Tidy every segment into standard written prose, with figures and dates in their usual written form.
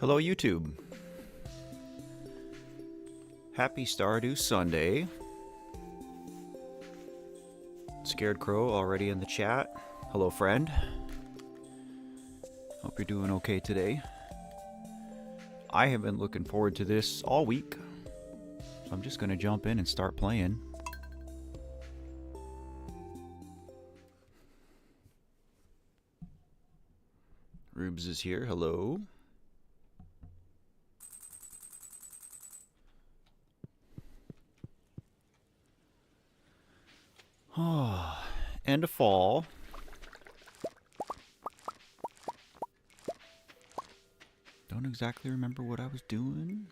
Hello YouTube. Happy Stardew Sunday. Scared Crow already in the chat. Hello friend. Hope you're doing okay today. I have been looking forward to this all week. So I'm just gonna jump in and start playing. Rubes is here, hello. Oh, end of fall. Don't exactly remember what I was doing.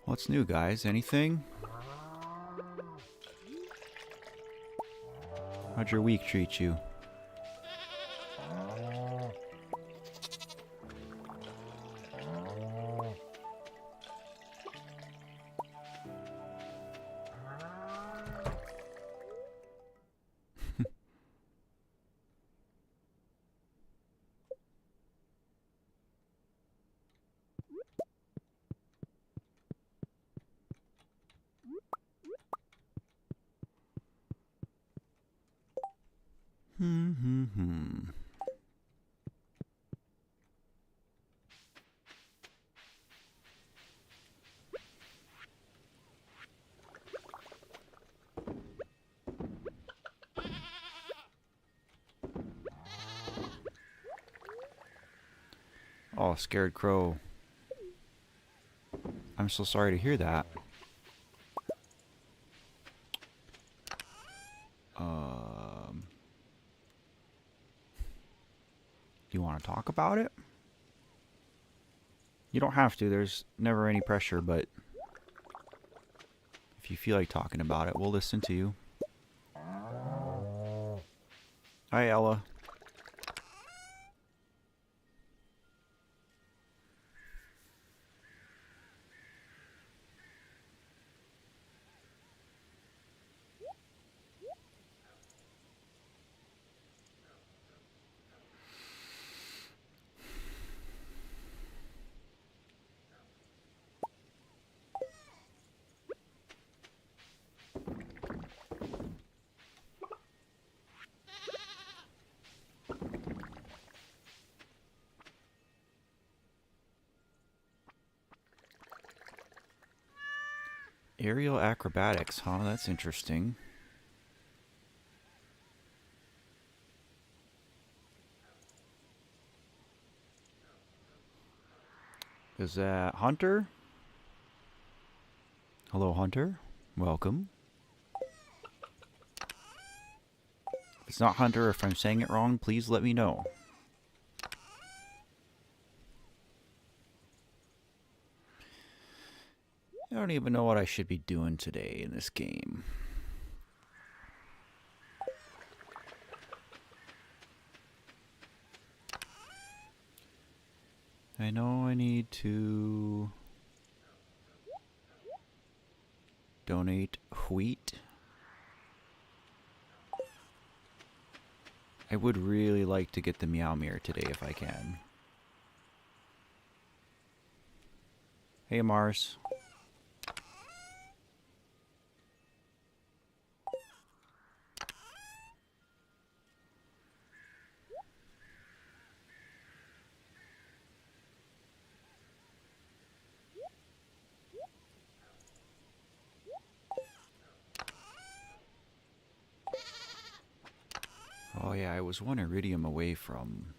What's new, guys? Anything? How'd your week treat you? Oh, Scared Crow. I'm so sorry to hear that. Do you want to talk about it? You don't have to, there's never any pressure, but if you feel like talking about it, we'll listen to you. Hi, Ella. Aerial acrobatics, huh? That's interesting. Is that Hunter? Hello, Hunter. Welcome. If it's not Hunter, if I'm saying it wrong, please let me know. I don't even know what I should be doing today in this game. I know I need to donate wheat. I would really like to get the Meow Mirror today if I can. Hey, Mars. Oh yeah, I was one iridium away from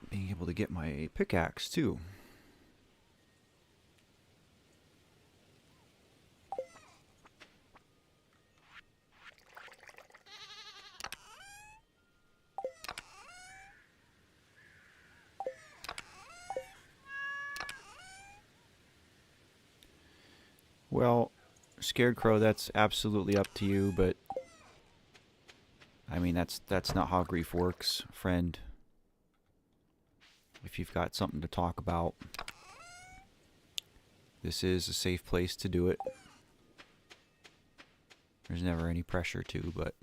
being able to get my pickaxe too. Well, Scared Crow, that's absolutely up to you, but I mean, that's not how grief works, friend. If you've got something to talk about, this is a safe place to do it. There's never any pressure to, but...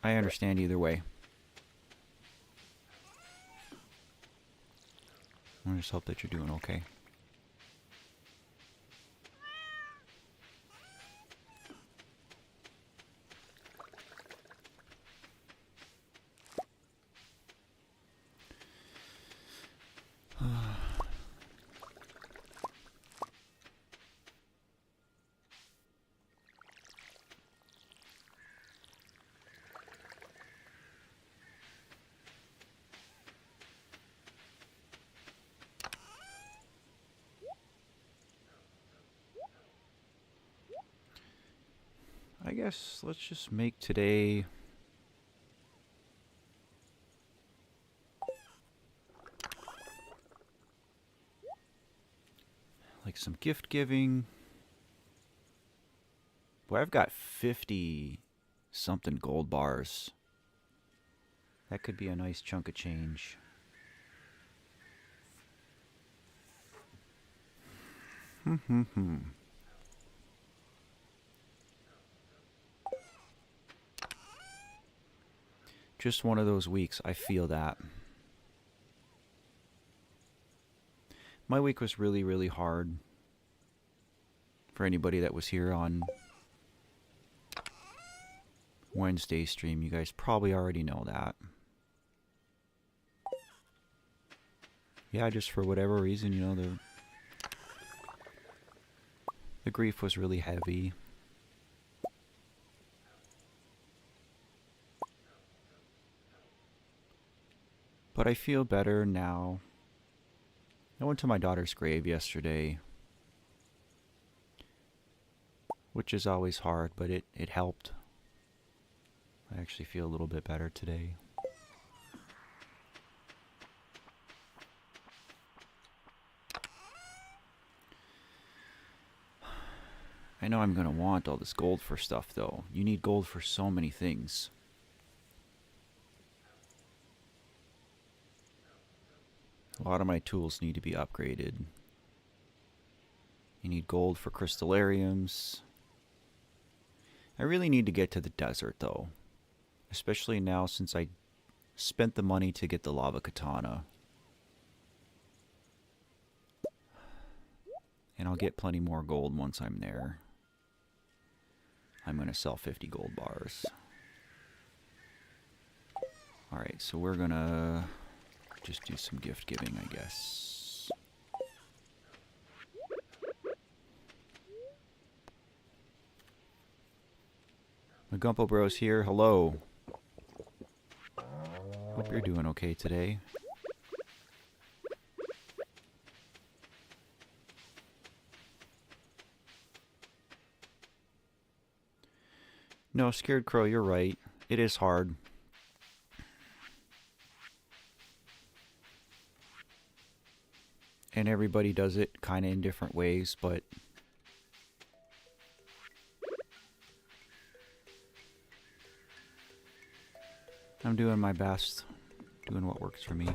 I understand either way. I just hope that you're doing okay. I guess let's just make today like some gift giving. Boy, I've got 50 something gold bars. That could be a nice chunk of change. Just one of those weeks, I feel that. My week was really, really hard. For anybody that was here on Wednesday stream, you guys probably already know that. Yeah, just for whatever reason, you know, the grief was really heavy. But I feel better now. I went to my daughter's grave yesterday, which is always hard, but it helped. I actually feel a little bit better today. I know I'm going to want all this gold for stuff, though. You need gold for so many things. A lot of my tools need to be upgraded. You need gold for crystallariums. I really need to get to the desert, though. Especially now since I spent the money to get the lava katana. And I'll get plenty more gold once I'm there. I'm going to sell 50 gold bars. Alright, so we're going to just do some gift giving, I guess. The Gumpo Bros here. Hello. Hope you're doing okay today. No, Scared Crow, you're right. It is hard. And everybody does it kind of in different ways, but I'm doing my best, doing what works for me.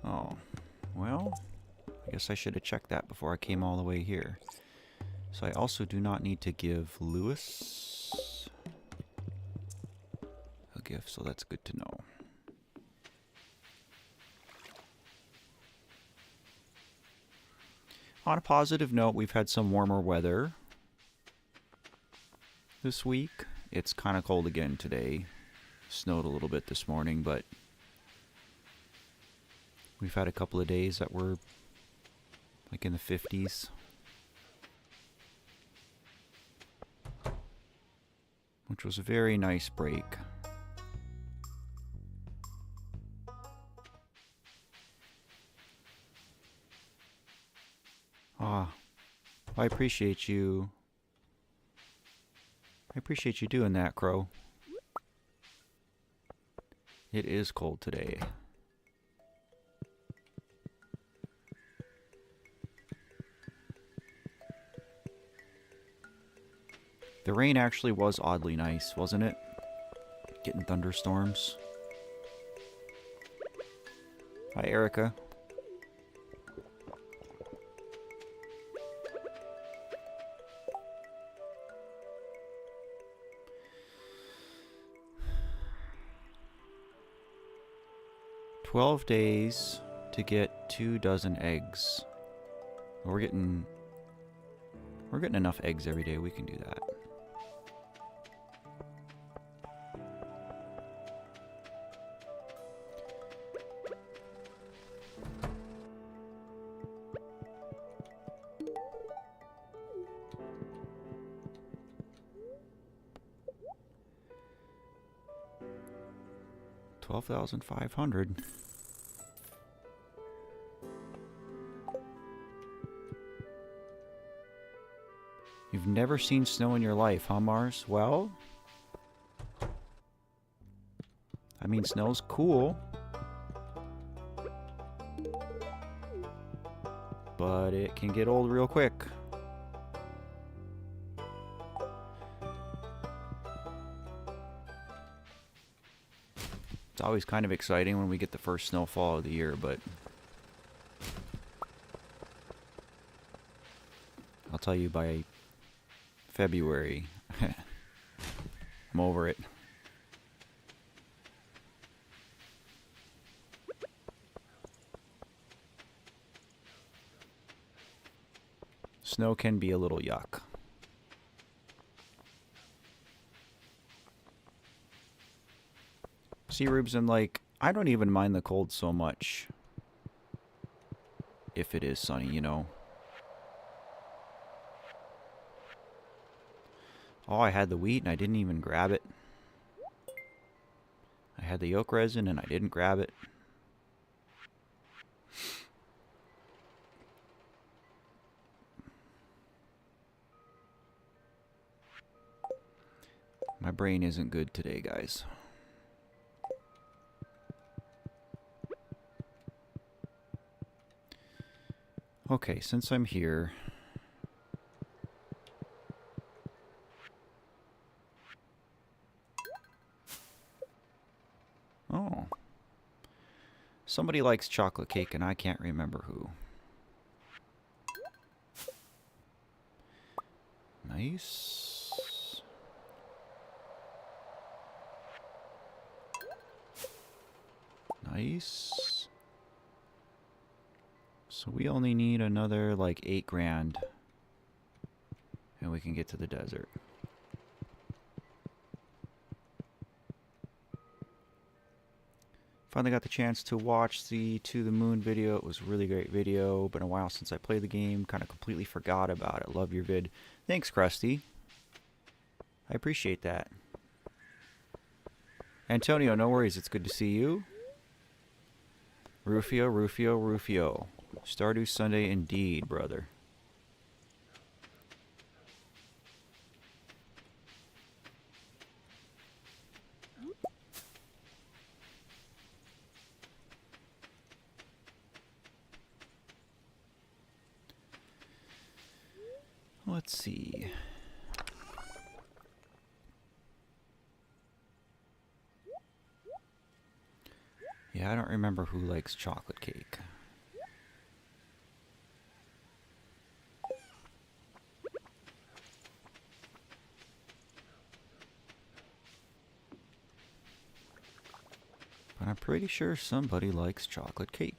Oh, well, I guess I should have checked that before I came all the way here. So I also do not need to give Lewis a gift, so that's good to know. On a positive note, we've had some warmer weather this week. It's kind of cold again today. Snowed a little bit this morning, but we've had a couple of days that were like in the 50s. Which was a very nice break. Ah, I appreciate you. I appreciate you doing that, Crow. It is cold today. The rain actually was oddly nice, wasn't it? Getting thunderstorms. Hi, Erica. $12 to get 2 dozen eggs. We're getting enough eggs every day. We can do that. $12,500. You've never seen snow in your life, huh, Mars? Well, I mean, snow's cool, but it can get old real quick. It's always kind of exciting when we get the first snowfall of the year, but I'll tell you by February, I'm over it. Snow can be a little yuck. See, Rubes, I'm like, I don't even mind the cold so much if it is sunny, you know. Oh, I had the wheat and I didn't even grab it. I had the yolk resin and I didn't grab it. My brain isn't good today, guys. Okay, since I'm here, oh, somebody likes chocolate cake and I can't remember who. Nice. Nice. So we only need another like 8 grand and we can get to the desert. Finally got the chance to watch the To the Moon video. It was a really great video. Been a while since I played the game. Kind of completely forgot about it. Love your vid. Thanks, Krusty. I appreciate that. Antonio, no worries. It's good to see you. Rufio, Rufio, Rufio. Stardew Sunday indeed, brother. Let's see. Yeah, I don't remember who likes chocolate cake. But I'm pretty sure somebody likes chocolate cake.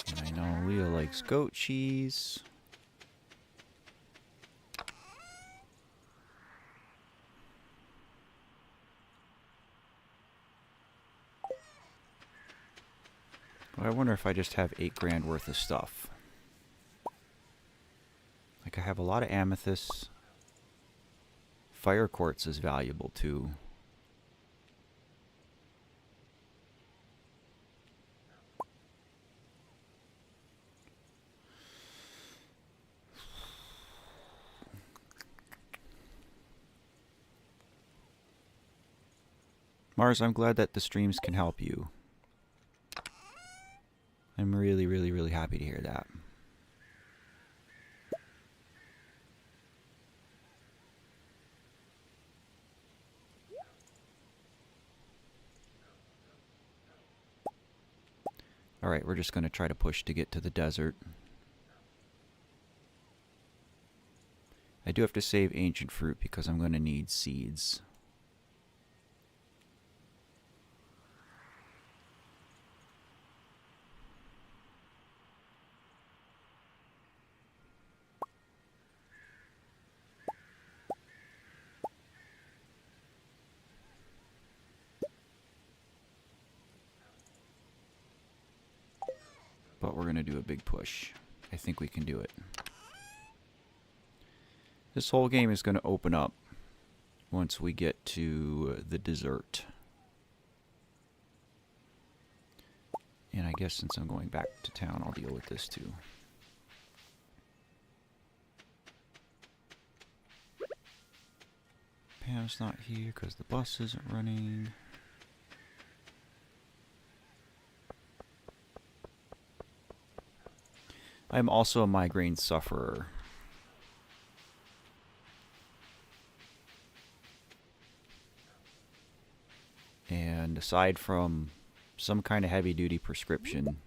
And I know Leo likes goat cheese. But I wonder if I just have 8 grand worth of stuff. Like I have a lot of amethysts. Fire quartz is valuable too. Mars, I'm glad that the streams can help you. I'm really, really, really happy to hear that. Alright, we're just going to try to push to get to the desert. I do have to save ancient fruit because I'm going to need seeds. But we're going to do a big push. I think we can do it. This whole game is going to open up once we get to the dessert. And I guess since I'm going back to town, I'll deal with this too. Pam's not here because the bus isn't running. I'm also a migraine sufferer. And aside from some kind of heavy-duty prescription,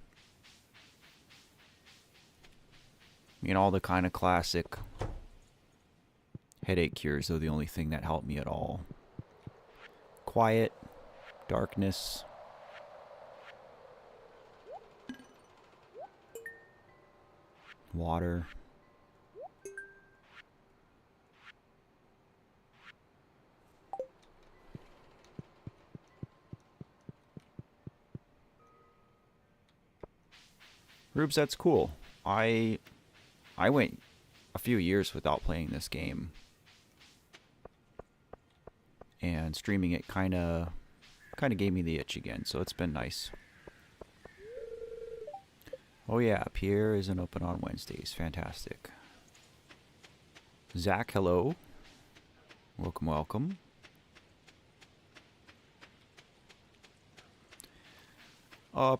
all the kind of classic headache cures are the only thing that help me at all. Quiet, darkness, water. Rubes, that's cool. I went a few years without playing this game. And streaming it kind of gave me the itch again, so it's been nice. Oh yeah, Pierre isn't open on Wednesdays. Fantastic. Zach, hello. Welcome, welcome.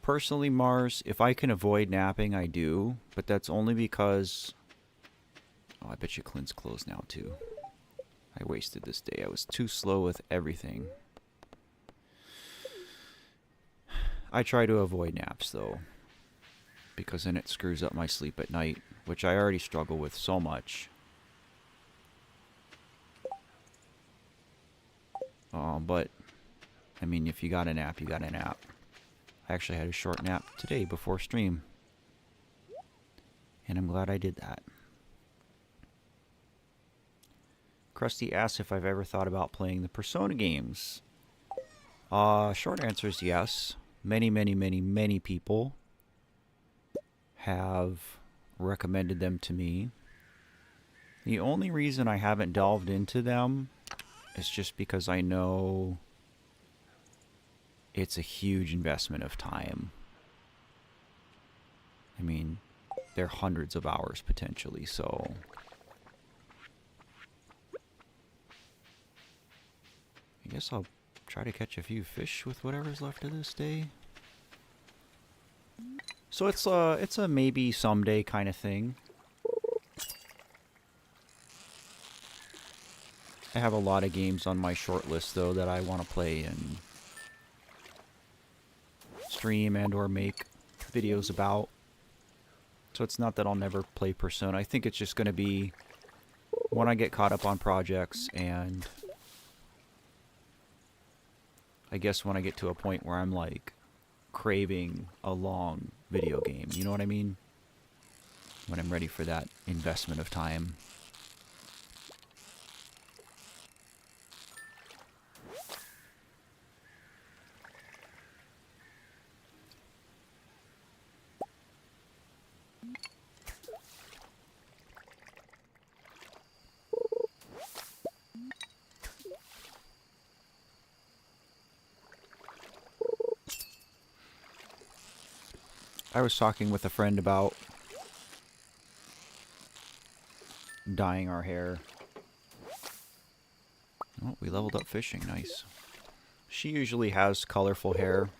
Personally, Mars, if I can avoid napping, I do. But that's only because... Oh, I bet you Clint's closed now, too. I wasted this day. I was too slow with everything. I try to avoid naps, though. Because then it screws up my sleep at night, which I already struggle with so much. But, I mean, if you got a nap, you got a nap. I actually had a short nap today before stream. And I'm glad I did that. Krusty asks if I've ever thought about playing the Persona games. Short answer is yes. Many, many, many, many people have recommended them to me. The only reason I haven't delved into them is just because I know it's a huge investment of time. I mean, they're hundreds of hours potentially, so... I guess I'll try to catch a few fish with whatever's left of this day. So it's a maybe someday kind of thing. I have a lot of games on my short list though that I want to play and stream and or make videos about. So it's not that I'll never play Persona. I think it's just going to be when I get caught up on projects, and I guess when I get to a point where I'm like craving a long video game, you know what I mean? When I'm ready for that investment of time. I was talking with a friend about dyeing our hair. Oh, we leveled up fishing. Nice. She usually has colorful hair,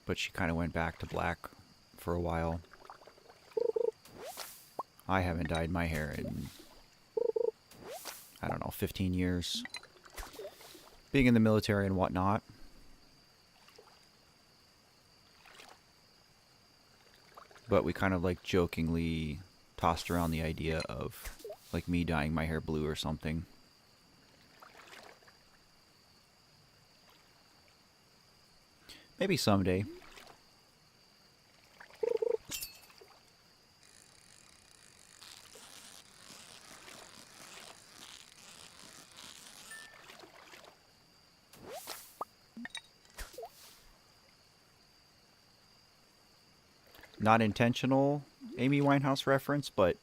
but she kind of went back to black for a while. I haven't dyed my hair in, I don't know, 15 years. Being in the military and whatnot. But we kind of like jokingly tossed around the idea of like me dyeing my hair blue or something. Maybe someday. Not intentional Amy Winehouse reference, but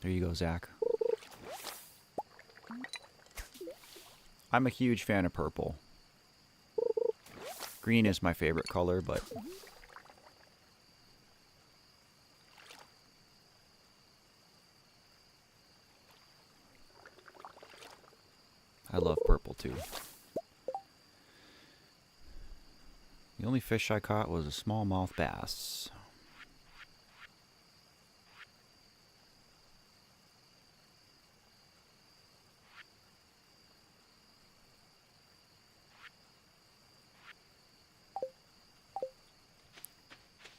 there you go, Zach. I'm a huge fan of purple. Green is my favorite color, but I love purple too. The only fish I caught was a smallmouth bass.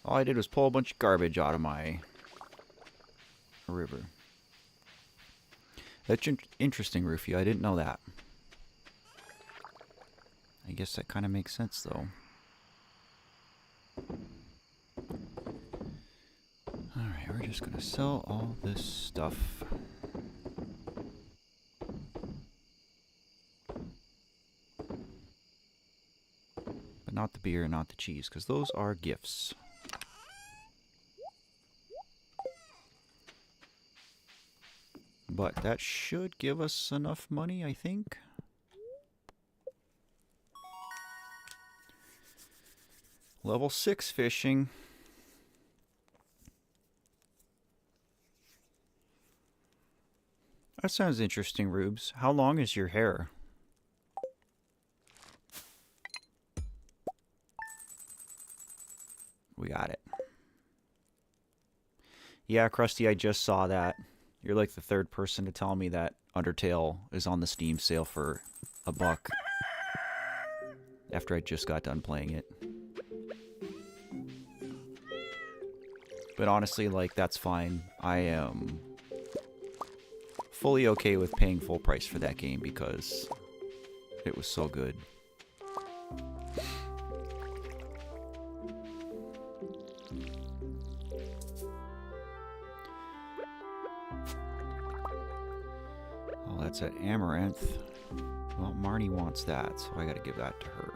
All I did was pull a bunch of garbage out of my river. That's interesting, Rufio. I didn't know that. I guess that kind of makes sense, though. Alright, we're just going to sell all this stuff. But not the beer, not the cheese, because those are gifts. But that should give us enough money, I think. Level 6 fishing. That sounds interesting, Rubes. How long is your hair? We got it. Yeah, Krusty, I just saw that. You're like the third person to tell me that Undertale is on the Steam sale for $1. After I just got done playing it. But honestly, like, that's fine. I am fully okay with paying full price for that game because it was so good. Oh, that's at Amaranth. Well, Marnie wants that, so I gotta give that to her.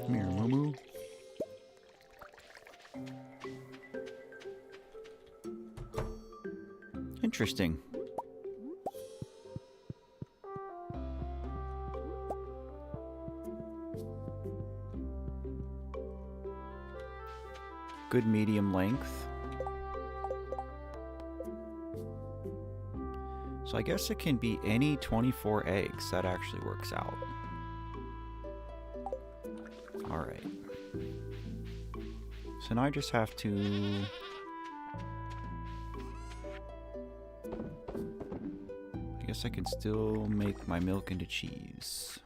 Come here, Moo. Interesting. Good medium length. So I guess it can be any 24 eggs. That actually works out. Alright. So now I just have to... I guess I can still make my milk into cheese.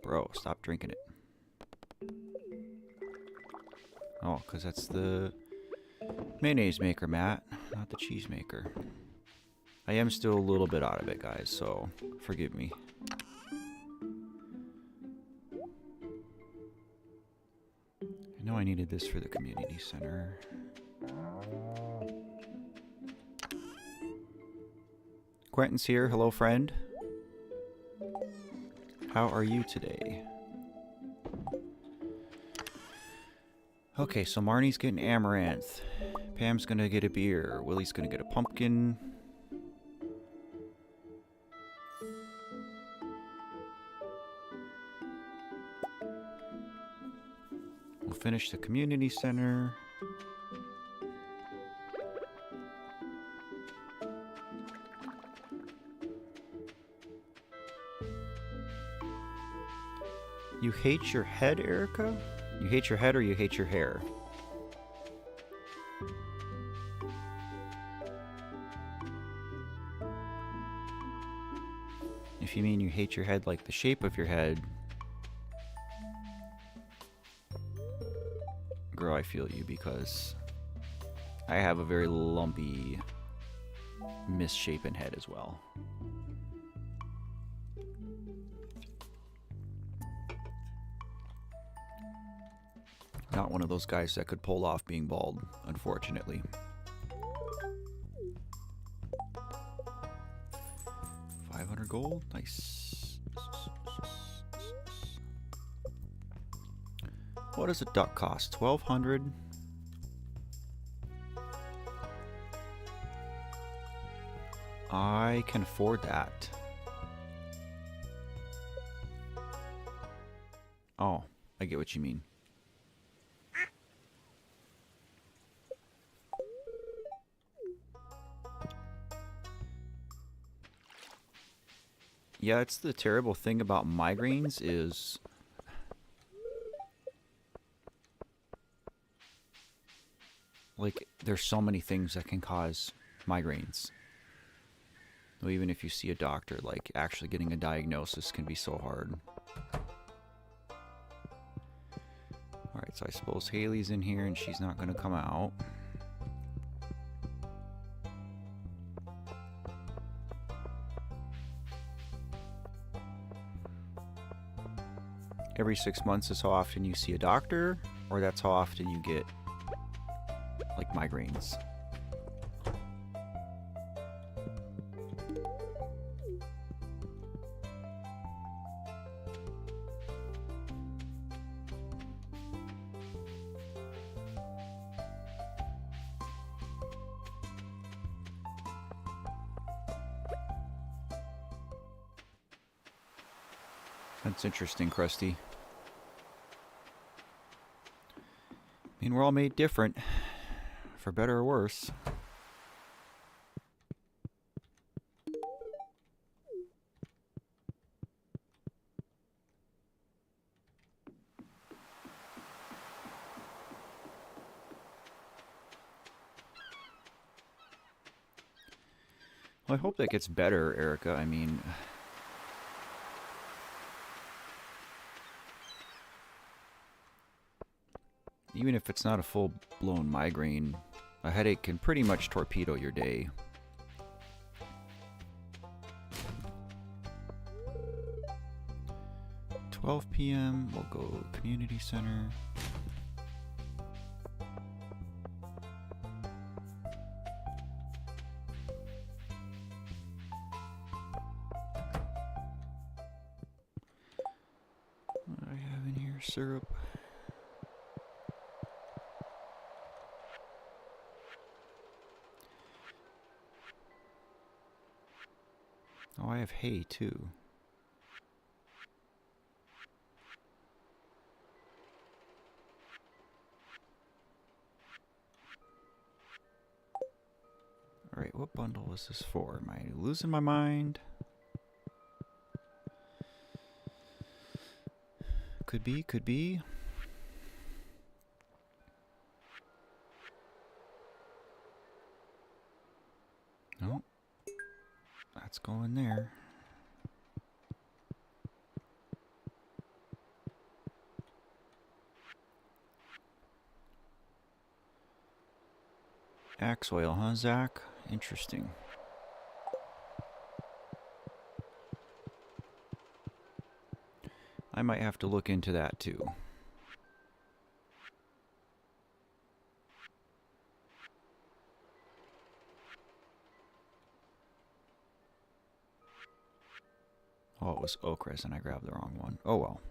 Bro, stop drinking it. Oh, because that's the mayonnaise maker, Matt, not the cheese maker. I am still a little bit out of it, guys, so forgive me. I know I needed this for the community center. Quentin's here. Hello, friend. How are you today? Okay, so Marnie's getting amaranth. Pam's gonna get a beer. Willie's gonna get a pumpkin. We'll finish the community center. You hate your head, Erica? You hate your head or you hate your hair? If you mean you hate your head like the shape of your head, girl, I feel you because I have a very lumpy, misshapen head as well. Not one of those guys that could pull off being bald, unfortunately. 500 gold, nice. What does a duck cost? 1,200. I can afford that. Oh, I get what you mean. Yeah, it's the terrible thing about migraines is like there's so many things that can cause migraines. So even if you see a doctor, like actually getting a diagnosis can be so hard. Alright, so I suppose Haley's in here and she's not going to come out. Every 6 months is how often you see a doctor, or that's how often you get, like, migraines. That's interesting, Krusty. I mean, we're all made different, for better or worse. Well, I hope that gets better, Erica. I mean, even if it's not a full-blown migraine, a headache can pretty much torpedo your day. $12 p.m. We'll go community center. What do I have in here? Syrup. Oh, I have hay too. Alright, what bundle was this for? Am I losing my mind? Could be, could be. No. That's going there. Axe oil, huh, Zach? Interesting. I might have to look into that too. Oh, it was oak resin. I grabbed the wrong one. Oh well.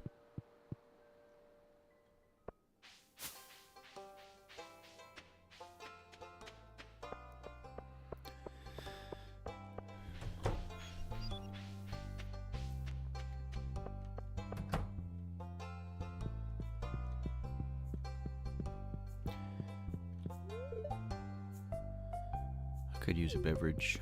Could use a beverage.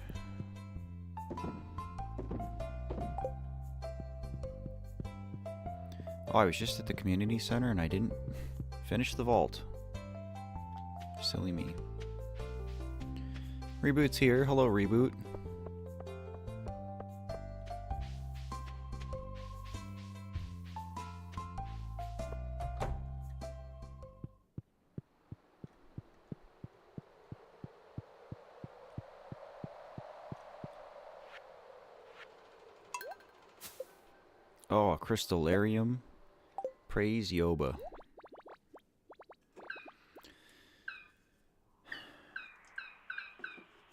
Oh, I was just at the community center and I didn't finish the vault. Silly me. Reboot's here. Hello, Reboot. Oh, a crystallarium. Praise Yoba.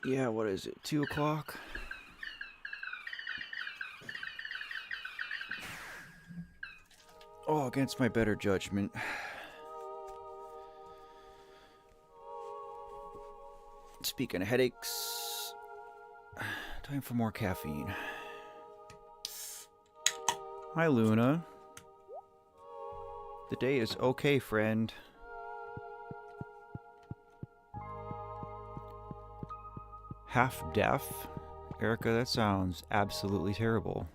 Yeah, what is it? 2 o'clock? Oh, against my better judgment. Speaking of headaches, time for more caffeine. Hi, Luna. The day is okay, friend. Half deaf? Erica, that sounds absolutely terrible.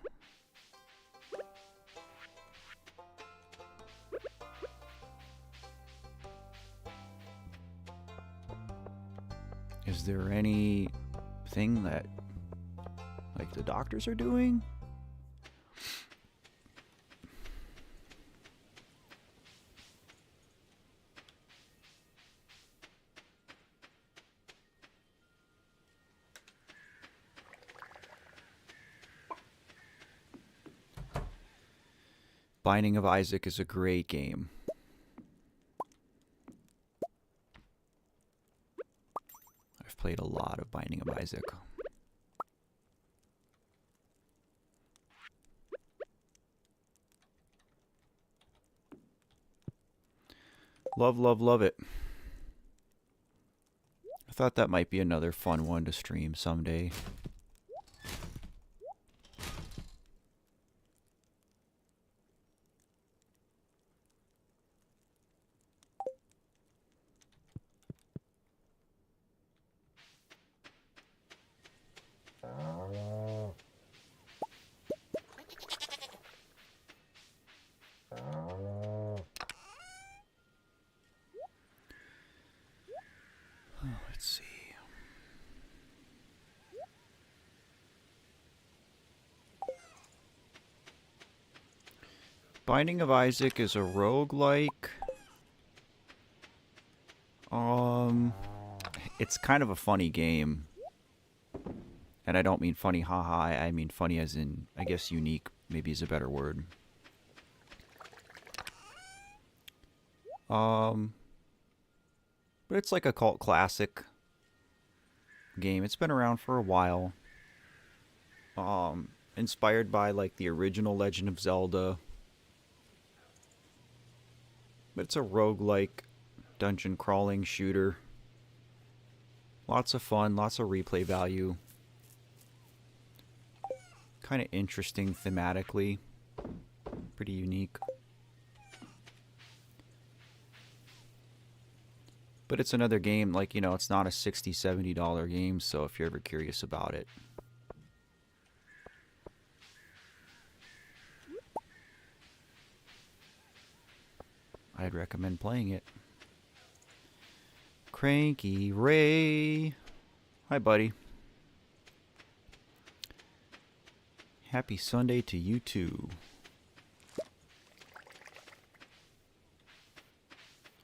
Is there anything that, like, the doctors are doing? Binding of Isaac is a great game. I've played a lot of Binding of Isaac. Love, love, love it. I thought that might be another fun one to stream someday. Let's see. Binding of Isaac is a roguelike. It's kind of a funny game. And I don't mean funny haha, I mean funny as in, I guess unique maybe is a better word. But it's like a cult classic game. It's been around for a while. Inspired by like the original Legend of Zelda. But it's a roguelike dungeon crawling shooter. Lots of fun, lots of replay value. Kind of interesting thematically. Pretty unique. But it's another game, like, you know, it's not a $60, $70 game, so if you're ever curious about it. I'd recommend playing it. Cranky Ray. Hi, buddy. Happy Sunday to you too.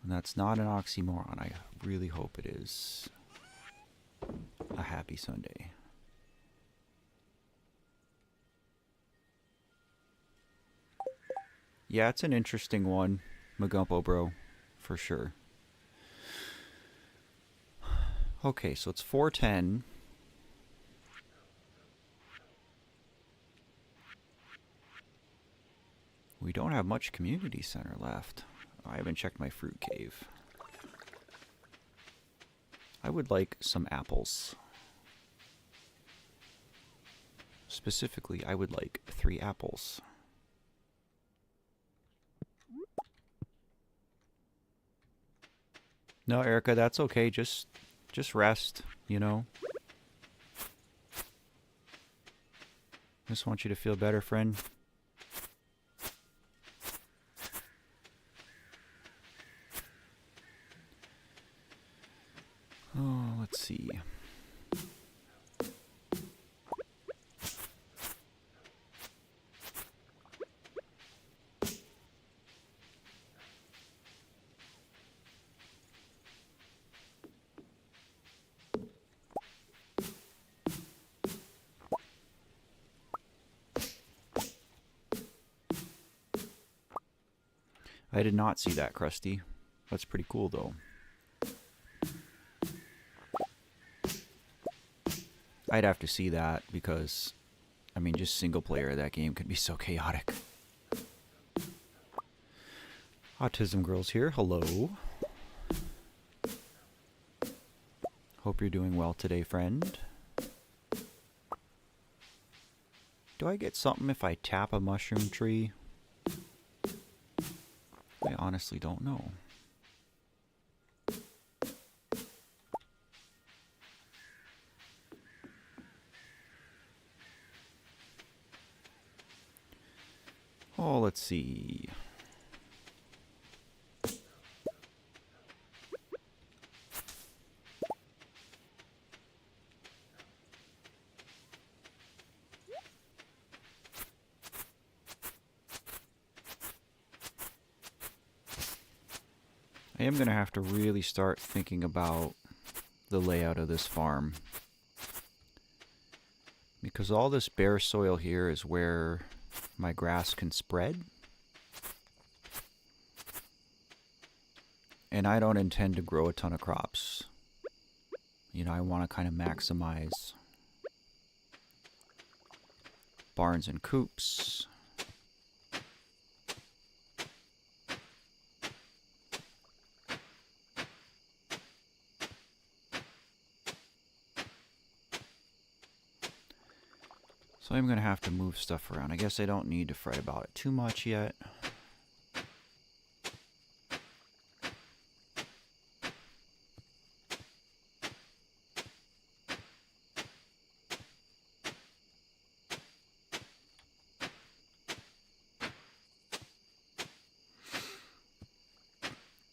And that's not an oxymoron. I really hope it is. A happy Sunday. Yeah, it's an interesting one, Magumpo bro, for sure. Okay, so it's 4:10. We don't have much community center left. I haven't checked my fruit cave. I would like some apples. Specifically, I would like 3 apples. No, Erica, that's okay. Just rest, you know. Just want you to feel better, friend. Let's see. I did not see that, Krusty. That's pretty cool, though. I'd have to see that because, I mean, just single player of that game could be so chaotic. Autism Girl's here. Hello. Hope you're doing well today, friend. Do I get something if I tap a mushroom tree? I honestly don't know. Oh, let's see. I am going to have to really start thinking about the layout of this farm. Because all this bare soil here is where my grass can spread. And I don't intend to grow a ton of crops. You know, I want to kind of maximize barns and coops. So I'm going to have to move stuff around. I guess I don't need to fret about it too much yet.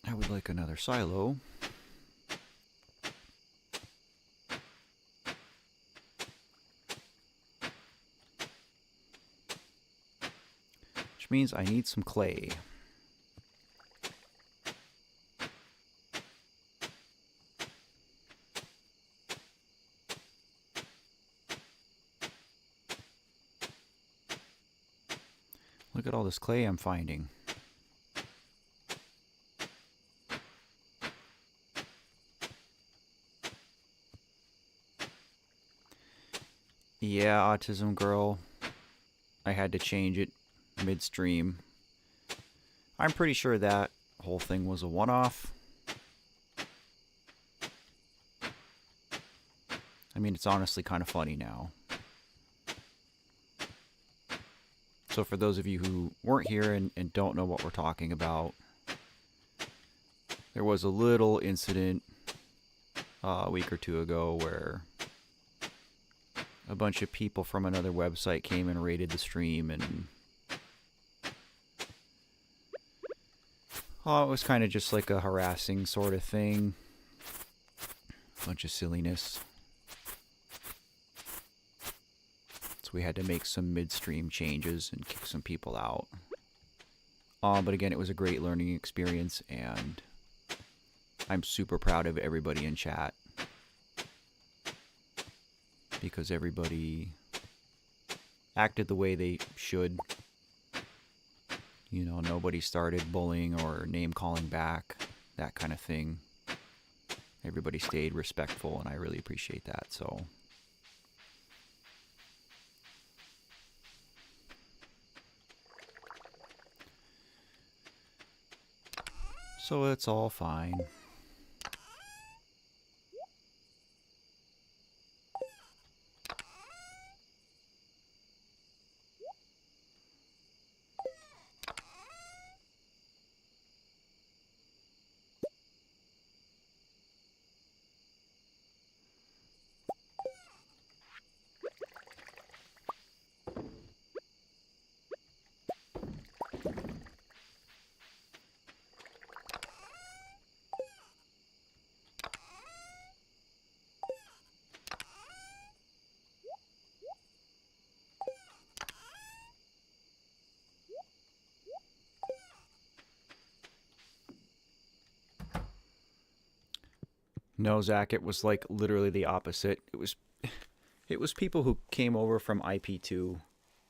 I would like another silo. Which means I need some clay. Look at all this clay I'm finding. Yeah, Autism Girl. I had to change it midstream. I'm pretty sure that whole thing was a one-off. I mean, it's honestly kind of funny now. So for those of you who weren't here and don't know what we're talking about, there was a little incident a week or two ago where a bunch of people from another website came and raided the stream, and it was kind of just like a harassing sort of thing. Bunch of silliness. So we had to make some midstream changes and kick some people out. But again, it was a great learning experience, and I'm super proud of everybody in chat. Because everybody acted the way they should. You know, nobody started bullying or name-calling back, that kind of thing. Everybody stayed respectful, and I really appreciate that, so. So it's all fine. No, Zach, it was like literally the opposite. It was people who came over from IP2,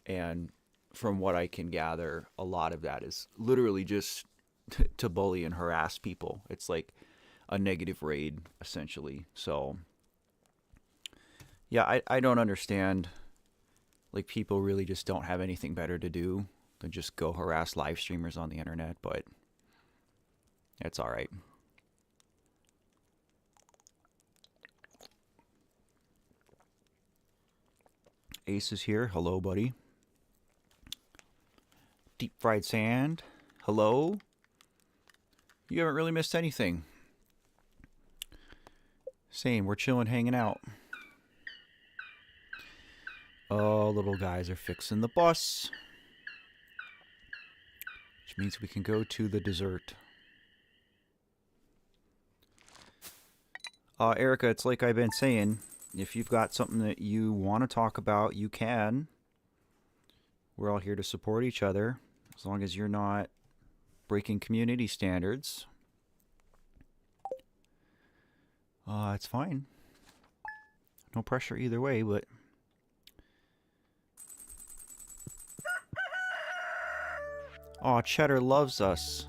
and from what I can gather, a lot of that is literally just to bully and harass people. It's like a negative raid essentially. So yeah, I don't understand. Like, people really just don't have anything better to do than just go harass live streamers on the internet, but it's all right. Ace is here. Hello, buddy. Deep fried sand. Hello. You haven't really missed anything. Same. We're chilling, hanging out. Oh, little guys are fixing the bus, which means we can go to the dessert. Erica, it's like I've been saying, if you've got something that you want to talk about, you can. We're all here to support each other, as long as you're not breaking community standards. It's fine. No pressure either way, but... Aw, Cheddar loves us.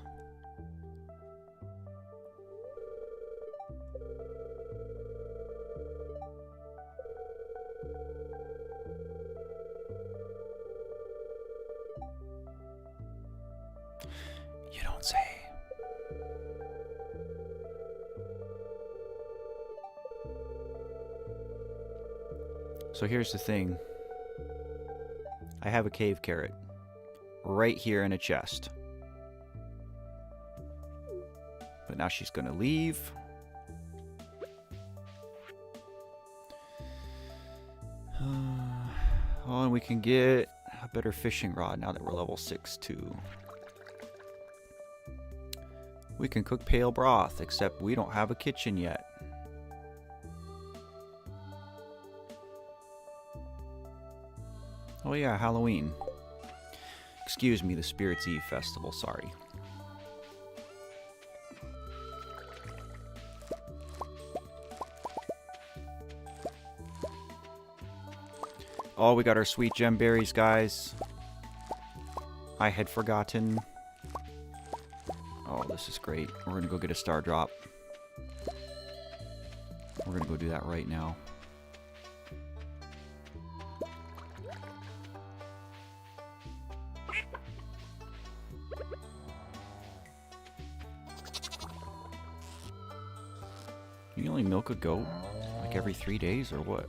You don't say. So here's the thing. I have a cave carrot right here in a chest. But now she's gonna leave. Oh, and we can get a better fishing rod now that we're level 6 too. We can cook pale broth, except we don't have a kitchen yet. Oh yeah, Halloween. Excuse me, the Spirits Eve Festival, sorry. Oh, we got our sweet gem berries, guys. I had forgotten. Oh, this is great. We're gonna go get a star drop. We're gonna go do that right now. You only milk a goat like every 3 days or what?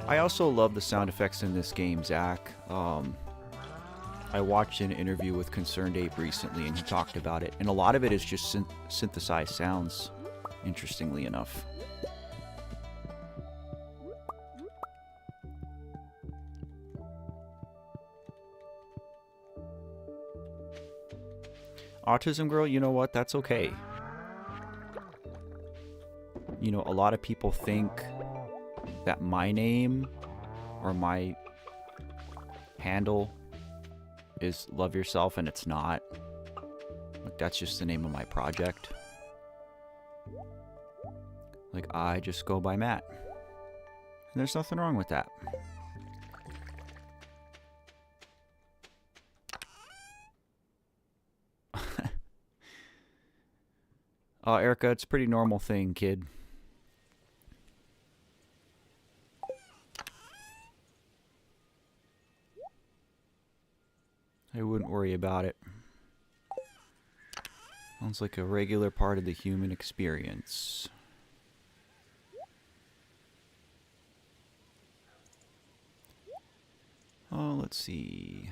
I also love the sound effects in this game, Zach. I watched an interview with Concerned Ape recently, and he talked about it. And a lot of it is just synthesized sounds, interestingly enough. Autism Girl, you know what? That's okay. You know, a lot of people think that my name or my handle is Love Yourself, and it's not. Like, that's just the name of my project. Like, I just go by Matt. And there's nothing wrong with that. Erica, it's a pretty normal thing, kid. I wouldn't worry about it. Sounds like a regular part of the human experience. Oh, let's see.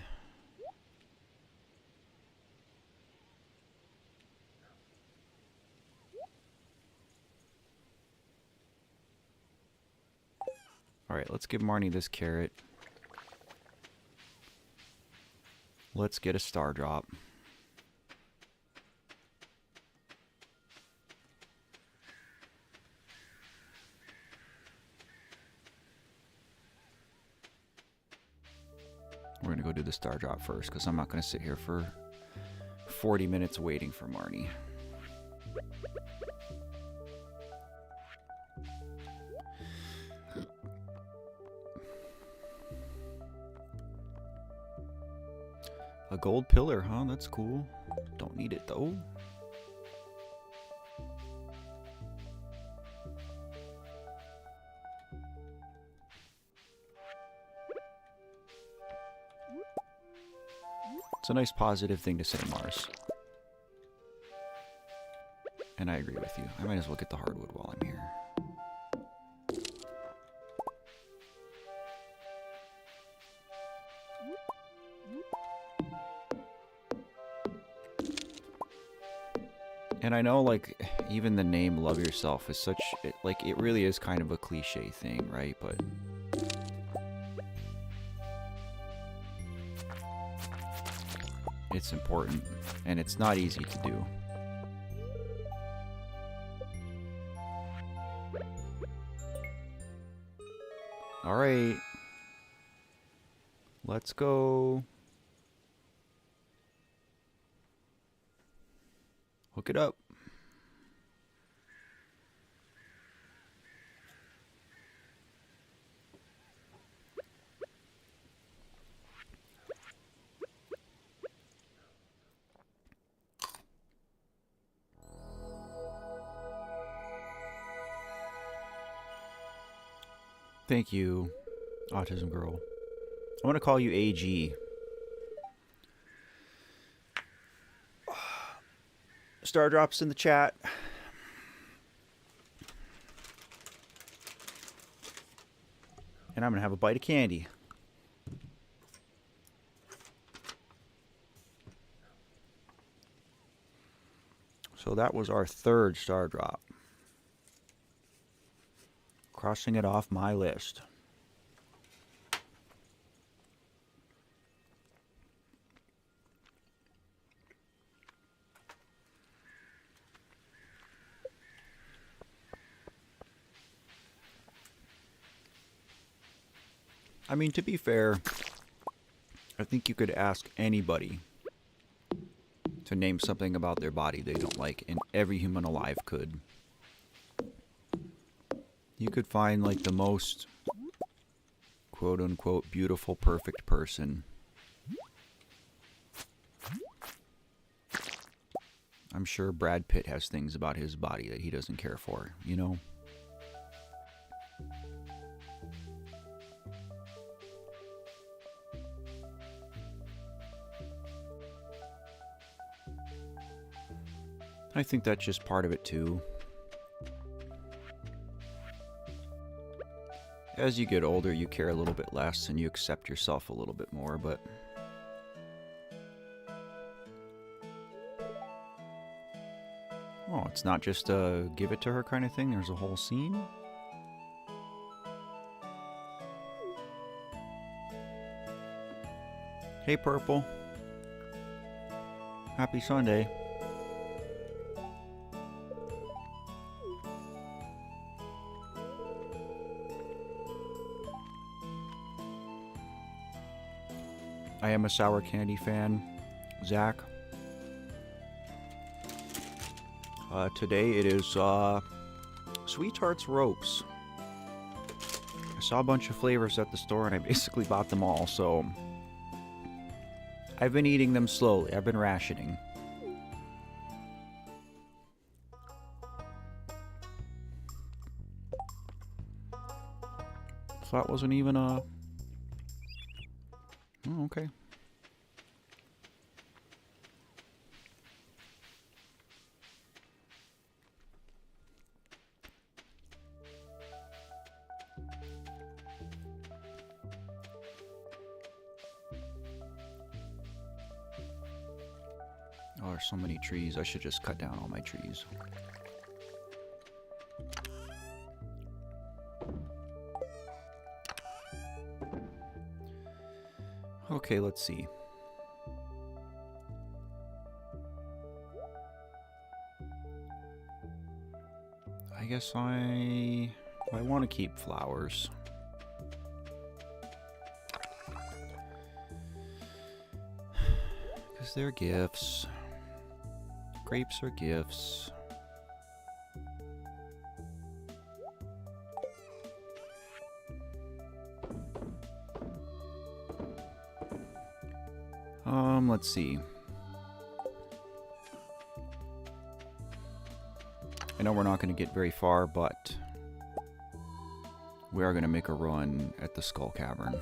Alright, let's give Marnie this carrot. Let's get a star drop. We're going to go do the star drop first, because I'm not going to sit here for 40 minutes waiting for Marnie. A gold pillar, huh? That's cool. Don't need it though. It's a nice positive thing to say, Mars. And I agree with you. I might as well get the hardwood while I'm here. And I know, like, even the name Love Yourself is such, like, it really is kind of a cliche thing, right? But it's important, and it's not easy to do. All right. Let's go. Hook it up. Thank you, Autism Girl. I want to call you AG. Star drops in the chat. And I'm going to have a bite of candy. So that was our third star drop. Crossing it off my list. I mean, to be fair, I think you could ask anybody to name something about their body they don't like, and every human alive could. You could find, like, the most quote-unquote beautiful, perfect person. I'm sure Brad Pitt has things about his body that he doesn't care for, you know? I think that's just part of it, too. As you get older, you care a little bit less and you accept yourself a little bit more, but... Oh, it's not just a give it to her kind of thing. There's a whole scene. Hey, Purple. Happy Sunday. I am a sour candy fan, Zach. Today it is Sweetheart's Ropes. I saw a bunch of flavors at the store and I basically bought them all, so I've been eating them slowly. I've been rationing. So that wasn't even a... Oh, okay. Oh, there's so many trees. I should just cut down all my trees. Okay, let's see. I guess I want to keep flowers. Because they're gifts. Grapes are gifts. Let's see. I know we're not going to get very far, but we are going to make a run at the Skull Cavern.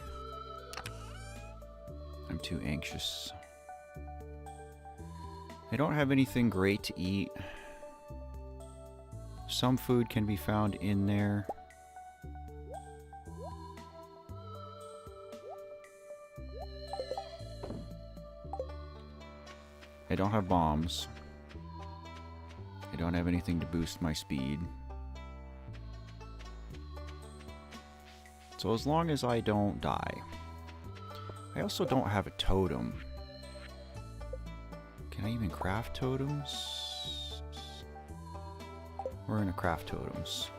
I'm too anxious. I don't have anything great to eat. Some food can be found in there. I don't have bombs. I don't have anything to boost my speed. So as long as I don't die. I also don't have a totem. Can I even craft totems? We're gonna craft totems.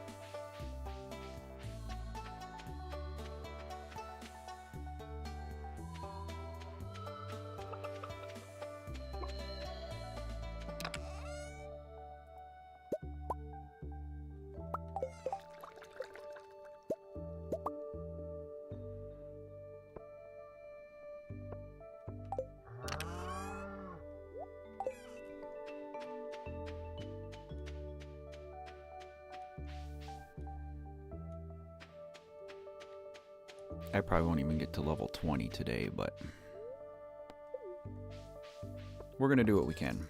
I probably won't even get to level 20 today, but we're gonna do what we can.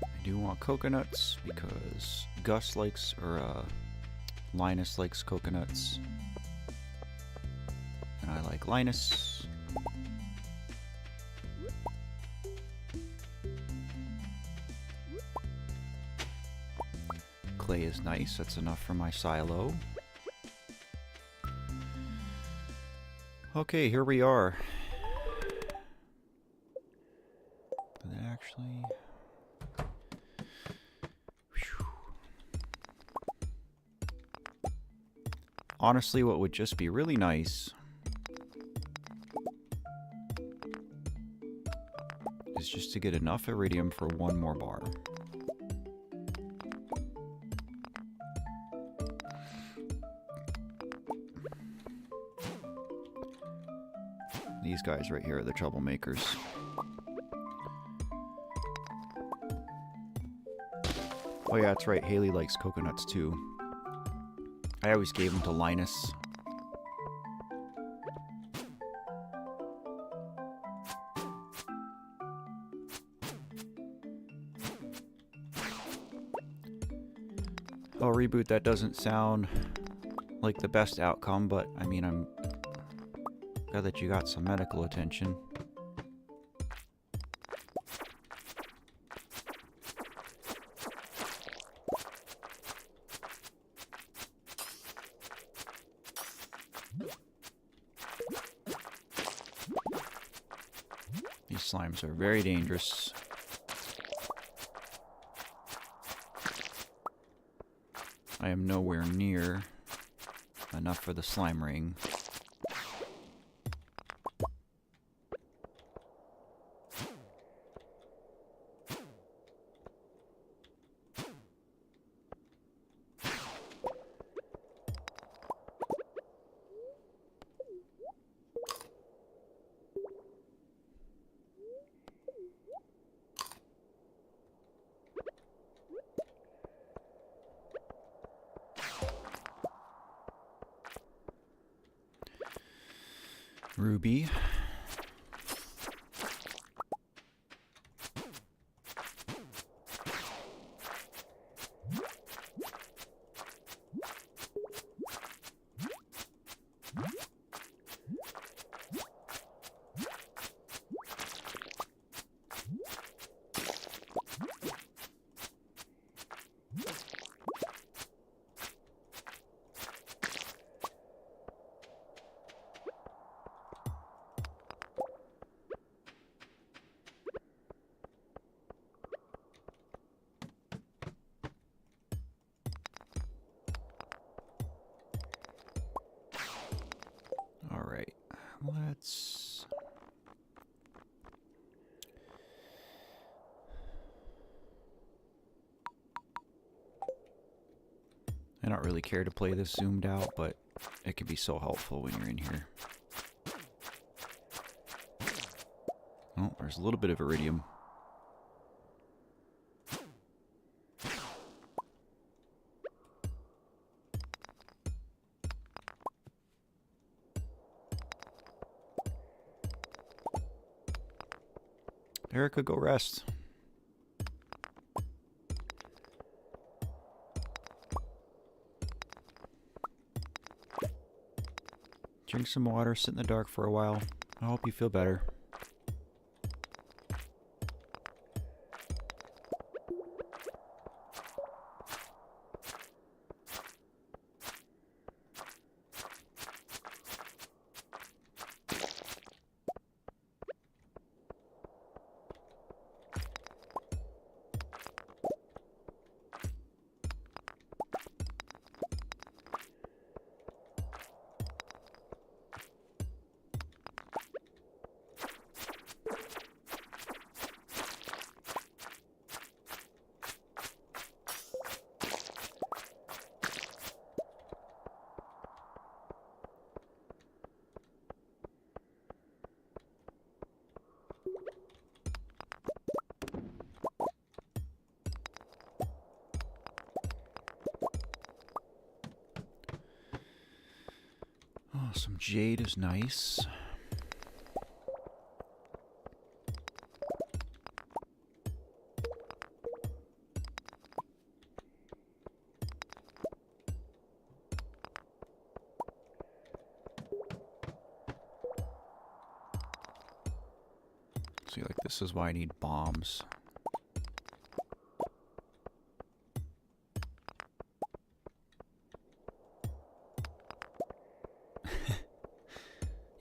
I do want coconuts because Gus likes, or Linus likes coconuts. And I like Linus. Clay is nice. That's enough for my silo. Okay, here we are. But then actually... Whew. Honestly, what would just be really nice is just to get enough iridium for one more bar. These guys right here are the troublemakers. Oh yeah, that's right, Haley likes coconuts too. I always gave them to Linus. Oh, reboot, that doesn't sound like the best outcome, but I mean, I'm glad that you got some medical attention. These slimes are very dangerous. I am nowhere near enough for the slime ring. Ruby. All right, let's I don't really care to play this zoomed out, but it can be so helpful when you're in here. Oh, there's a little bit of iridium. Erica, go rest. Drink some water, sit in the dark for a while. I hope you feel better. Oh, some jade is nice. See, like, this is why I need bombs.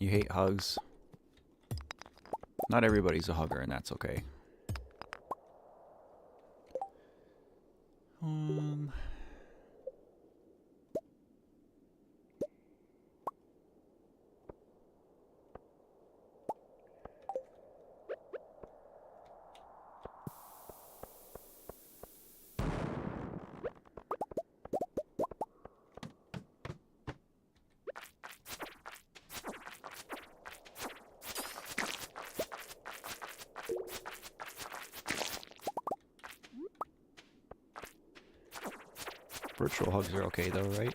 You hate hugs. Not everybody's a hugger, and that's okay. Virtual hugs are okay though, right?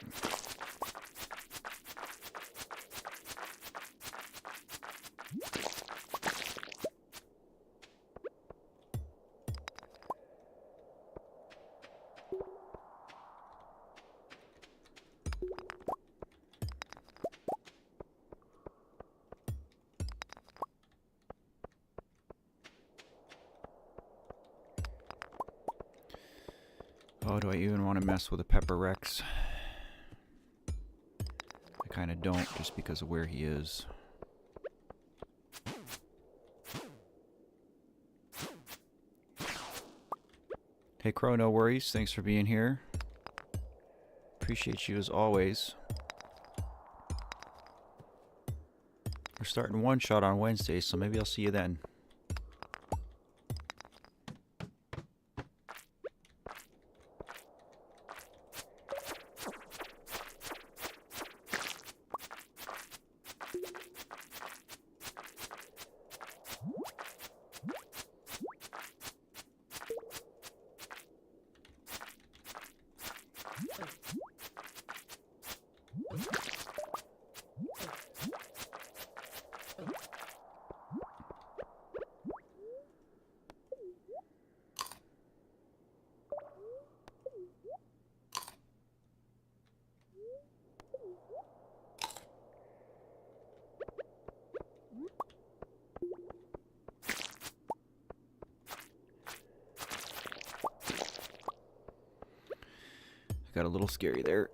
Oh, do I even want to mess with a Pepper Rex? I kind of don't, just because of where he is. Hey Crow, no worries. Thanks for being here. Appreciate you as always. We're starting one shot on Wednesday, so maybe I'll see you then. Got a little scary there.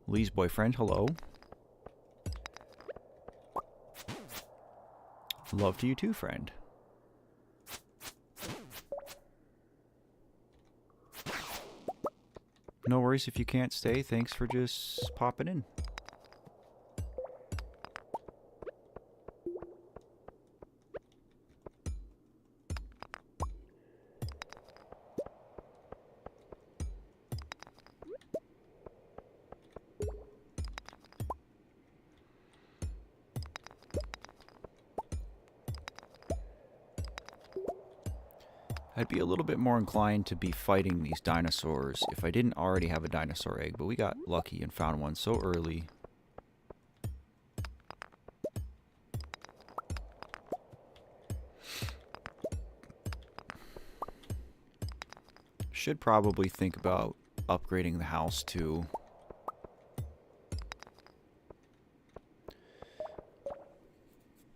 Lee's boyfriend, hello. Love to you too, friend. No worries if you can't stay. Thanks for just popping in. I'd be a little bit more inclined to be fighting these dinosaurs if I didn't already have a dinosaur egg, but we got lucky and found one so early. Should probably think about upgrading the house too.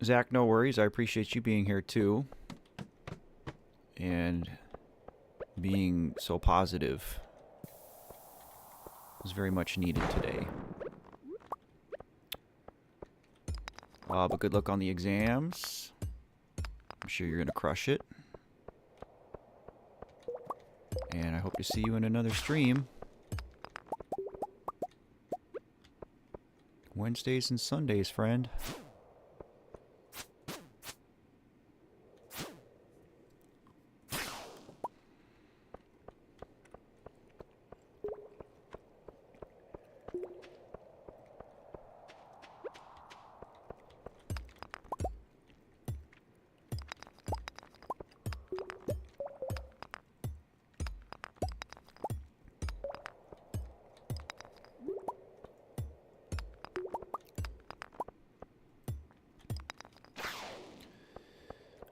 Zach, no worries. I appreciate you being here too. And being so positive. It was very much needed today. But good luck on the exams. I'm sure you're going to crush it. And I hope to see you in another stream. Wednesdays and Sundays, friend.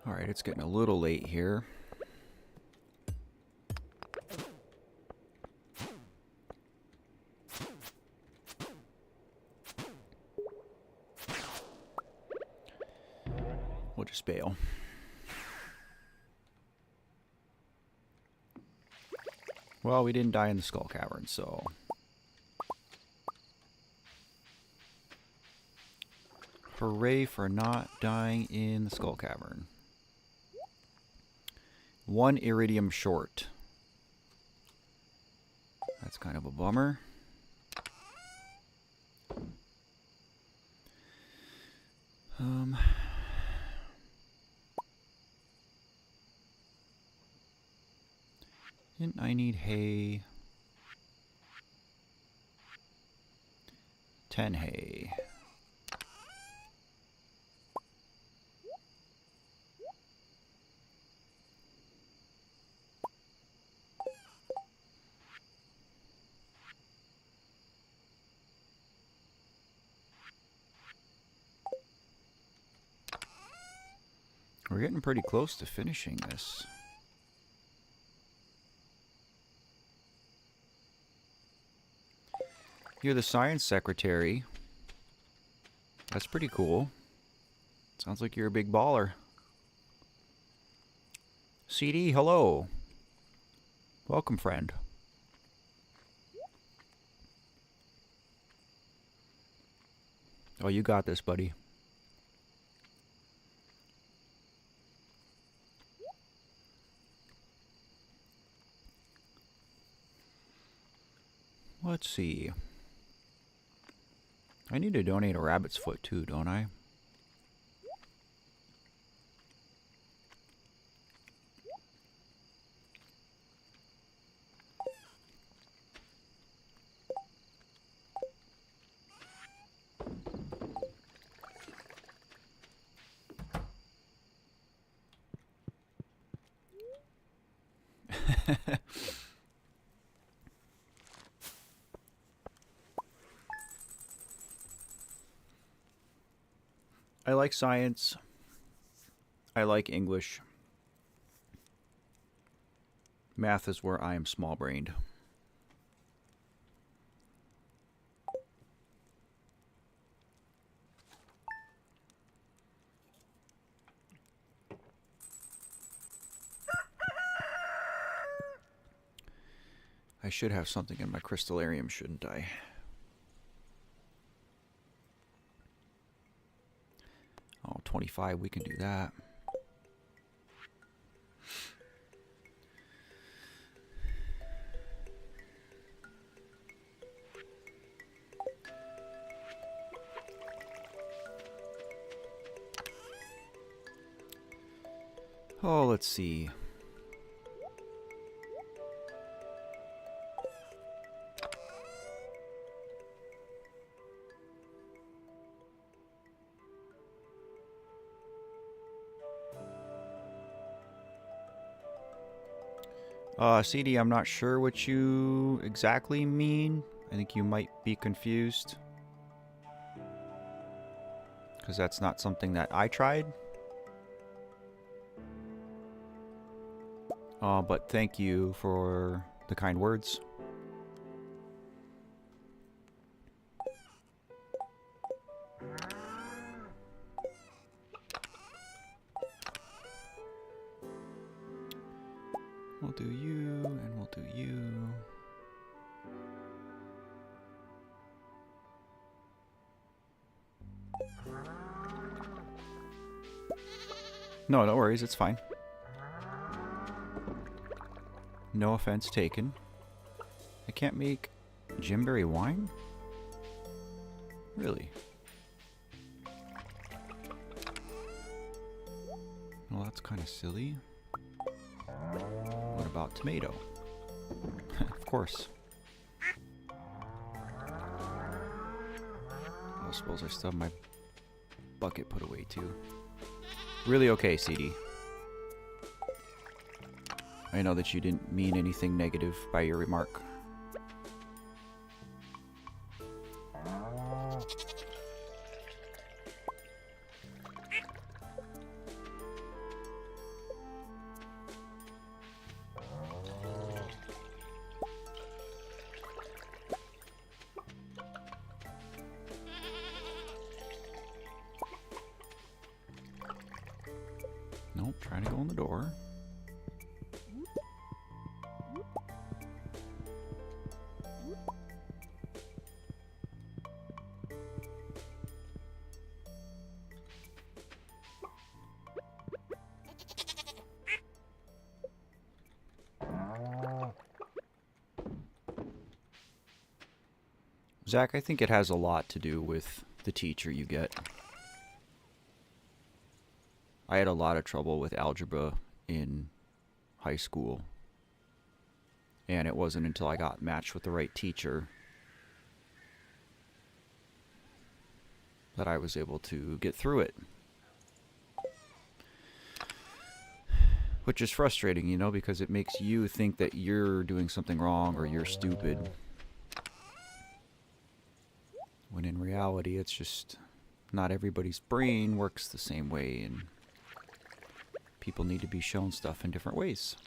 Alright, it's getting a little late here. We'll just bail. Well, we didn't die in the Skull Cavern, so... Hooray for not dying in the Skull Cavern. 1 iridium short. That's kind of a bummer. Didn't I need hay? 10 hay. We're getting pretty close to finishing this. You're the science secretary. That's pretty cool. Sounds like you're a big baller. CD, hello. Welcome, friend. Oh, you got this, buddy. Let's see. I need to donate a rabbit's foot too, don't I? I like science. I like English. Math is where I am small-brained. I should have something in my crystallarium, shouldn't I? Oh, 25, we can do that. Oh, let's see. CD, I'm not sure what you exactly mean. I think you might be confused. Because that's not something that I tried. But thank you for the kind words. We'll do you, and we'll do you. No, no worries, it's fine. No offense taken. I can't make Jimberry wine? Really? Well, that's kind of silly. What about tomato? Of course. I suppose I still have my bucket put away too. Really okay, CD. I know that you didn't mean anything negative by your remark. Nope, trying to go in the door. Zach, I think it has a lot to do with the teacher you get. I had a lot of trouble with algebra in high school. And it wasn't until I got matched with the right teacher that I was able to get through it. Which is frustrating, you know, because it makes you think that you're doing something wrong or you're stupid. When in reality, it's just not everybody's brain works the same way, and people need to be shown stuff in different ways.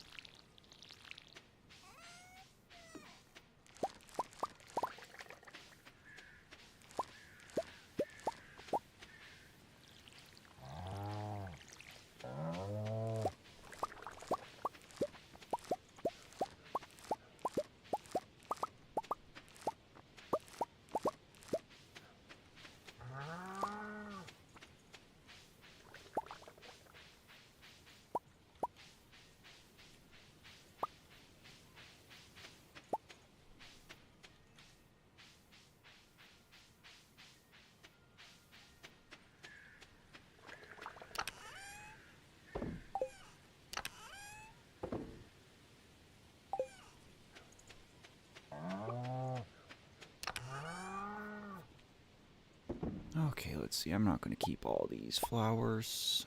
Okay, let's see. I'm not going to keep all these flowers.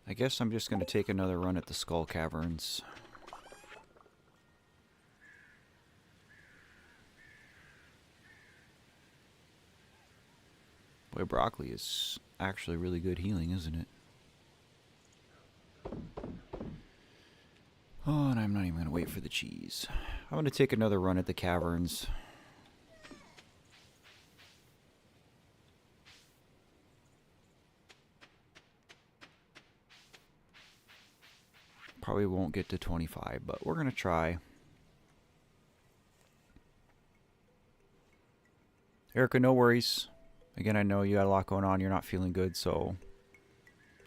I guess I'm just going to take another run at the Skull Caverns. Boy, broccoli is actually really good healing, isn't it? Oh, and I'm not even going to wait for the cheese. I'm going to take another run at the caverns. Probably won't get to 25, but we're going to try. Erica, no worries. Again, I know you had a lot going on. You're not feeling good, so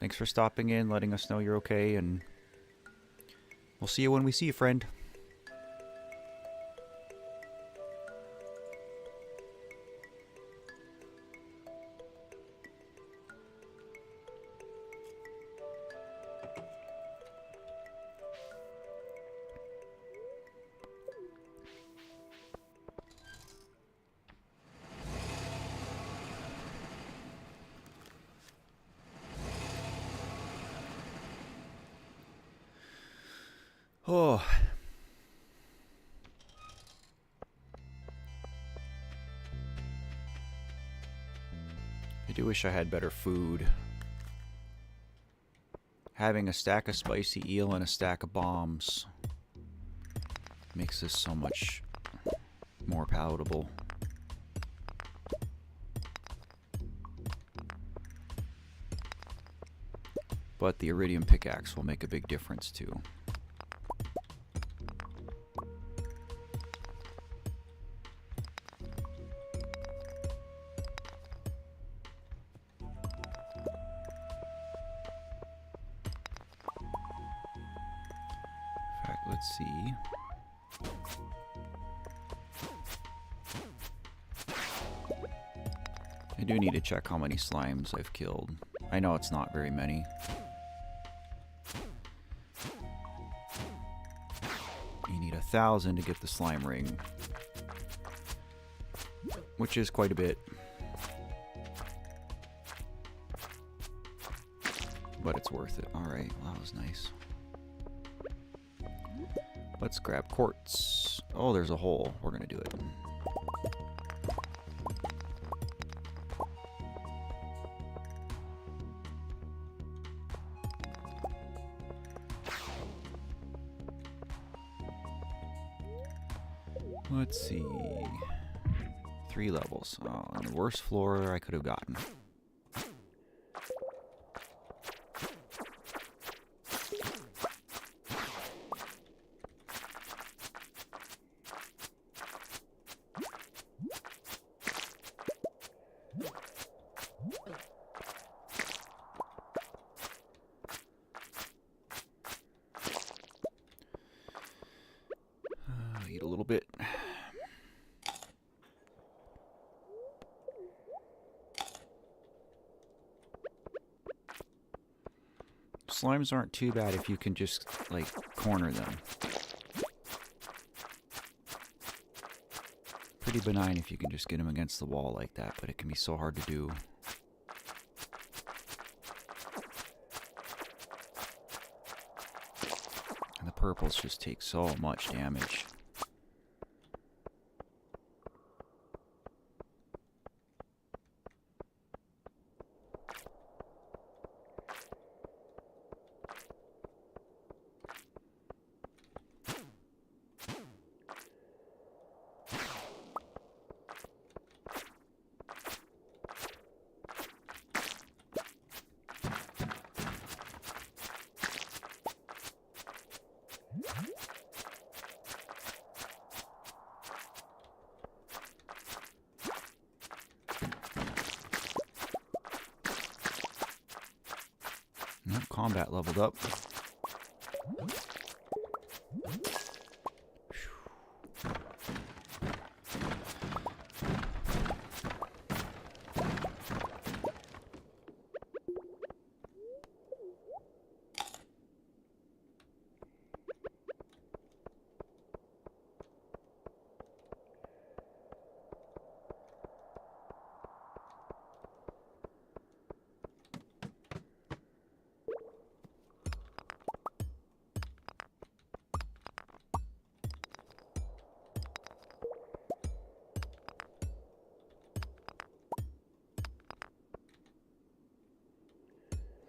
thanks for stopping in, letting us know you're okay, and we'll see you when we see you, friend. Oh, I do wish I had better food. Having a stack of spicy eel and a stack of bombs makes this so much more palatable. But the iridium pickaxe will make a big difference too. In fact, let's see. I do need to check how many slimes I've killed. I know it's not very many. You need 1,000 to get the slime ring, which is quite a bit. But it's worth it. Alright, well, that was nice. Let's grab quartz. Oh, there's a hole. We're gonna do it. Let's see. 3 levels. Oh, and the worst floor I could have gotten. Eat a little bit. Slimes aren't too bad if you can just, like, corner them. Pretty benign if you can just get them against the wall like that, but it can be so hard to do. And the purples just take so much damage. Nope, combat leveled up.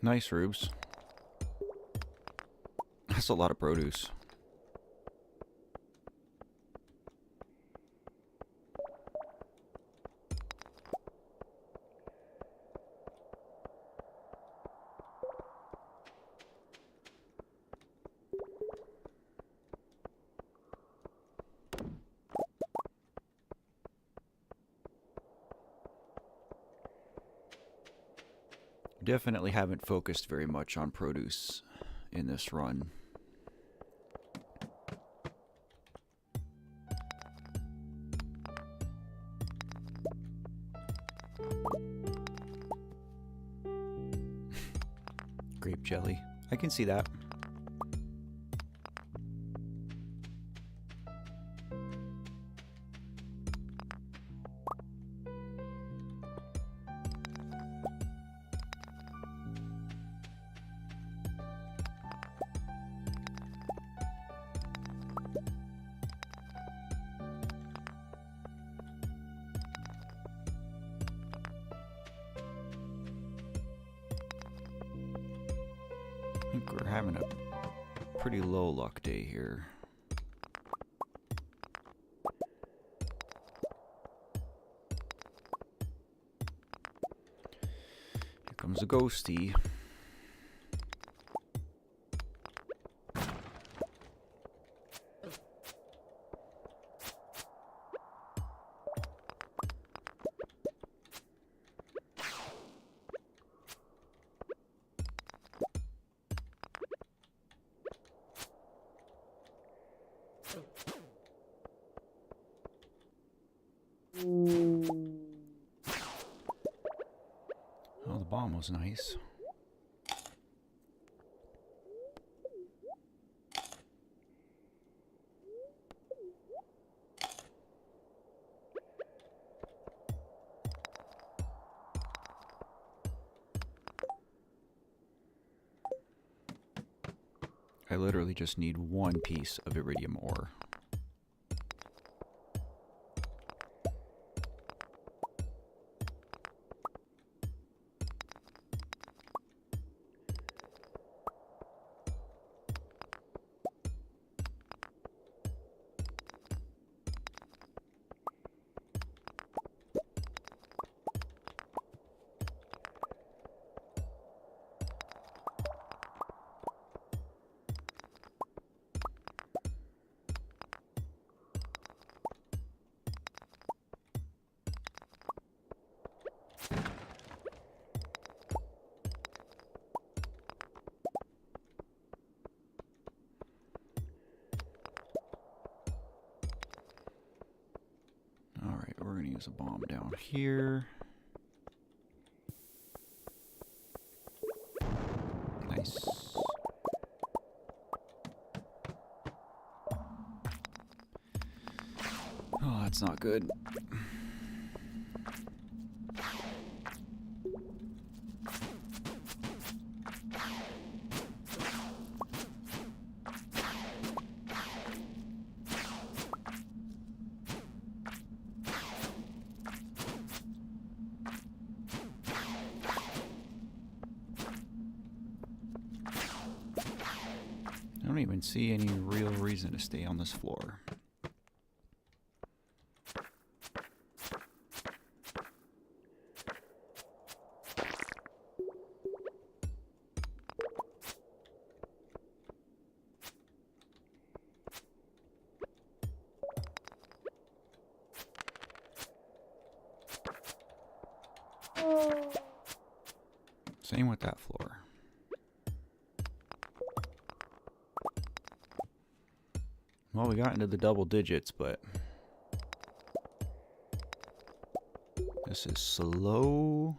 Nice, Rubes. That's a lot of produce. Definitely haven't focused very much on produce in this run. Grape jelly. I can see that. We're having a pretty low luck day here. Here comes a ghosty. Oh, the bomb was nice. I literally just need one piece of iridium ore. We're going to use a bomb down here. Nice. Oh, that's not good. I don't even see any real reason to stay on this floor. Same with that floor. Well, we got into the double digits, but this is slow.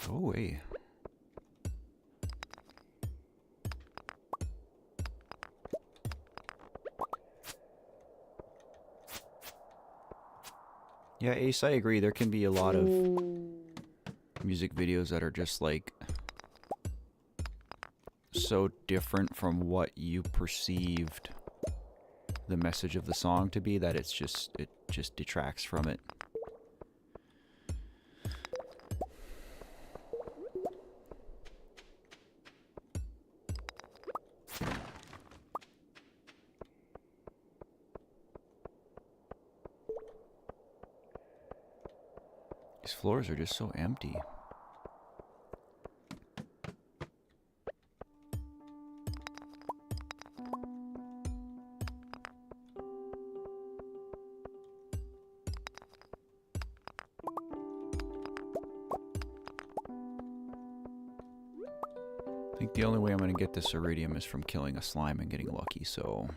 Go away. Yeah, Ace, I agree. There can be a lot of music videos that are just like so different from what you perceived the message of the song to be that it just detracts from it. These floors are just so empty. I think the only way I'm going to get this iridium is from killing a slime and getting lucky, so...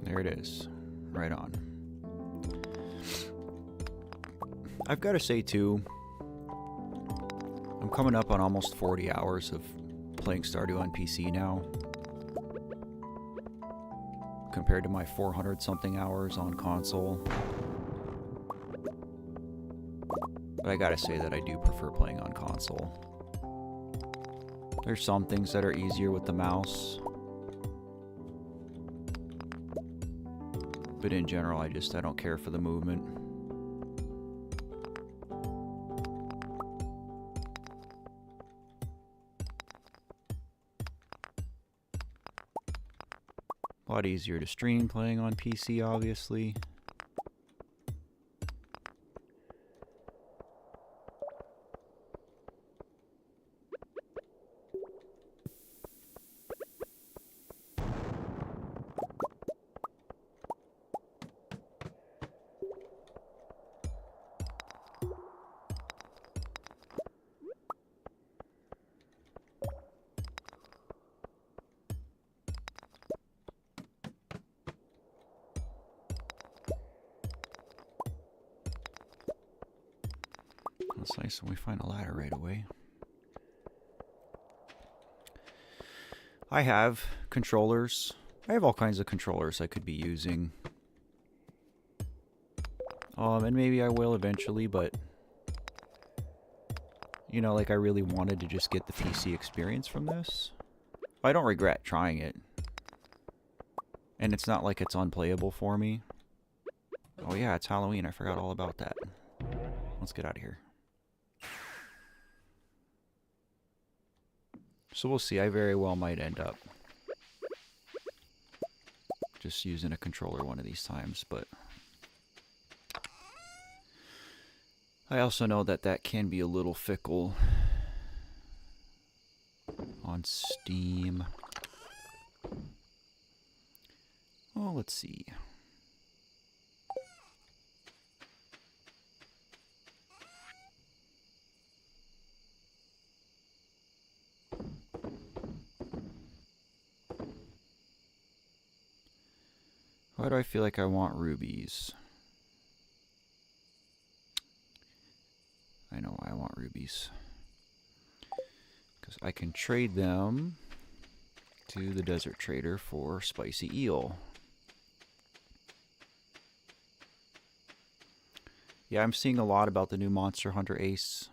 There it is. Right on. I've got to say, too, I'm coming up on almost 40 hours of playing Stardew on PC now. compared to my 400 something hours on console. But I gotta say that I do prefer playing on console. There's some things that are easier with the mouse. But in general, I don't care for the movement. A lot easier to stream playing on PC, obviously. That's nice when we find a ladder right away. I have controllers. I have all kinds of controllers I could be using. And maybe I will eventually, but you know, like I really wanted to just get the PC experience from this. I don't regret trying it. And it's not like it's unplayable for me. Oh yeah, it's Halloween. I forgot all about that. Let's get out of here. So we'll see. I very well might end up just using a controller one of these times, but I also know that that can be a little fickle on Steam. Oh, let's see. Why do I feel like I want rubies? I know why I want rubies. Because I can trade them to the desert trader for spicy eel. Yeah, I'm seeing a lot about the new Monster Hunter Ace.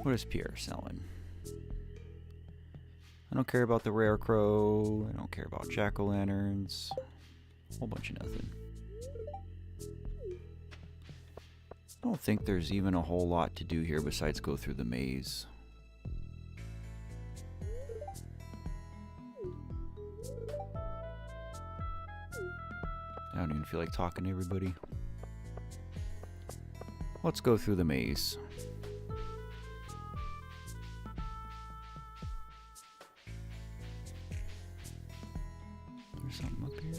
What is Pierre selling? I don't care about the rare crow. I don't care about jack-o'-lanterns. A whole bunch of nothing. I don't think there's even a whole lot to do here besides go through the maze. I don't even feel like talking to everybody. Let's go through the maze. There's something up here.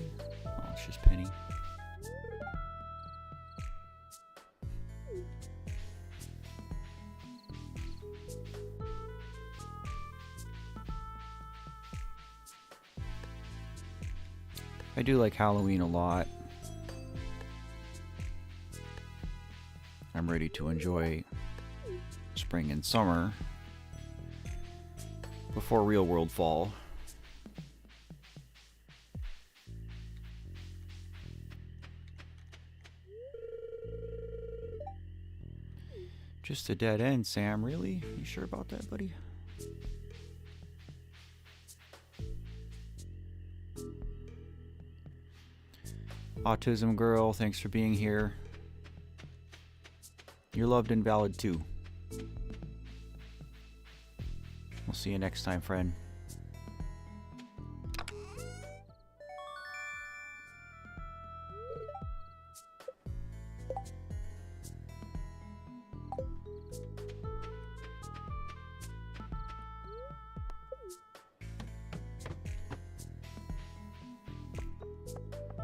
Oh, it's just Penny. I do like Halloween a lot. I'm ready to enjoy spring and summer before real world fall. Just a dead end, Sam. Really? You sure about that, buddy? Autism Girl, thanks for being here. You're loved and valid too. We'll see you next time, friend.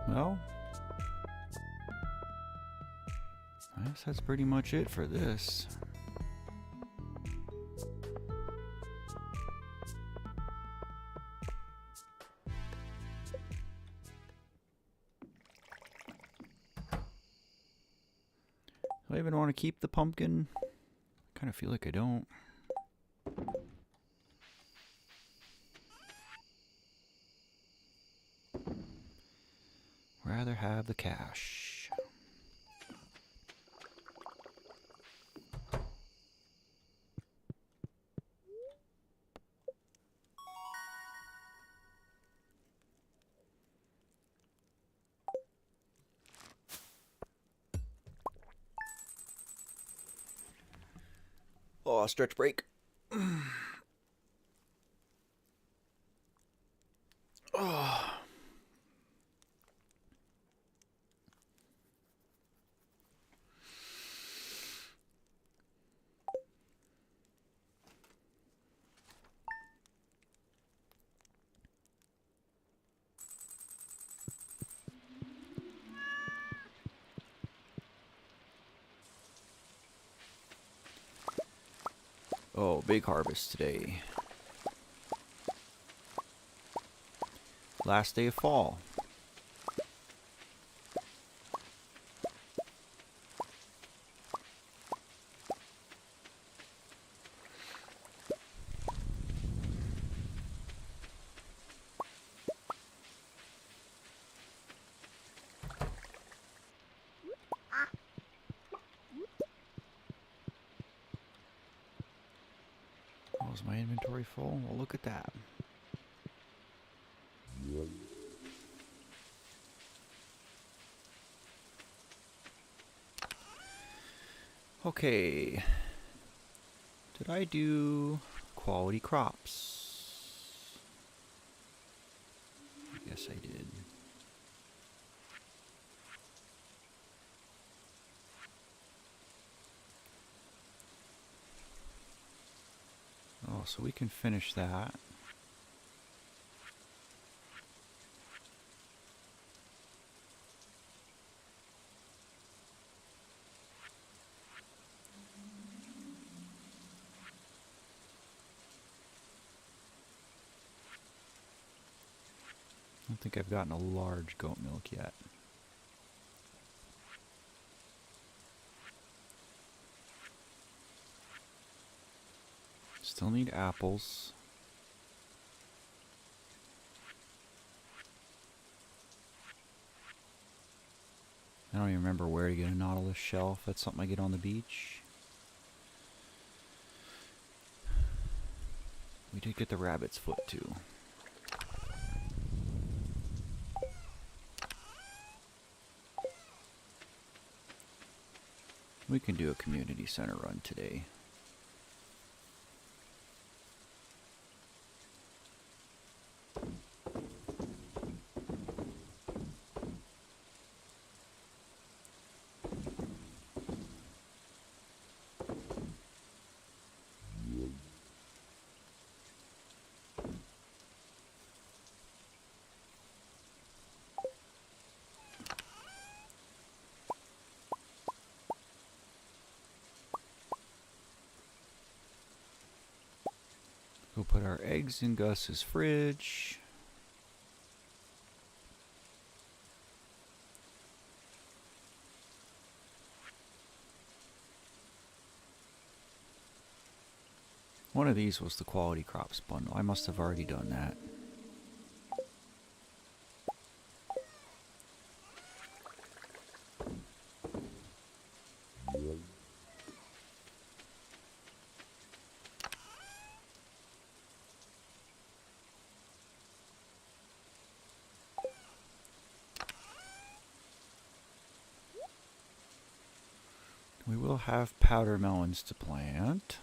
Well, I guess that's pretty much it for this. Do I even want to keep the pumpkin? Kind of feel like I don't. Rather have the cash. Oh, stretch break. Oh. Oh, big harvest today. Last day of fall. Oh, is my inventory full? Well, look at that. Okay. Did I do quality crops? Yes, I did. Oh, so we can finish that. I don't think I've gotten a large goat milk yet. Still need apples. I don't even remember where to get a nautilus shell. If that's something I get on the beach. We did get the rabbit's foot too. We can do a community center run today. We'll put our eggs in Gus's fridge. One of these was the quality crops bundle. I must have already done that. We will have powder melons to plant.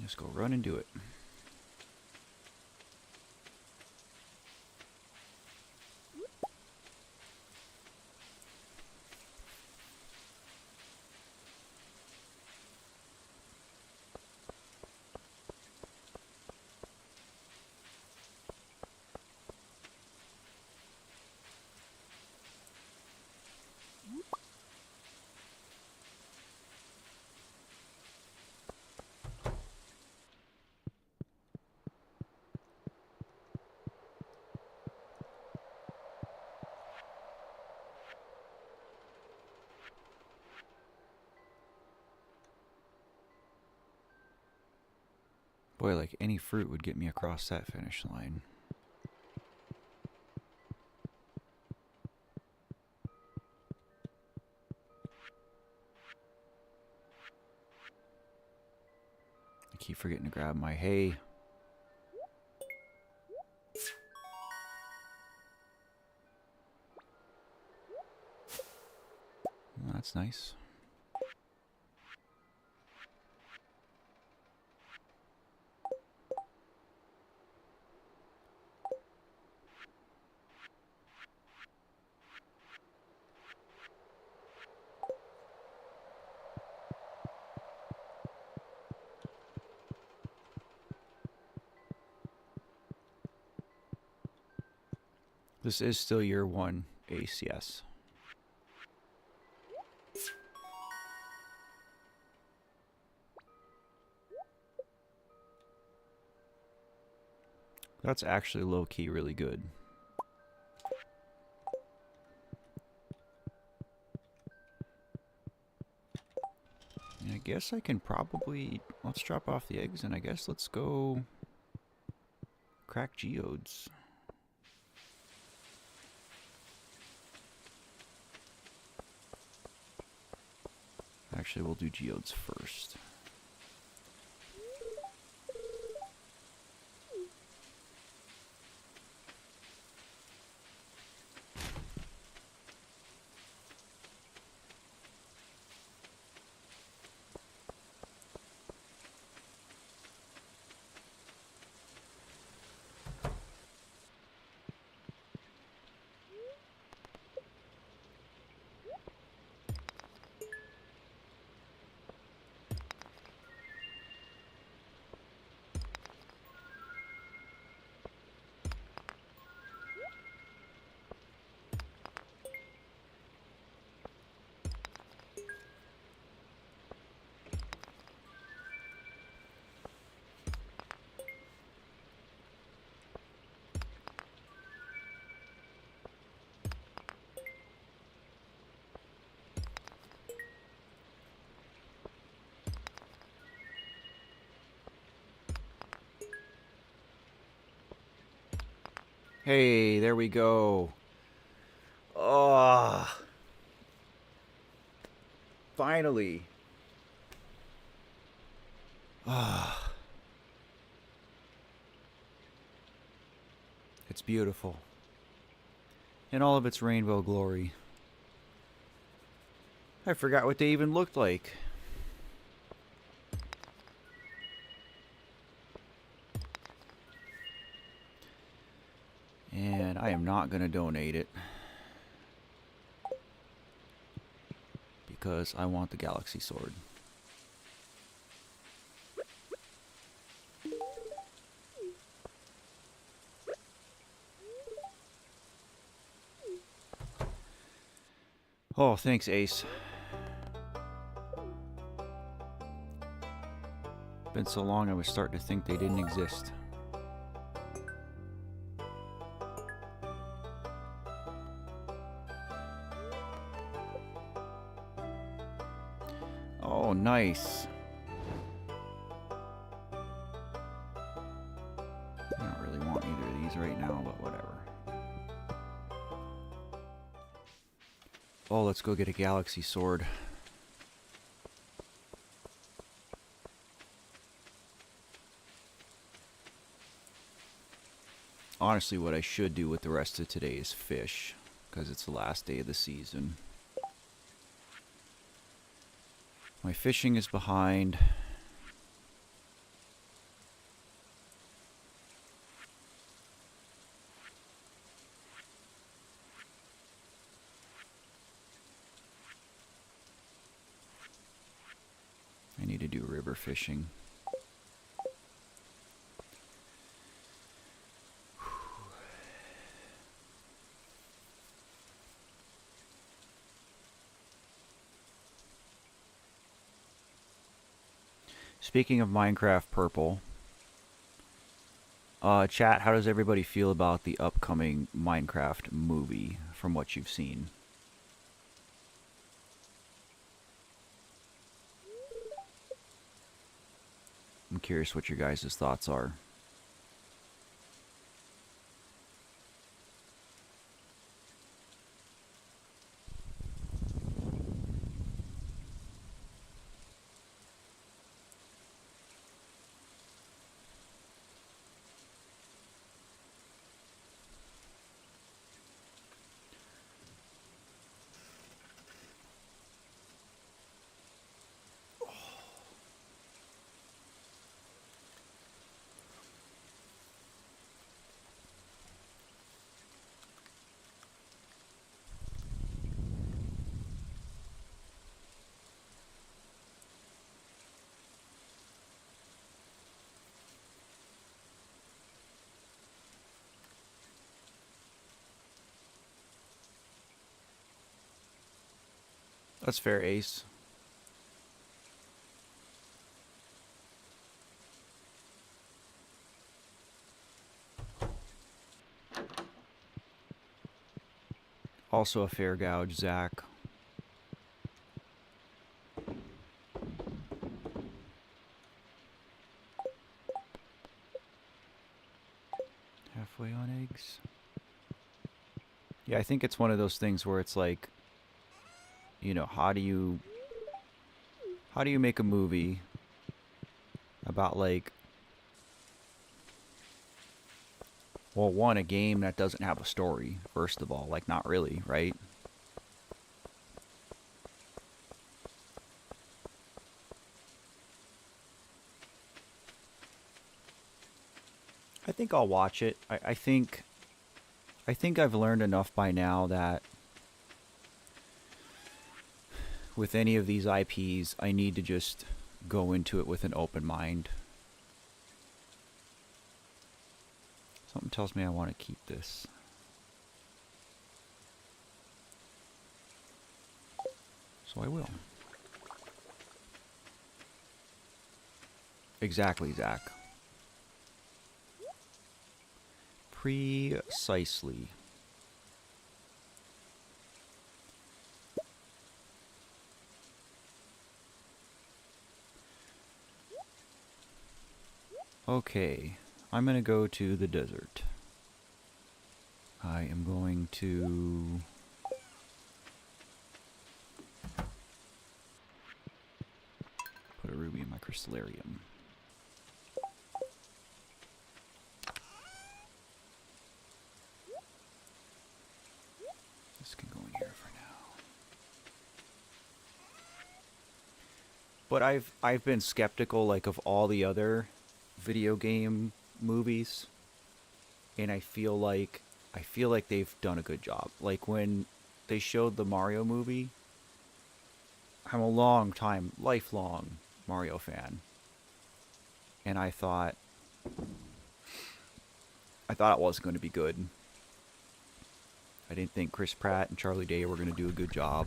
Just go run and do it. Boy, like any fruit would get me across that finish line. I keep forgetting to grab my hay. That's nice. This is still year 1, Ace, yes. That's actually low-key really good. And I guess I can probably... Let's drop off the eggs, and I guess let's go... crack geodes. Actually, we'll do geodes first. Hey, there we go. Oh, finally. Ah, it's beautiful. In all of its rainbow glory. I forgot what they even looked like. And I am not going to donate it. Because I want the Galaxy Sword. Oh, thanks, Ace. Been so long I was starting to think they didn't exist. Oh, nice. I don't really want either of these right now, but whatever. Oh, let's go get a Galaxy Sword. Honestly, what I should do with the rest of today is fish, because it's the last day of the season. My fishing is behind. I need to do river fishing. Speaking of Minecraft Purple, chat, how does everybody feel about the upcoming Minecraft movie from what you've seen? I'm curious what your guys' thoughts are. That's fair, Ace. Also a fair gouge, Zach. Halfway on eggs. Yeah, I think it's one of those things where it's like, you know, how do you make a movie about like, well, one, a game that doesn't have a story, first of all, like not really, right? I think I'll watch it. I think I've learned enough by now that with any of these IPs, I need to just go into it with an open mind. Something tells me I want to keep this. So I will. Exactly, Zach. Precisely. Okay, I'm going to go to the desert. I am going to put a ruby in my crystallarium. This can go in here for now. But I've been skeptical like of all the other video game movies, and I feel like they've done a good job. Like when they showed the Mario movie, I'm a lifelong Mario fan, and I thought it was going to be good. I didn't think Chris Pratt and Charlie Day were going to do a good job.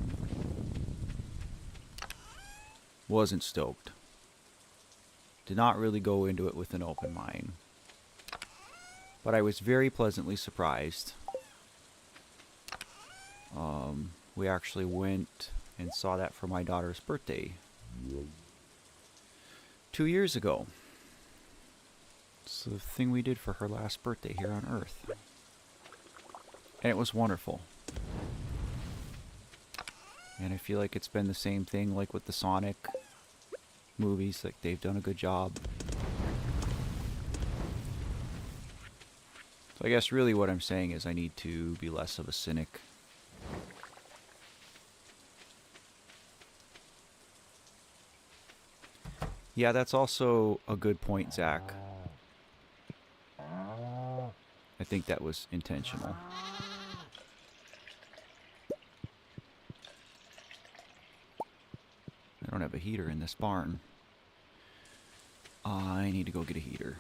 Wasn't stoked. Did not really go into it with an open mind. But I was very pleasantly surprised. We actually went and saw that for my daughter's birthday 2 years ago. It's the thing we did for her last birthday here on Earth. And it was wonderful. And I feel like it's been the same thing like with the Sonic movies. Like they've done a good job. So I guess really what I'm saying is I need to be less of a cynic. Yeah, that's also a good point, Zach. I think that was intentional. I don't have a heater in this barn. I need to go get a heater.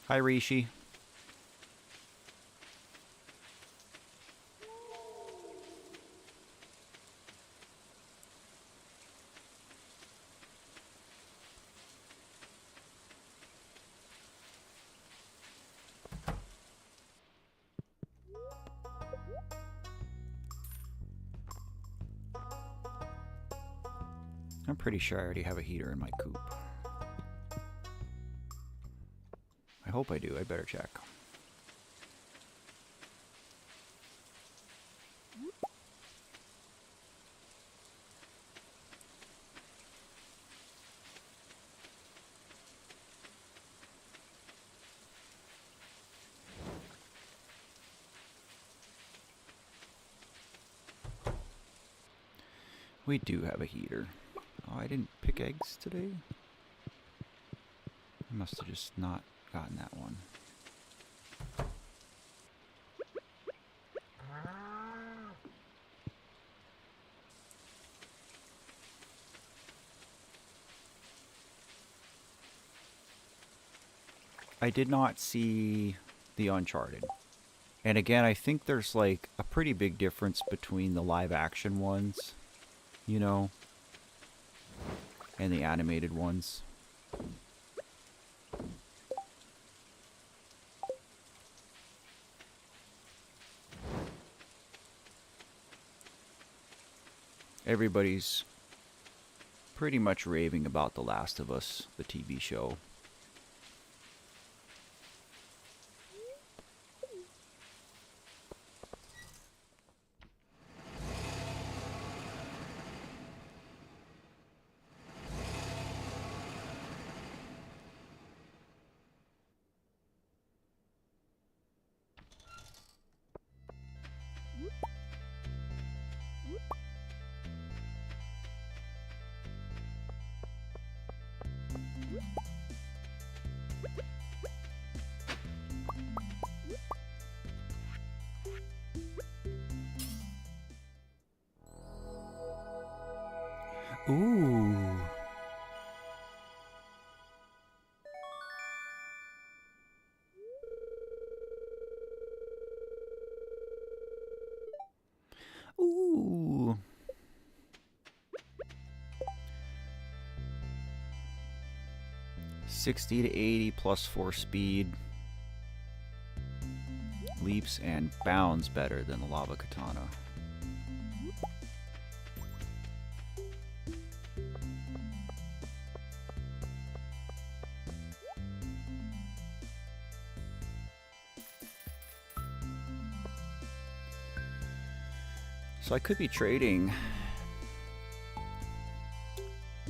Hi, Rishi. I'm pretty sure I already have a heater in my coop. I hope I do. I better check. We do have a heater. Oh, I didn't pick eggs today? I must have just not gotten that one. I did not see the Uncharted. And again, I think there's like a pretty big difference between the live action ones, you know, and the animated ones. Everybody's pretty much raving about The Last of Us, the TV show. Ooh. Ooh. +60 to 80 +4 speed. Leaps and bounds better than the lava katana. So I could be trading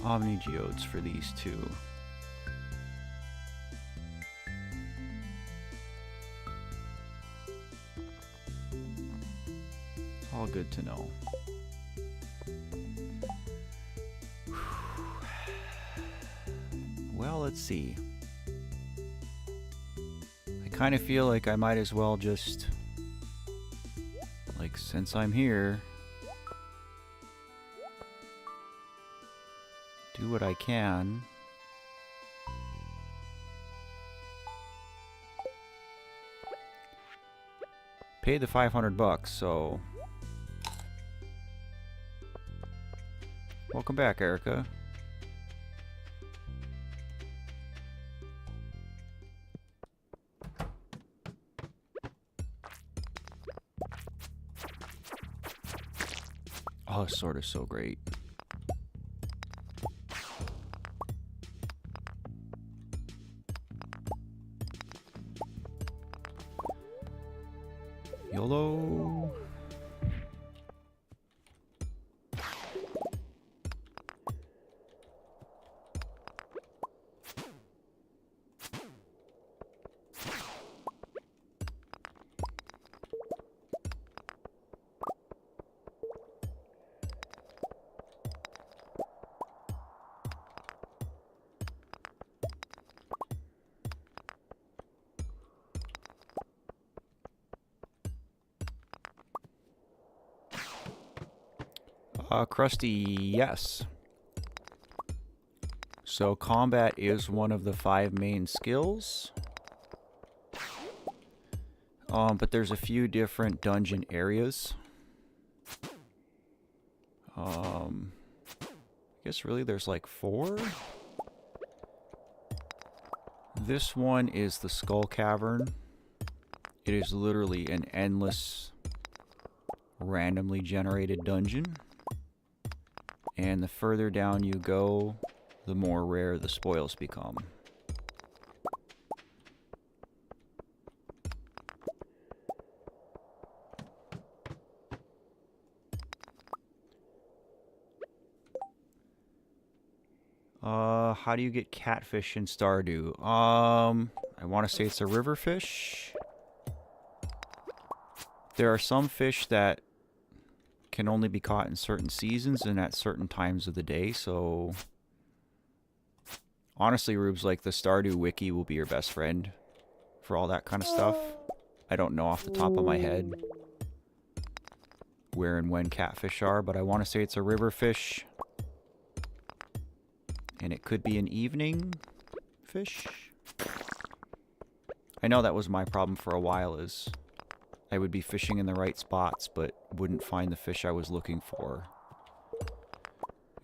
Omni Geodes for these two. All good to know. Well, let's see. I kind of feel like I might as well just, like, since I'm here, do what I can. Paid the $500, so welcome back, Erica. Oh, this sword is so great. YOLO. Krusty, yes. So combat is one of the 5 main skills. But there's a few different dungeon areas. I guess really there's like 4. This one is the Skull Cavern. It is literally an endless, randomly generated dungeon. And the further down you go, the more rare the spoils become. How do you get catfish in Stardew? I want to say it's a river fish. There are some fish that can only be caught in certain seasons and at certain times of the day, so honestly, Rubes, like the Stardew wiki will be your best friend for all that kind of stuff. I don't know off the top of my head where and when catfish are, but I want to say it's a river fish. And it could be an evening fish. I know that was my problem for a while, is I would be fishing in the right spots, but wouldn't find the fish I was looking for.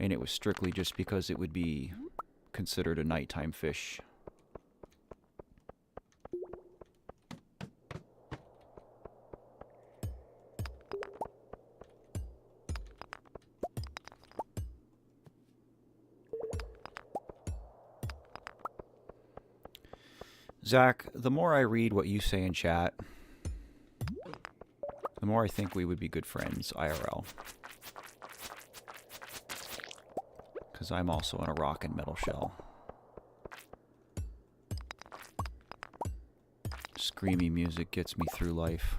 And it was strictly just because it would be considered a nighttime fish. Zach, the more I read what you say in chat, the more I think we would be good friends, IRL. Because I'm also in a rock and metal shell. Screamy music gets me through life.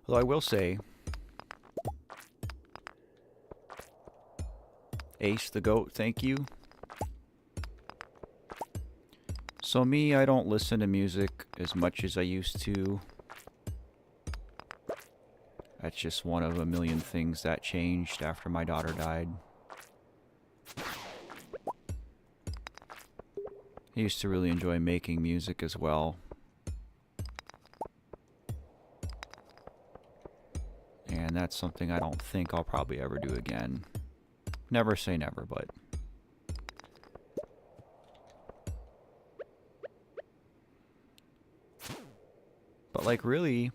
Although I will say, Ace the Goat, thank you. So me, I don't listen to music as much as I used to. That's just one of a million things that changed after my daughter died. I used to really enjoy making music as well. And that's something I don't think I'll probably ever do again. Never say never, but... But like really,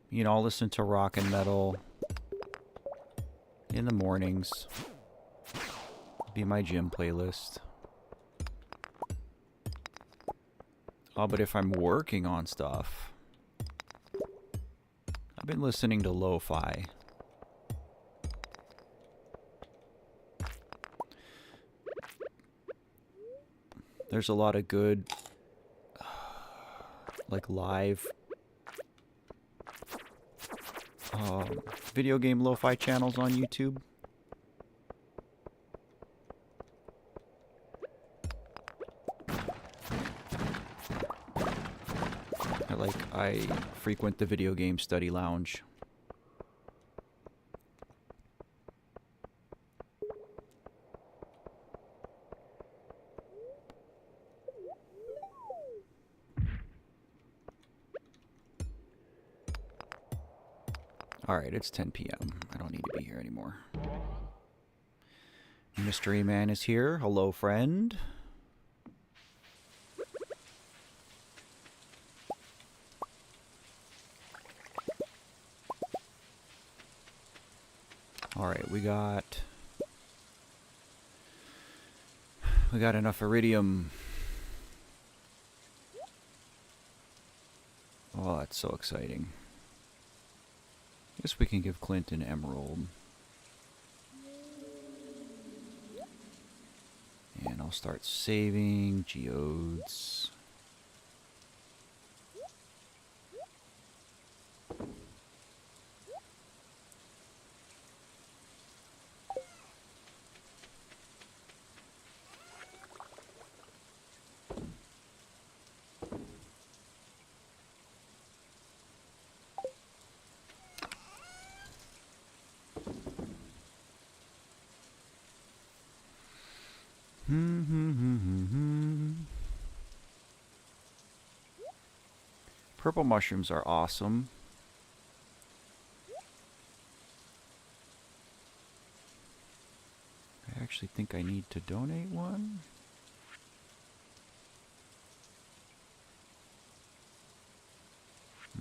you know, I'll listen to rock and metal in the mornings. Be my gym playlist. Oh, but if I'm working on stuff, I've been listening to lo-fi. There's a lot of good, like, live video game lo-fi channels on YouTube. I frequent the video game study lounge. Alright, it's 10 p.m. I don't need to be here anymore. Mystery Man is here. Hello, friend. Alright, we got enough iridium. Oh, that's so exciting. Guess we can give Clint an emerald. And I'll start saving geodes. Purple mushrooms are awesome. I actually think I need to donate one.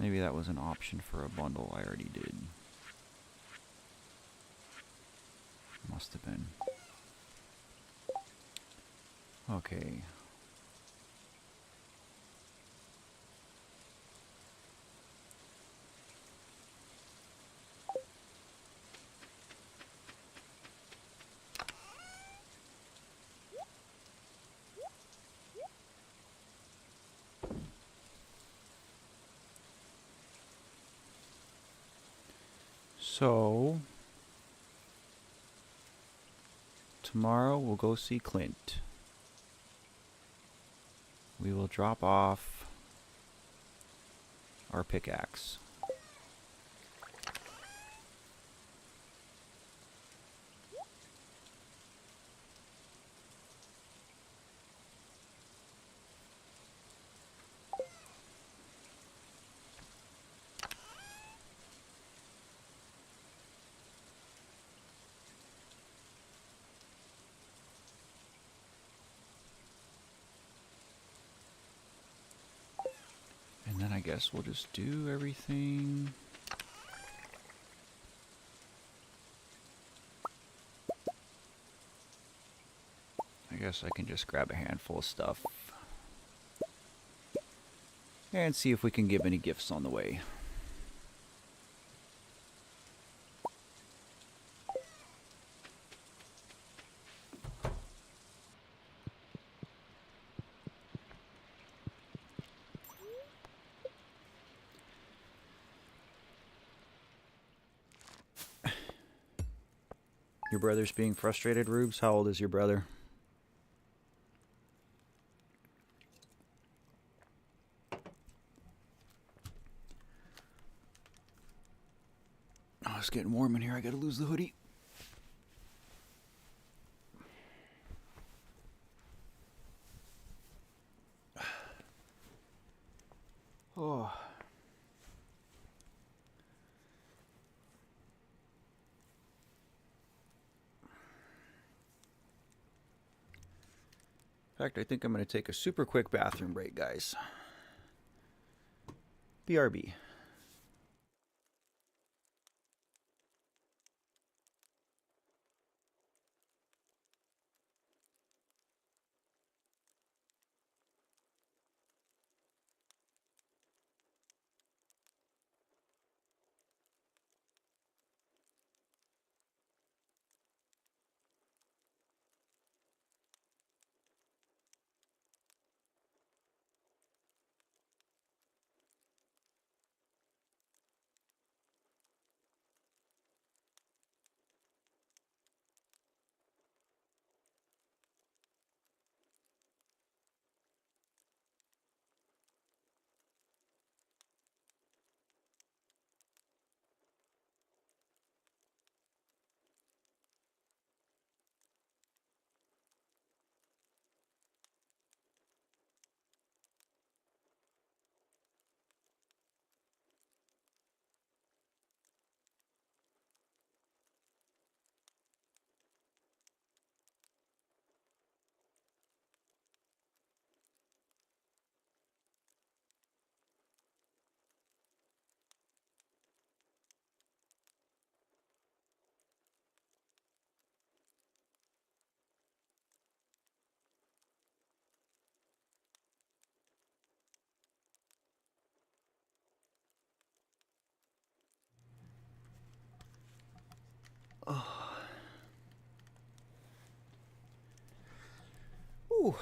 Maybe that was an option for a bundle I already did. Must have been. Okay. So, tomorrow we'll go see Clint. We will drop off our pickaxe. And then I guess we'll just do everything. I guess I can just grab a handful of stuff. And see if we can give any gifts on the way. Your brother's being frustrated, Rubes? How old is your brother? Oh, it's getting warm in here. I gotta lose the hoodie. Oh. In fact, I think I'm going to take a super quick bathroom break, guys. BRB. Oh. Ooh.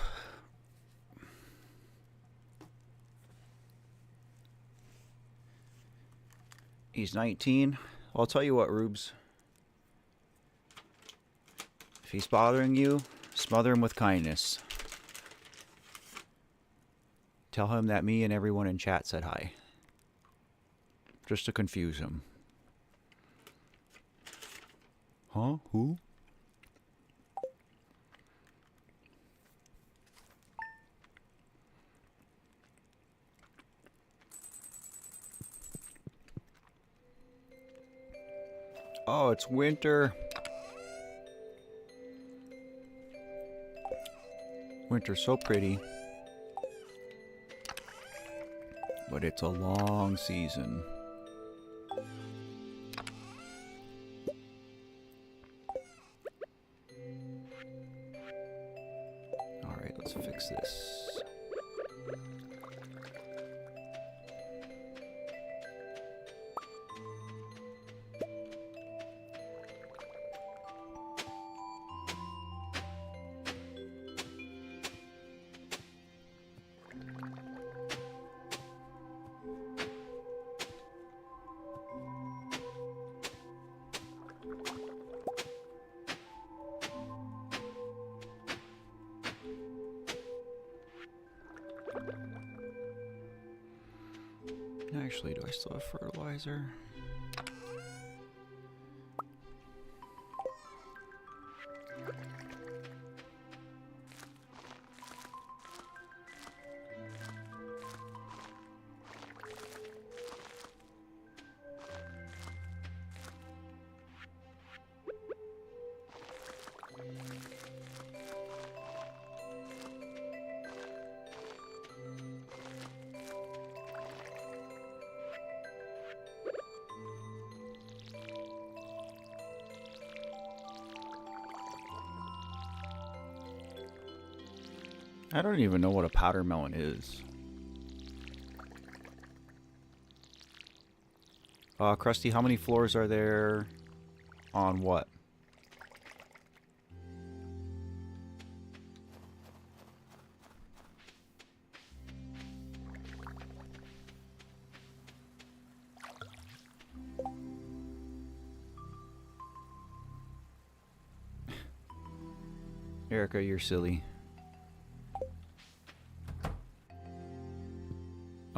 He's 19. Well, I'll tell you what, Rubes. If he's bothering you, smother him with kindness. Tell him that me and everyone in chat said hi. Just to confuse him. Huh? Who? Oh, it's winter. Winter's so pretty. But it's a long season. Alright, let's fix this. Actually, do I still have fertilizer? I don't even know what a powder melon is. Krusty, how many floors are there on what? Erica, you're silly.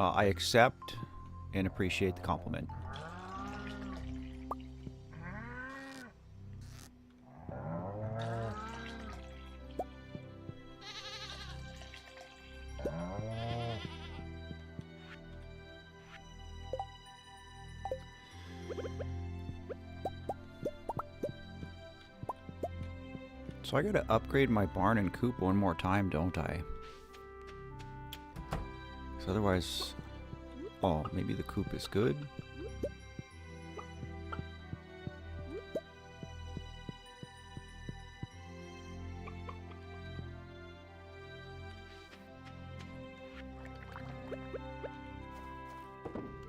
I accept and appreciate the compliment. So I gotta upgrade my barn and coop one more time, don't I? Because otherwise... Oh, maybe the coop is good?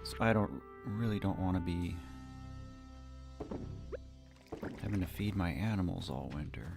So I really don't want to be having to feed my animals all winter.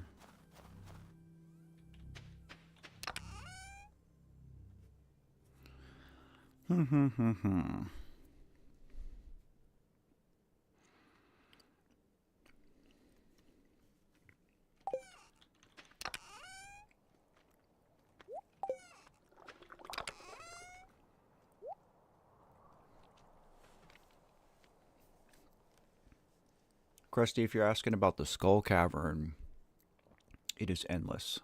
Krusty, if you're asking about the Skull Cavern, it is endless.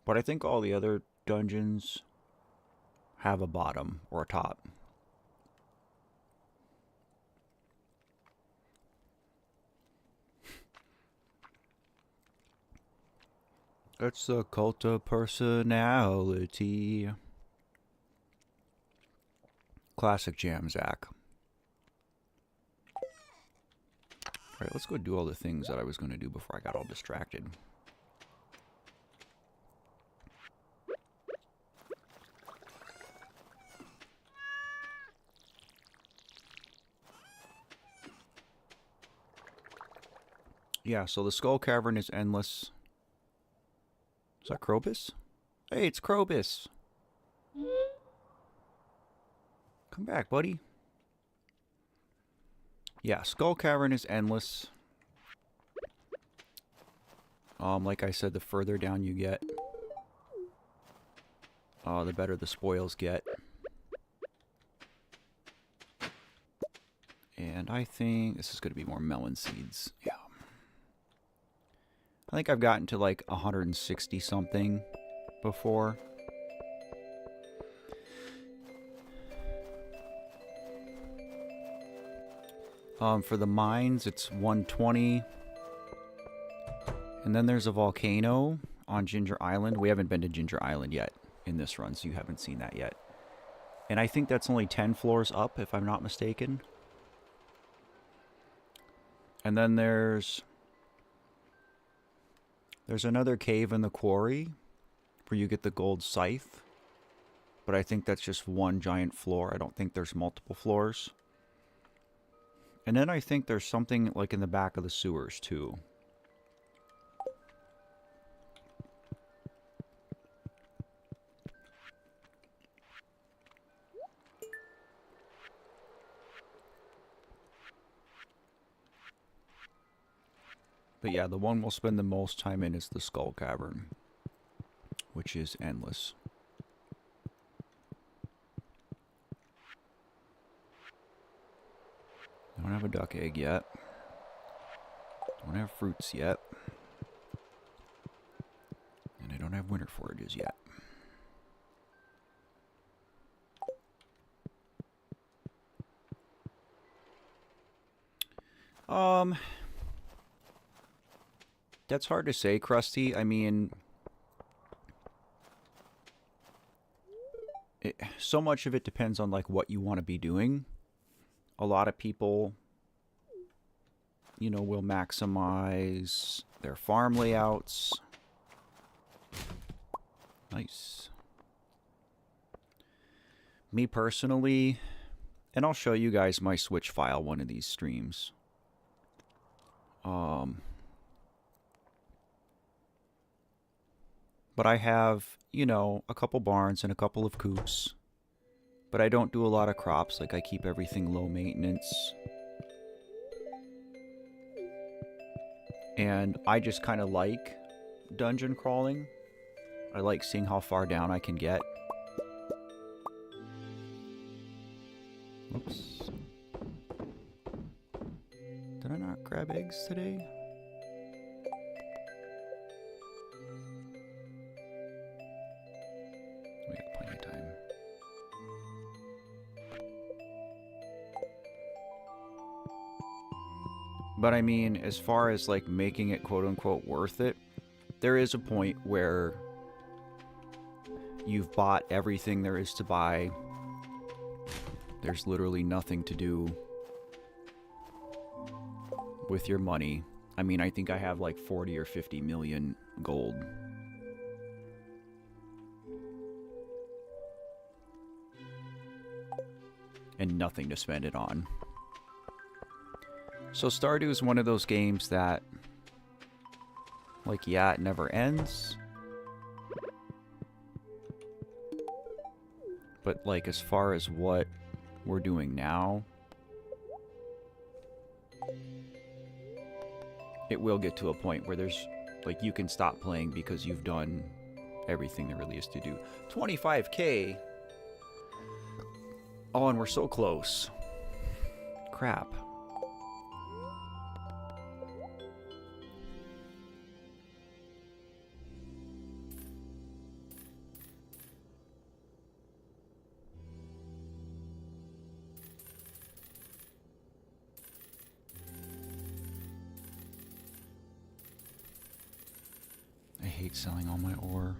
But I think all the other dungeons have a bottom or a top. It's the cult of personality. Classic jam, Zach. Alright, let's go do all the things that I was going to do before I got all distracted. Yeah, so the Skull Cavern is endless. Is that Krobus? Hey, it's Krobus. Come back, buddy. Yeah, Skull Cavern is endless. Like I said, the further down you get, the better the spoils get. And I think this is going to be more melon seeds. Yeah. I think I've gotten to like 160 something before. For the mines, it's 120. And then there's a volcano on Ginger Island. We haven't been to Ginger Island yet in this run, so you haven't seen that yet. And I think that's only 10 floors up, if I'm not mistaken. And then there's another cave in the quarry where you get the gold scythe. But I think that's just one giant floor. I don't think there's multiple floors. And then I think there's something like in the back of the sewers too. But yeah, the one we'll spend the most time in is the Skull Cavern, which is endless. I don't have a duck egg yet. Don't have fruits yet. And I don't have winter forages yet. That's hard to say, Krusty. I mean, so much of it depends on like what you want to be doing. A lot of people, you know, will maximize their farm layouts. Nice. Me personally, and I'll show you guys my Switch file one of these streams. But I have, you know, a couple barns and a couple of coops. But I don't do a lot of crops. Like, I keep everything low maintenance. And I just kind of like dungeon crawling. I like seeing how far down I can get. Oops. Did I not grab eggs today? We got plenty of time. But I mean, as far as like making it quote-unquote worth it, there is a point where you've bought everything there is to buy. There's literally nothing to do with your money. I mean, I think I have like 40 or 50 million gold. And nothing to spend it on. So Stardew is one of those games that, like, yeah, it never ends. But, like, as far as what we're doing now, it will get to a point where there's, like, you can stop playing because you've done everything there really is to do. 25K? Oh, and we're so close. Crap. I hate selling all my ore.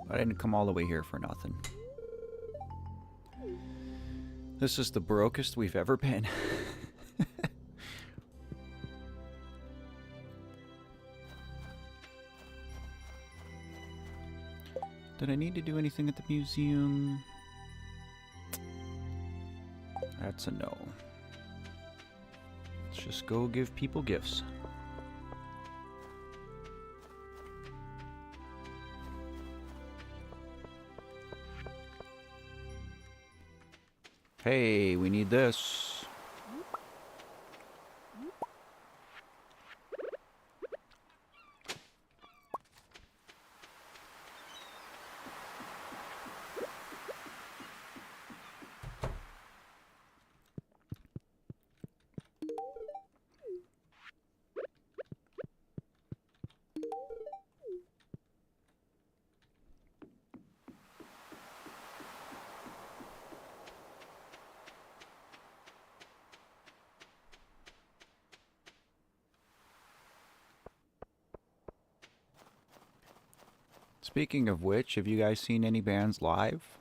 I didn't come all the way here for nothing. This is the brokest we've ever been. Did I need to do anything at the museum? That's a no. Let's just go give people gifts. Hey, we need this. Speaking of which, have you guys seen any bands live?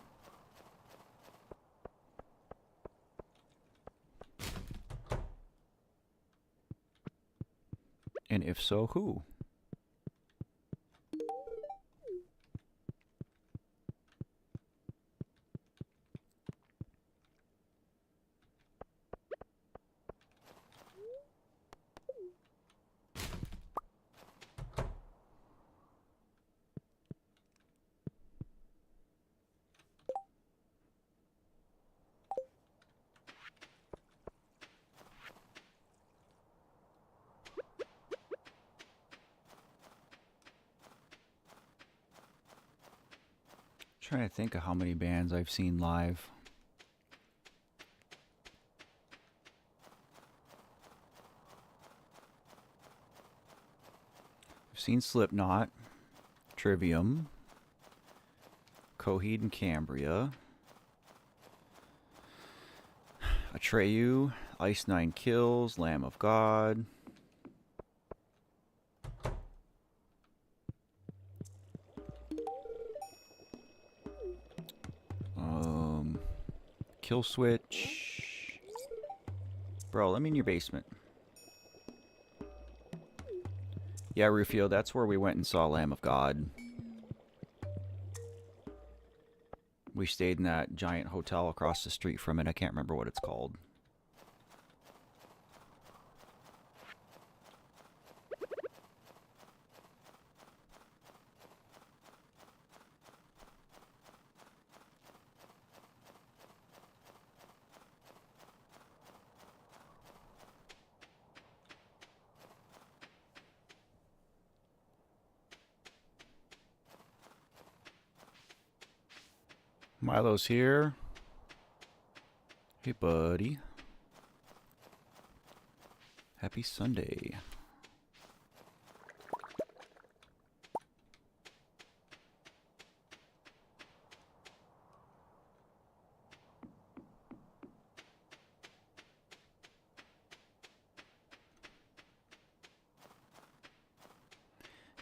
And if so, who? Trying to think of how many bands I've seen live. I've seen Slipknot, Trivium, Coheed and Cambria, Atreyu, Ice Nine Kills, Lamb of God. Kill Switch. Bro, let me in your basement. Yeah, Rufio, that's where we went and saw Lamb of God. We stayed in that giant hotel across the street from it. I can't remember what it's called. Milo's here. Hey, buddy. Happy Sunday.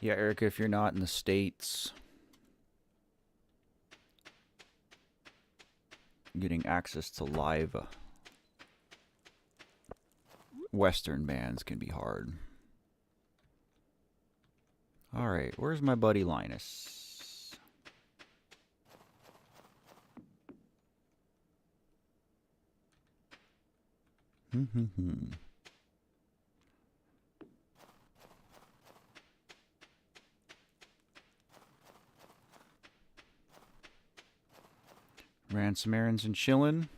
Yeah, Erica, if you're not in the States, getting access to live Western bands can be hard. Alright, where's my buddy Linus? Ran some errands and chillin'.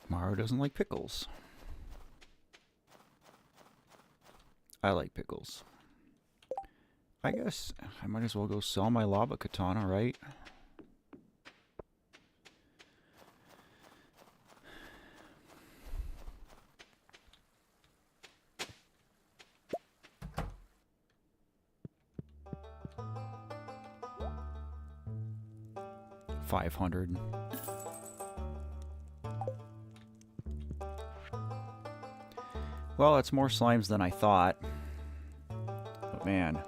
Maro doesn't like pickles. I like pickles. I guess I might as well go sell my lava katana, right? $500. Well, that's more slimes than I thought. But man.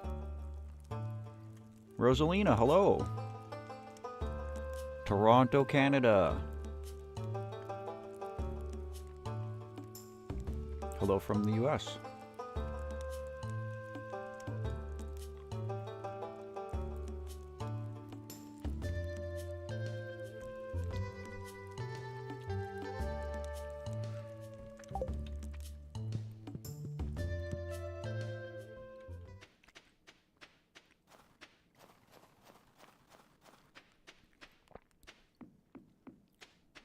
Rosalina, hello. Toronto, Canada. Hello from the US.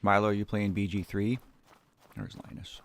Milo, are you playing BG3? There's Linus.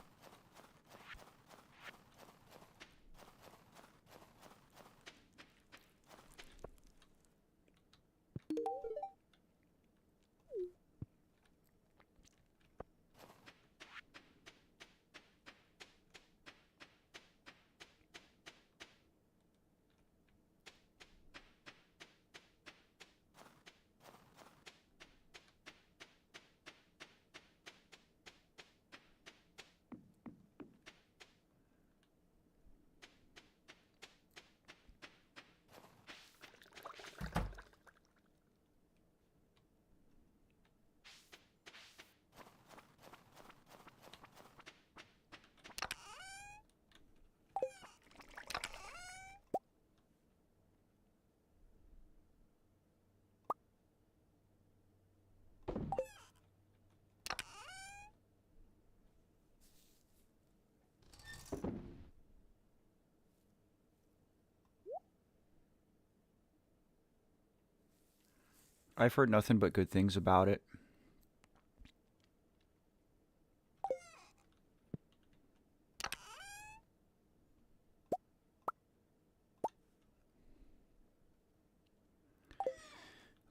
I've heard nothing but good things about it.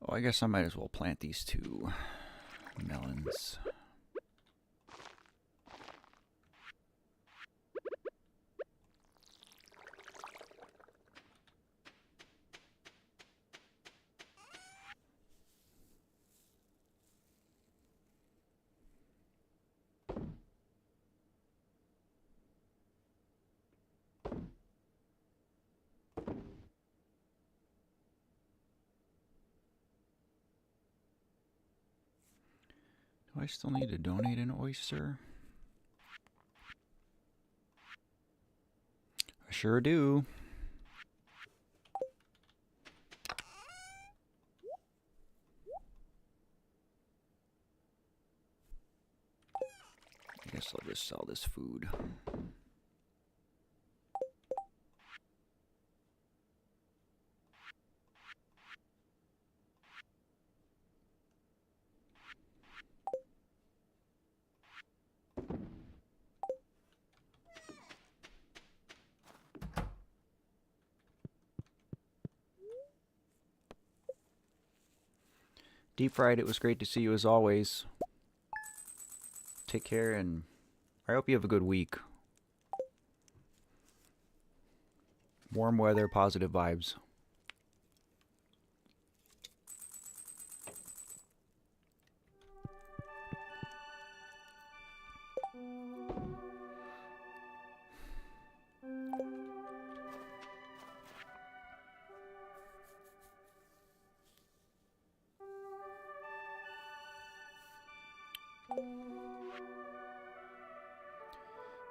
Oh, I guess I might as well plant these 2 melons. Do I still need to donate an oyster? I sure do. I guess I'll just sell this food. Deep Fried, it was great to see you as always. Take care, and I hope you have a good week. Warm weather, positive vibes.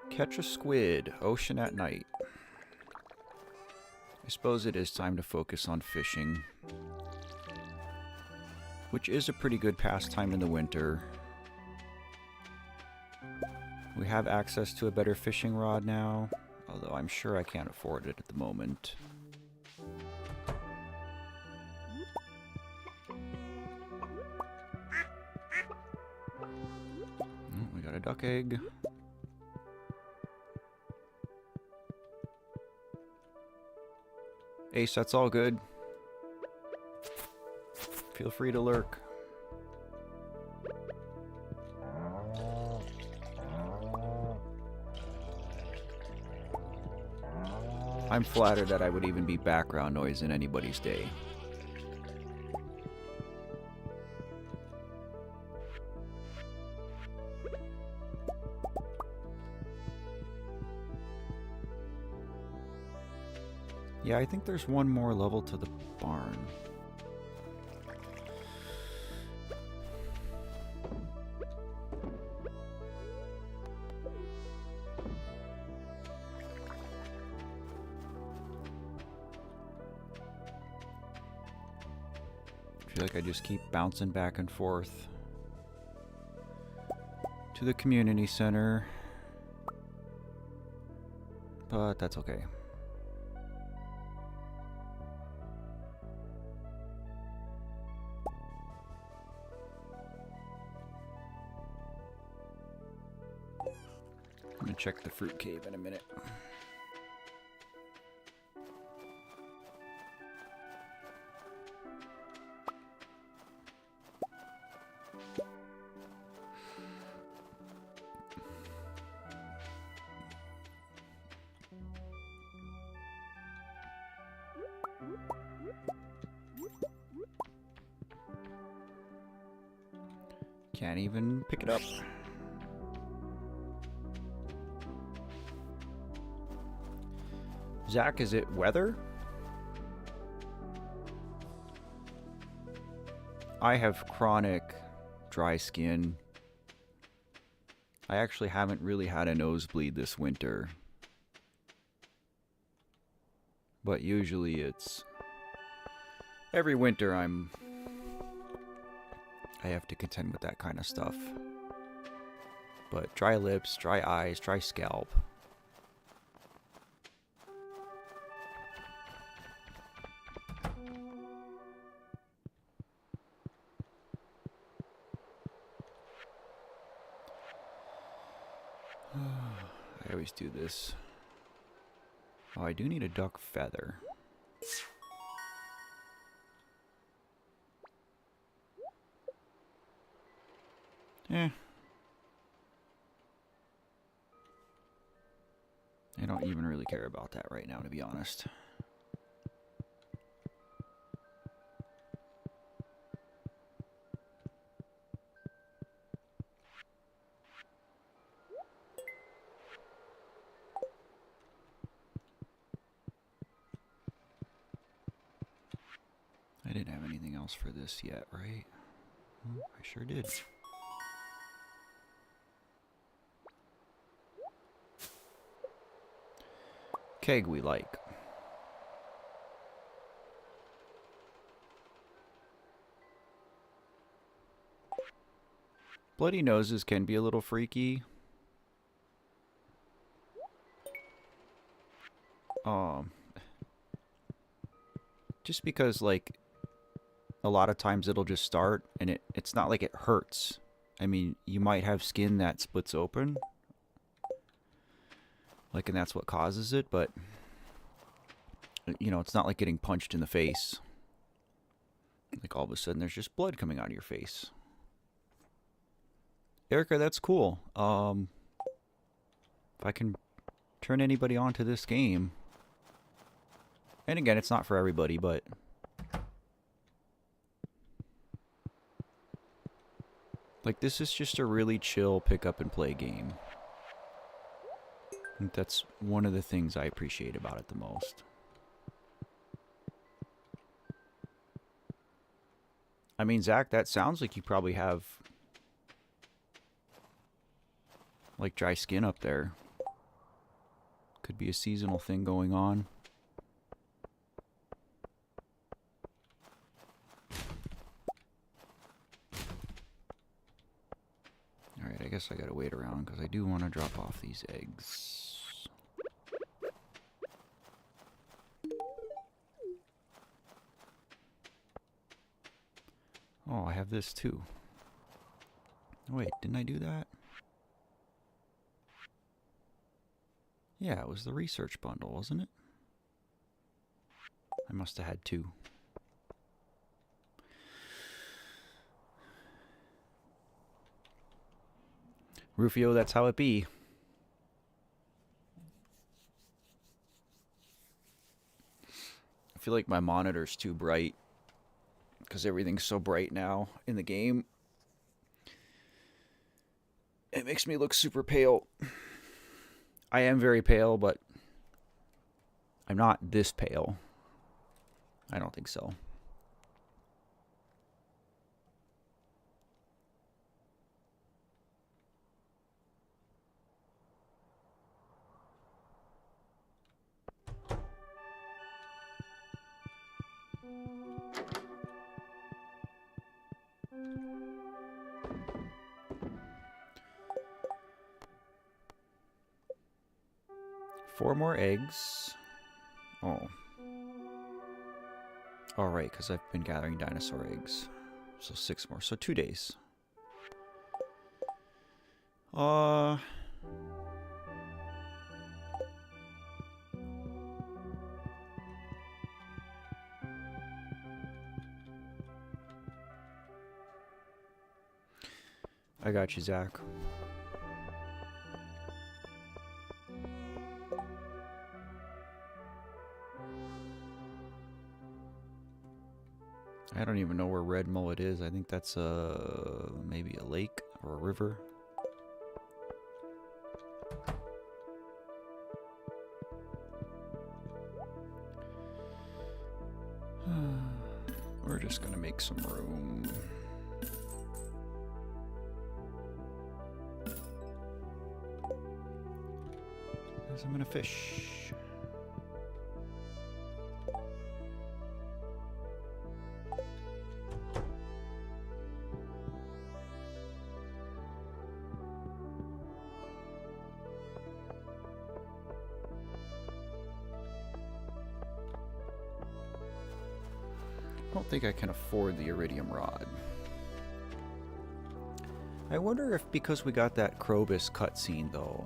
Catch a squid, ocean at night. I suppose it is time to focus on fishing, which is a pretty good pastime in the winter. We have access to a better fishing rod now, although I'm sure I can't afford it at the moment. Oh, we got a duck egg. Ace, that's all good. Feel free to lurk. I'm flattered that I would even be background noise in anybody's day. Yeah, I think there's one more level to the barn. I feel like I just keep bouncing back and forth to the community center, but that's okay. I'm gonna check the fruit cave in a minute. Can't even pick it up. Zach, is it weather? I have chronic dry skin. I actually haven't really had a nosebleed this winter. But usually it's... every winter I have to contend with that kind of stuff. But dry lips, dry eyes, dry scalp. I always do this. Oh, I do need a duck feather. Eh. I don't even really care about that right now, to be honest. I didn't have anything else for this yet, right? I sure did. Keg we like. Bloody noses can be a little freaky. Just because, like, a lot of times it'll just start and it's not like it hurts. I mean, you might have skin that splits open. Like, and that's what causes it, but, you know, it's not like getting punched in the face. Like, all of a sudden there's just blood coming out of your face. Erica, that's cool. If I can turn anybody on to this game. And again, it's not for everybody, but... like, this is just a really chill pick up and play game. I think that's one of the things I appreciate about it the most. I mean, Zach, that sounds like you probably have... like dry skin up there. Could be a seasonal thing going on. Alright, I guess I gotta wait around because I do want to drop off these eggs. Oh, I have this too. Wait, didn't I do that? Yeah, it was the research bundle, wasn't it? I must have had two. Rufio, that's how it be. I feel like my monitor's too bright because everything's so bright now in the game. It makes me look super pale. I am very pale, but I'm not this pale. I don't think so. Four more eggs. Oh. All right, because I've been gathering dinosaur eggs. So 6 more. So 2 days. I got you, Zach. I don't even know where Red Mullet is. I think that's maybe a lake or a river. We're just gonna make some room. As I'm gonna fish. I don't think I can afford the iridium rod. I wonder if because we got that Krobus cutscene though,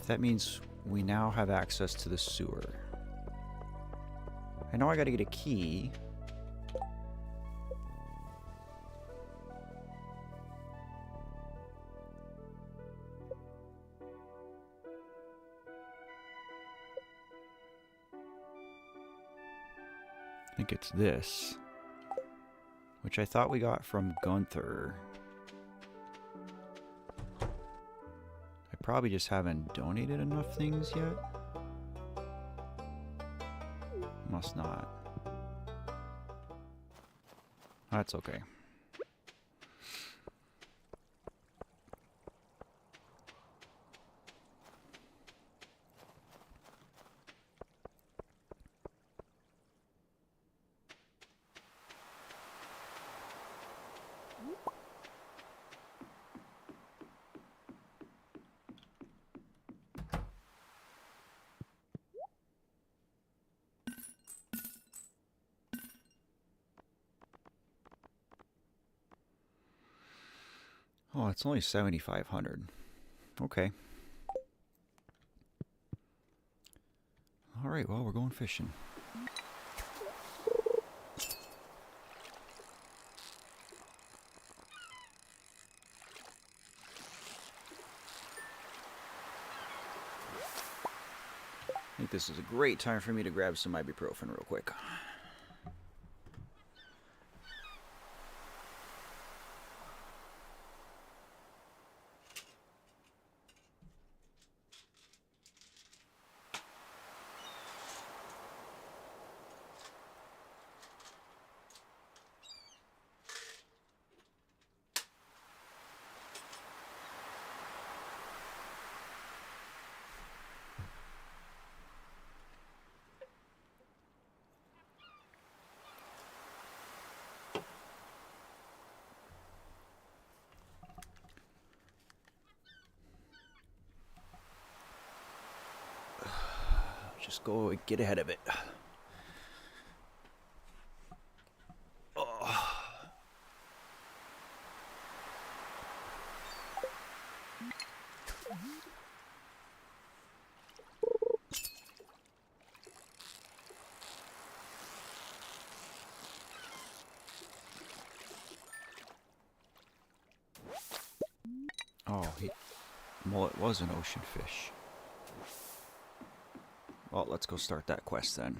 If that means we now have access to the sewer. I know I gotta get a key. I think it's this, which I thought we got from Gunther. I probably just haven't donated enough things yet. Must not. That's okay. Oh, it's only 7,500. Okay. All right, well, we're going fishing. I think this is a great time for me to grab some ibuprofen real quick. Just go get ahead of it. Oh, mullet was an ocean fish. Well, let's go start that quest then.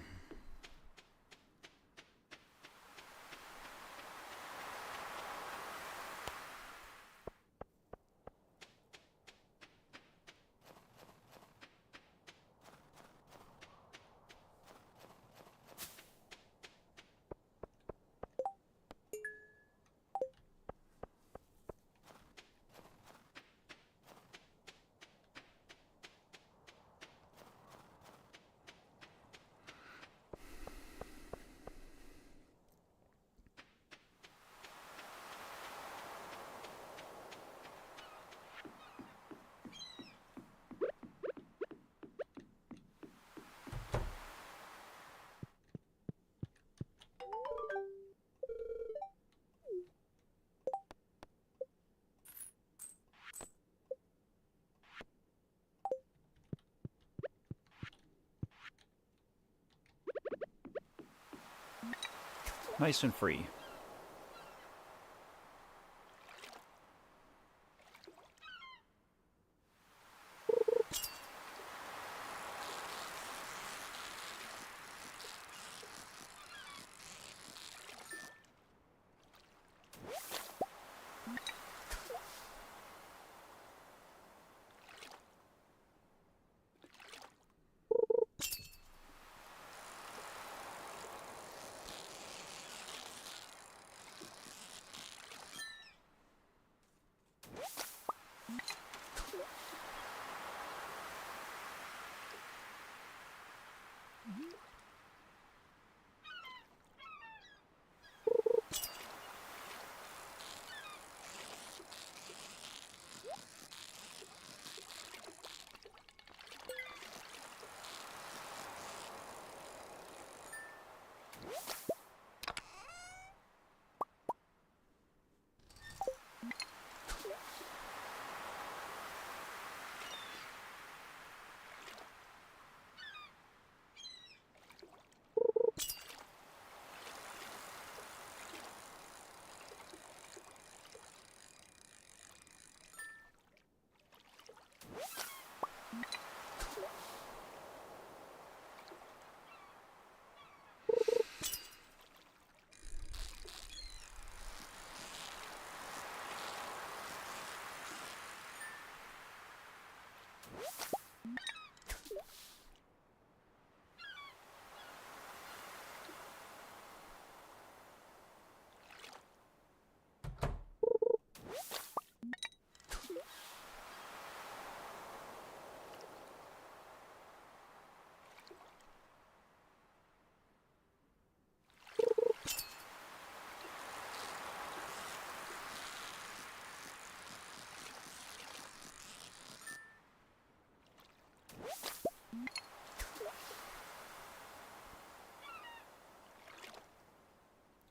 Nice and free.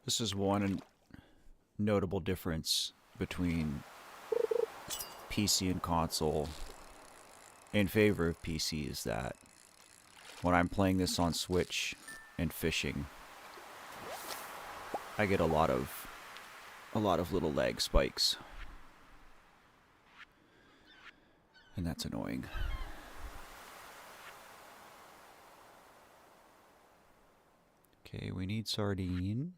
This is one notable difference between PC and console in favor of PC is that when I'm playing this on Switch and fishing, I get a lot of little lag spikes. And that's annoying. Okay, we need sardine.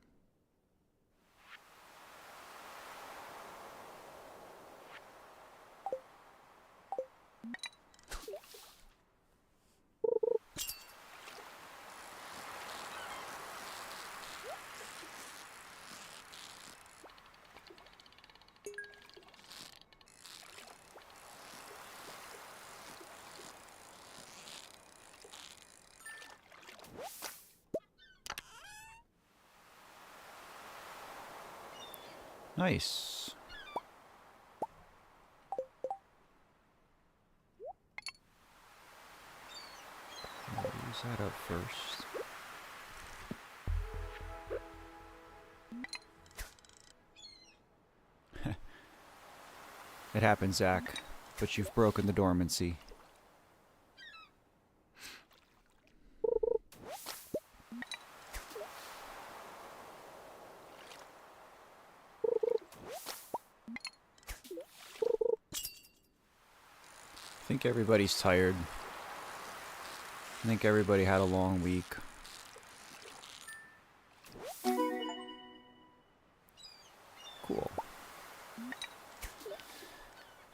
Nice. I'll use that up first. It happens, Zach, but you've broken the dormancy. I think everybody's tired. I think everybody had a long week. Cool.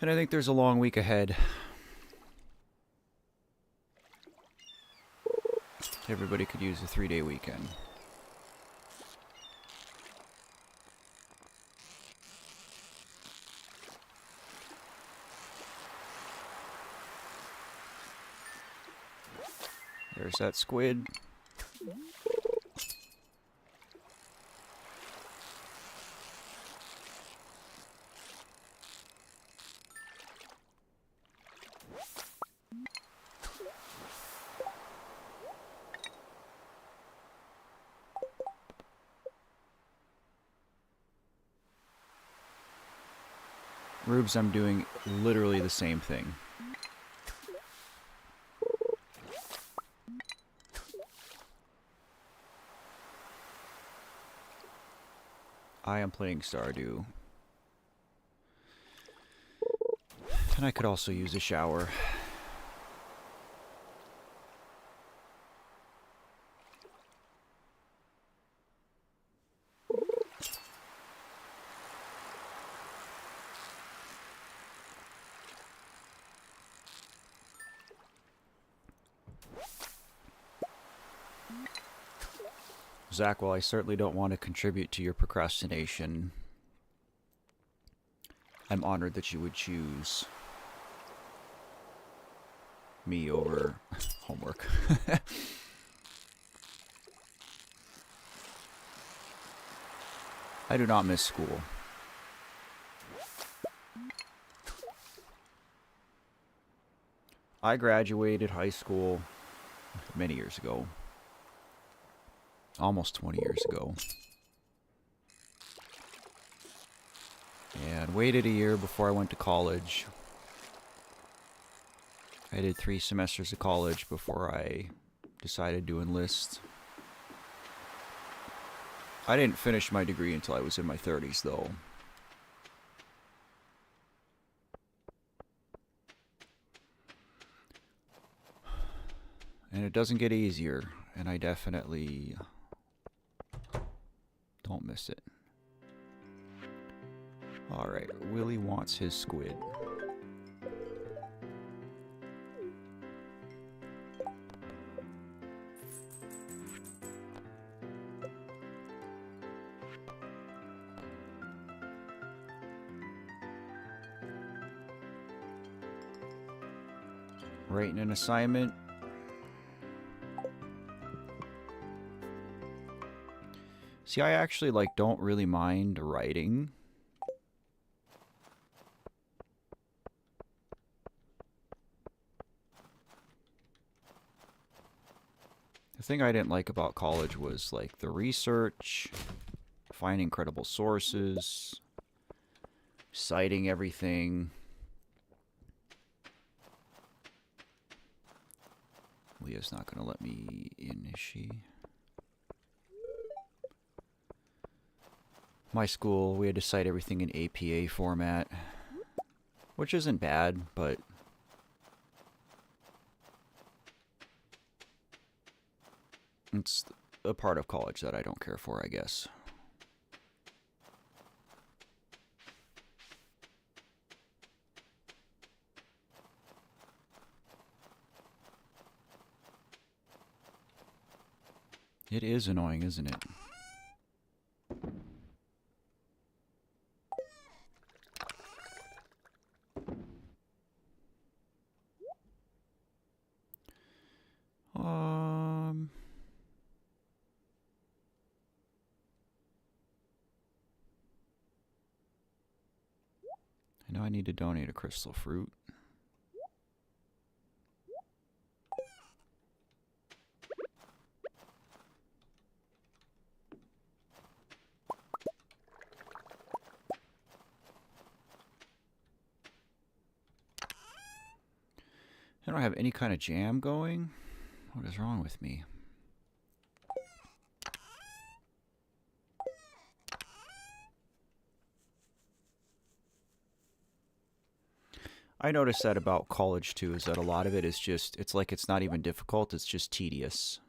And I think there's a long week ahead. Everybody could use a 3-day weekend. There's that squid. Rubes, I'm doing literally the same thing. I am playing Stardew. And I could also use a shower. Zach, while I certainly don't want to contribute to your procrastination, I'm honored that you would choose me over homework. I do not miss school. I graduated high school many years ago. Almost 20 years ago. And waited a year before I went to college. I did 3 semesters of college before I decided to enlist. I didn't finish my degree until I was in my 30s, though. And it doesn't get easier, and I definitely don't miss it. Alright, Willie wants his squid. Writing an assignment. See, I actually don't really mind writing. The thing I didn't like about college was like the research, finding credible sources, citing everything. Leah's not going to let me in, is she? My school, we had to cite everything in APA format, which isn't bad, but it's a part of college that I don't care for, I guess. It is annoying, isn't it? I know I need to donate a crystal fruit. I don't have any kind of jam going. What is wrong with me? I noticed that about college too, is that a lot of it is just, it's like it's not even difficult, it's just tedious.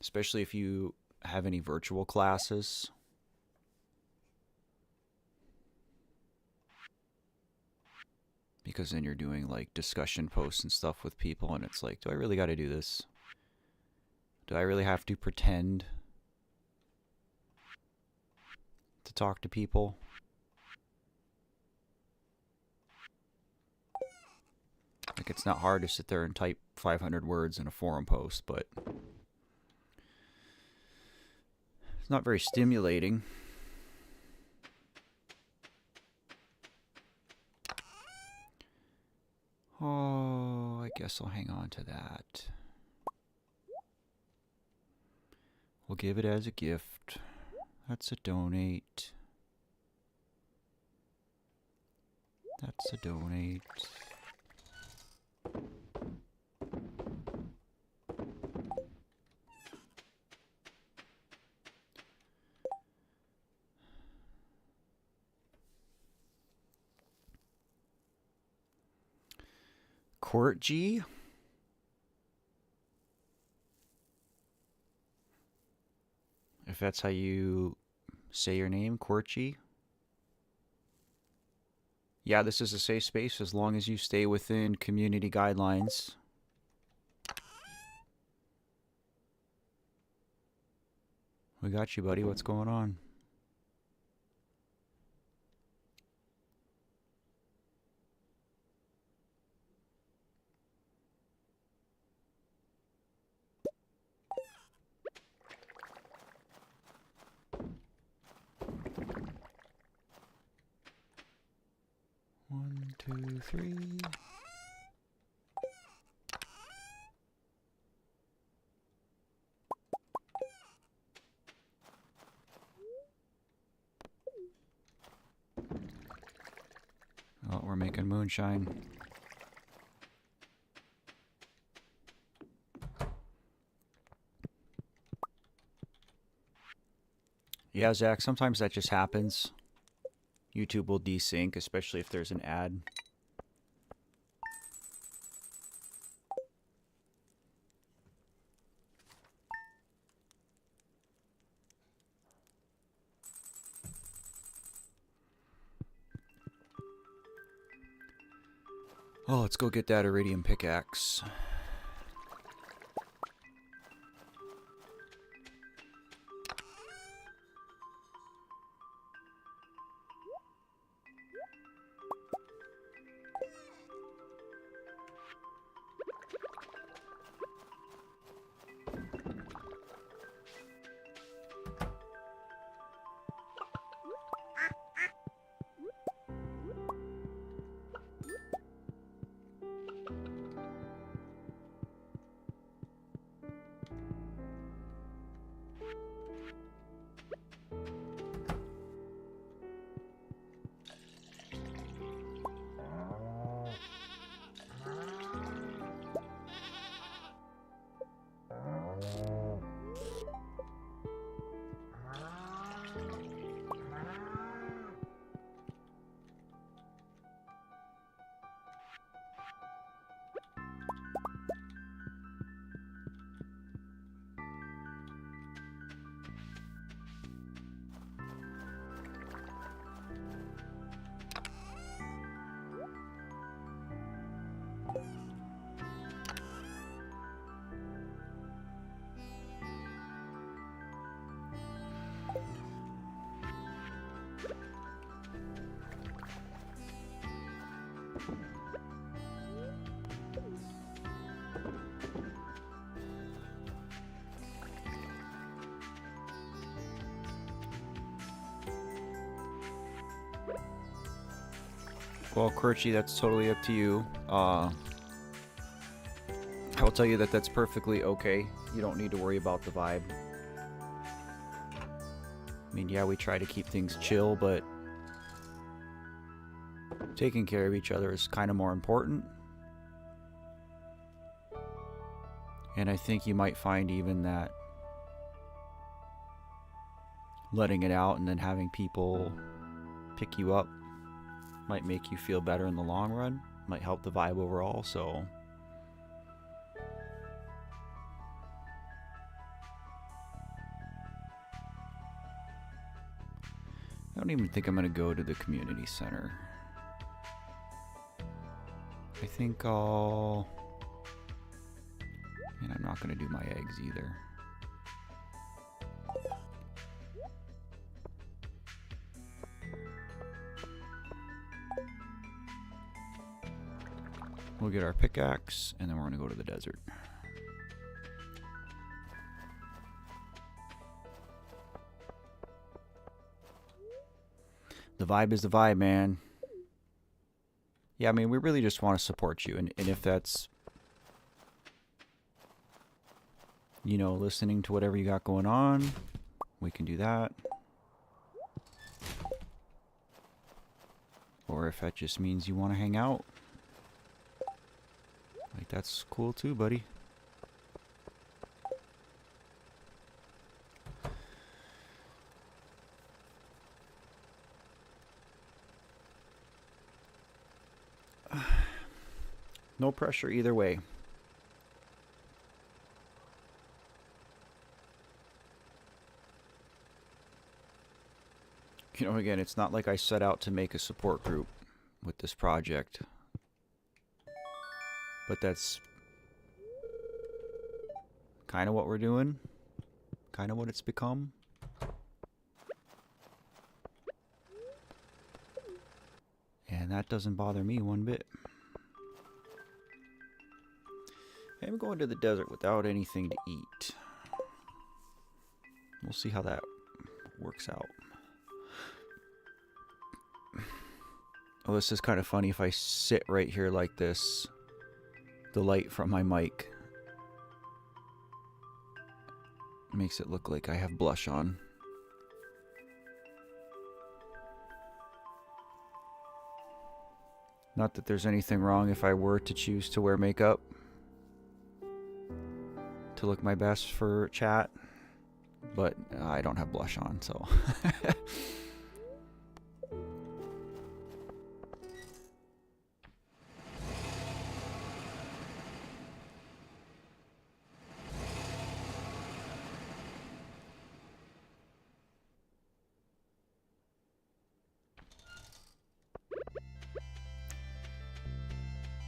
Especially if you have any virtual classes. Because then you're doing like discussion posts and stuff with people, and it's like, do I really got to do this? Do I really have to pretend to talk to people? Like, it's not hard to sit there and type 500 words in a forum post, but it's not very stimulating. Oh, I guess I'll hang on to that. We'll give it as a gift. That's a donate. That's a donate. Court G? If that's how you say your name, Court G? Yeah, this is a safe space as long as you stay within community guidelines. We got you, buddy. What's going on? One, two, three. Oh, we're making moonshine. Yeah, Zach, sometimes that just happens. YouTube will desync, especially if there's an ad. Oh, let's go get that iridium pickaxe. Well, Quirchy, that's totally up to you. I will tell you that that's perfectly okay. You don't need to worry about the vibe. I mean, yeah, we try to keep things chill, but taking care of each other is kind of more important. And I think you might find even that letting it out and then having people pick you up might make you feel better in the long run. Might help the vibe overall, so... I don't even think I'm going to go to the community center. I think I'll... And I'm not going to do my eggs either. We'll get our pickaxe, and then we're going to go to the desert. The vibe is the vibe, man. Yeah, I mean, we really just want to support you. And if that's, you know, listening to whatever you got going on, we can do that. Or if that just means you want to hang out, like, that's cool too, buddy. No pressure either way. You know, again, it's not like I set out to make a support group with this project. But that's kind of what we're doing. Kind of what it's become. And that doesn't bother me one bit. I'm going to the desert without anything to eat. We'll see how that works out. Oh, this is kind of funny. If I sit right here like this, the light from my mic makes it look like I have blush on. Not that there's anything wrong if I were to choose to wear makeup to look my best for chat, but I don't have blush on, so...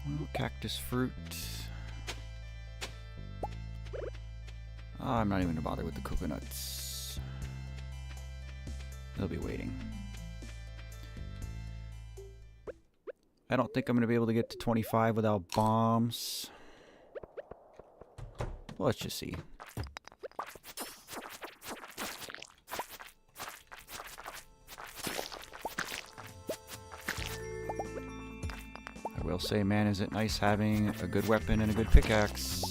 Well, cactus fruit. I'm not even gonna bother with the coconuts. They'll be waiting. I don't think I'm gonna be able to get to 25 without bombs. Well, let's just see. I will say, man, is it nice having a good weapon and a good pickaxe.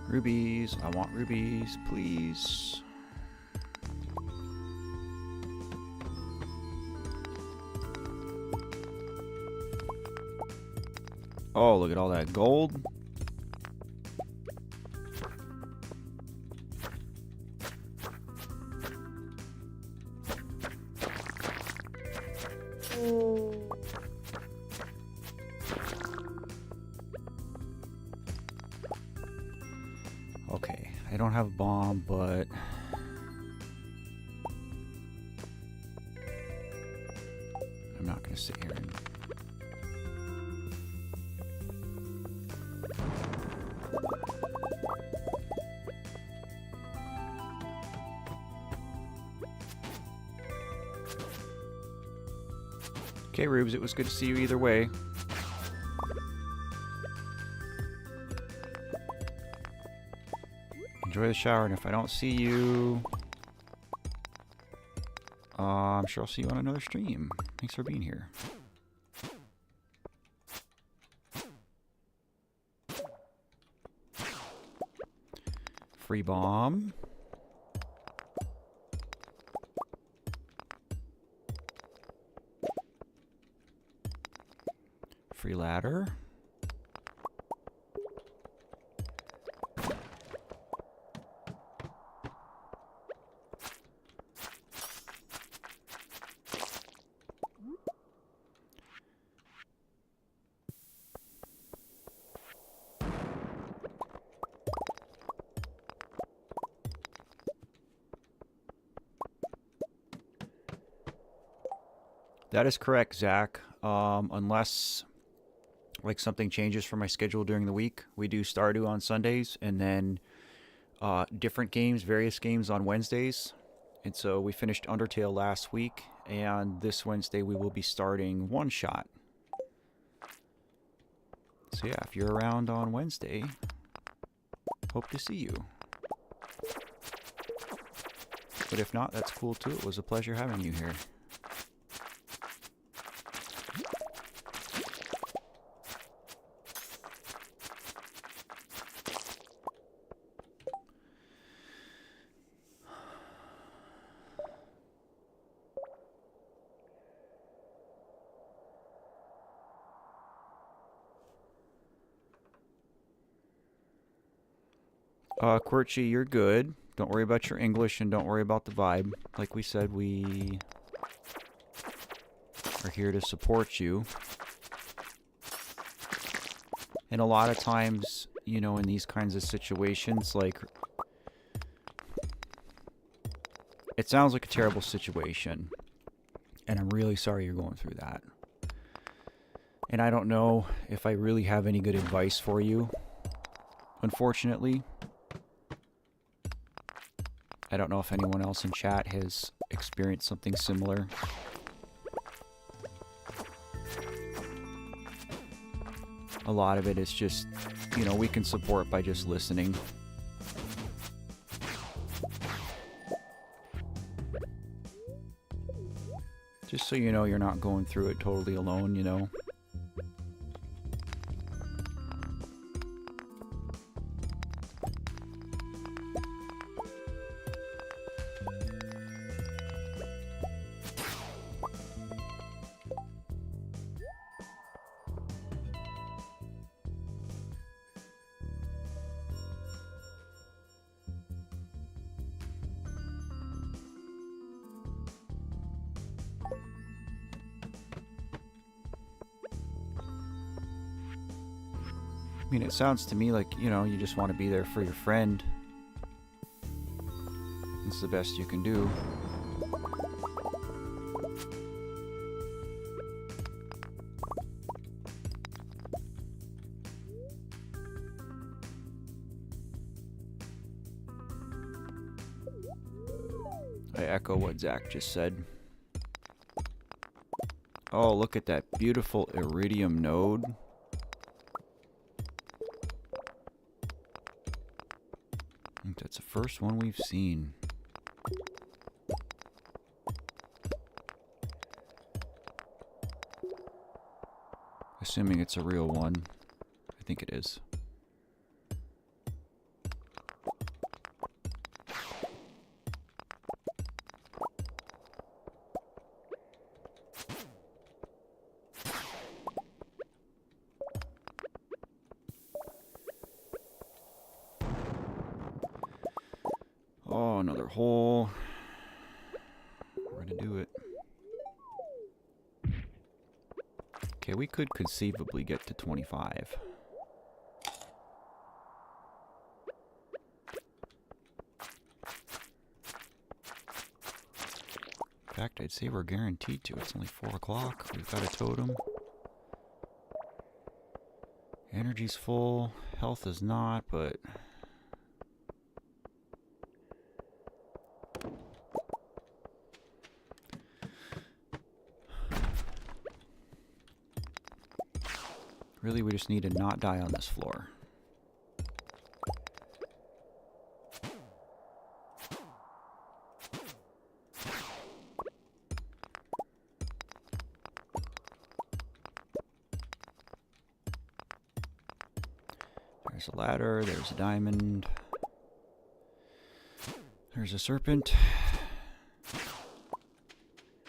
Rubies. I want rubies, please. Oh, look at all that gold. I don't have a bomb, but I'm not going to sit here and... Okay, Rubes, it was good to see you either way. Enjoy the shower, and if I don't see you, I'm sure I'll see you on another stream. Thanks for being here. Free bomb. Free ladder. That is correct, Zach. Unless like something changes for my schedule during the week, we do Stardew on Sundays, and then different games, various games on Wednesdays. And so we finished Undertale last week, and this Wednesday we will be starting One Shot. So yeah, if you're around on Wednesday, hope to see you. But if not, that's cool too. It was a pleasure having you here. Quirchy, you're good. Don't worry about your English and don't worry about the vibe. Like we said, we are here to support you. And a lot of times, you know, in these kinds of situations, like, it sounds like a terrible situation. And I'm really sorry you're going through that. And I don't know if I really have any good advice for you, unfortunately. I don't know if anyone else in chat has experienced something similar. A lot of it is just, you know, we can support by just listening. Just so you know you're not going through it totally alone, you know. I mean, it sounds to me like, you know, you just want to be there for your friend. It's the best you can do. I echo what Zach just said. Oh, look at that beautiful iridium node. I think that's the first one we've seen. Assuming it's a real one. I think it is. Oh, another hole. We're gonna do it. Okay, we could conceivably get to 25. fact, I'd say we're guaranteed to. It's only 4 o'clock. We've got a totem. Energy's full. Health is not, but... Really, we just need to not die on this floor. There's a ladder, there's a diamond. There's a serpent.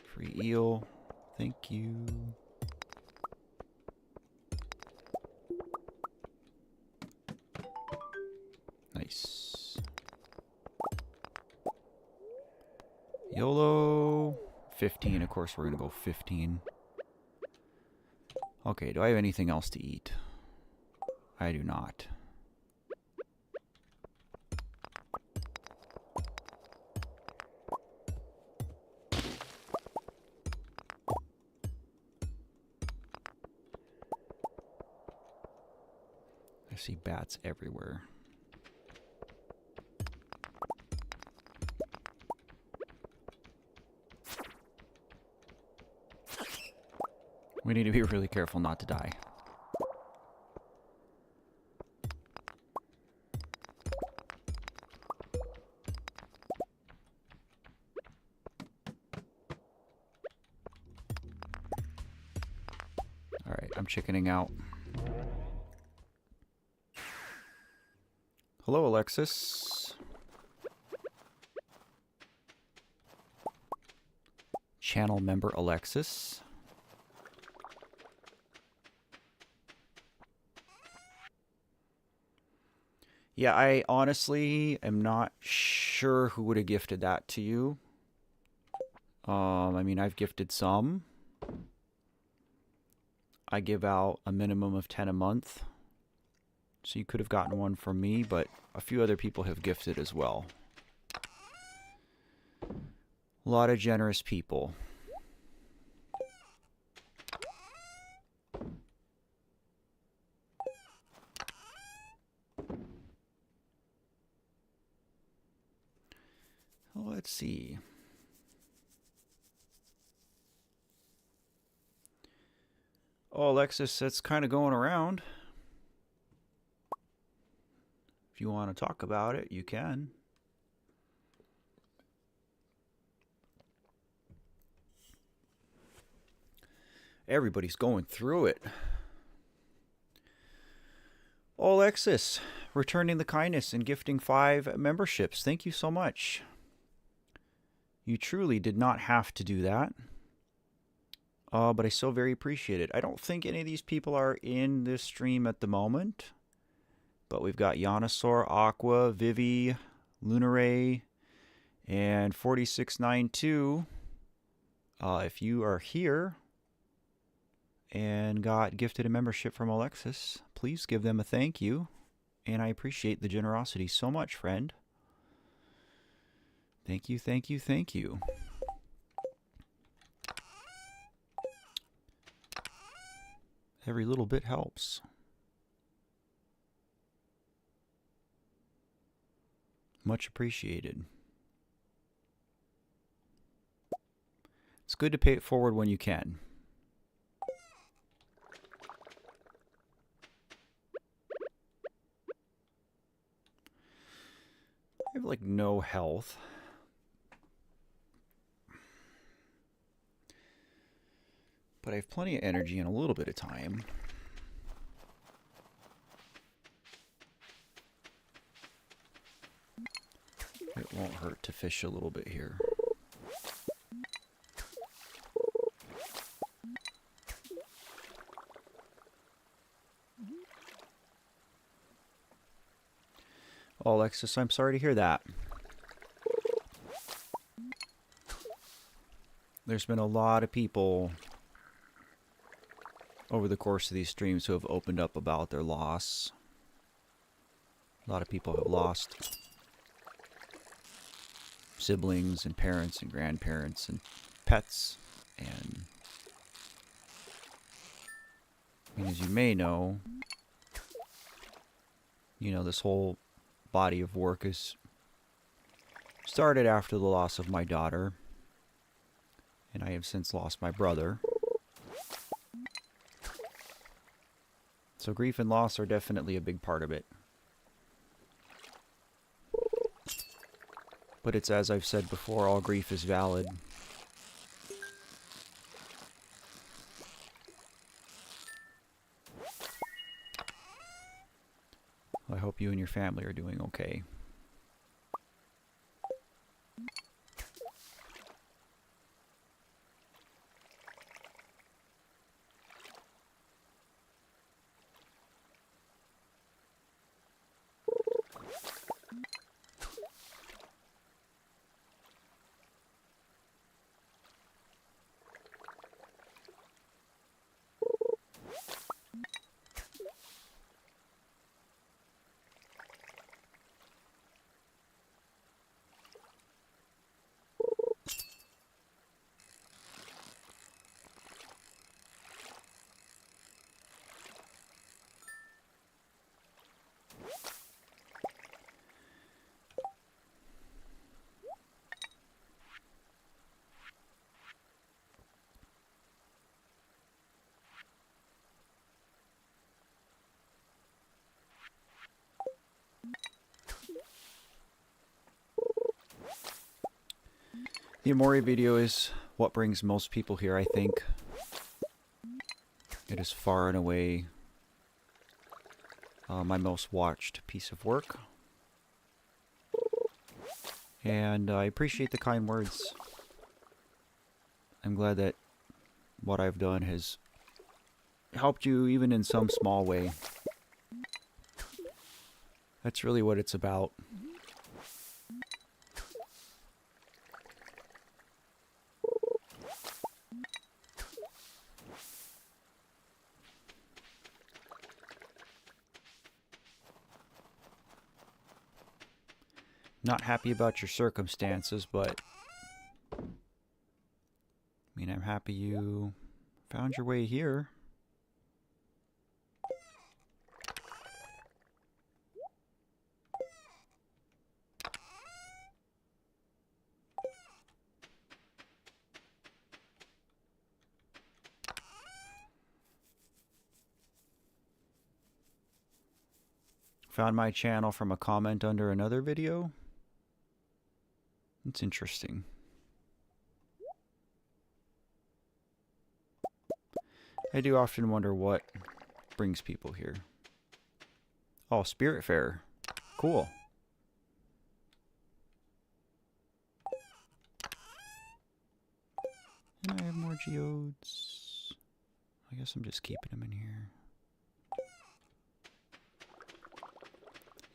Free eel. Thank you. Nice. YOLO. 15, of course we're gonna go 15. Okay, do I have anything else to eat? I do not. I see bats everywhere. We need to be really careful not to die. Alright, I'm chickening out. Hello, Alexis. Channel member Alexis. Yeah, I honestly am not sure who would have gifted that to you. I mean, I've gifted some. I give out a minimum of 10 a month. So you could have gotten one from me, but a few other people have gifted as well. A lot of generous people. Let's see. Oh, Alexis, that's kind of going around. If you want to talk about it, you can. Everybody's going through it. Oh, Alexis, returning the kindness and gifting 5 memberships. Thank you so much. You truly did not have to do that. But I so very appreciate it. I don't think any of these people are in this stream at the moment. But we've got Yanasaur, Aqua, Vivi, Lunaray, and 4692. If you are here and got gifted a membership from Alexis, please give them a thank you. And I appreciate the generosity so much, friend. Thank you, thank you, thank you. Every little bit helps. Much appreciated. It's good to pay it forward when you can. I have like no health. But I have plenty of energy and a little bit of time. It won't hurt to fish a little bit here. Oh, Alexis, I'm sorry to hear that. There's been a lot of people over the course of these streams who have opened up about their loss. A lot of people have lost siblings and parents and grandparents and pets. And I mean, as you may know, this whole body of work is started after the loss of my daughter, and I have since lost my brother. So grief and loss are definitely a big part of it. But it's as I've said before, all grief is valid. I hope you and your family are doing okay. The Amori video is what brings most people here, I think. It is far and away my most watched piece of work. And I appreciate the kind words. I'm glad that what I've done has helped you even in some small way. That's really what it's about. Not happy about your circumstances, but I mean, I'm happy you found your way here. Found my channel from a comment under another video. It's interesting. I do often wonder what brings people here. Oh, Spirit Fair. Cool. And I have more geodes. I guess I'm just keeping them in here.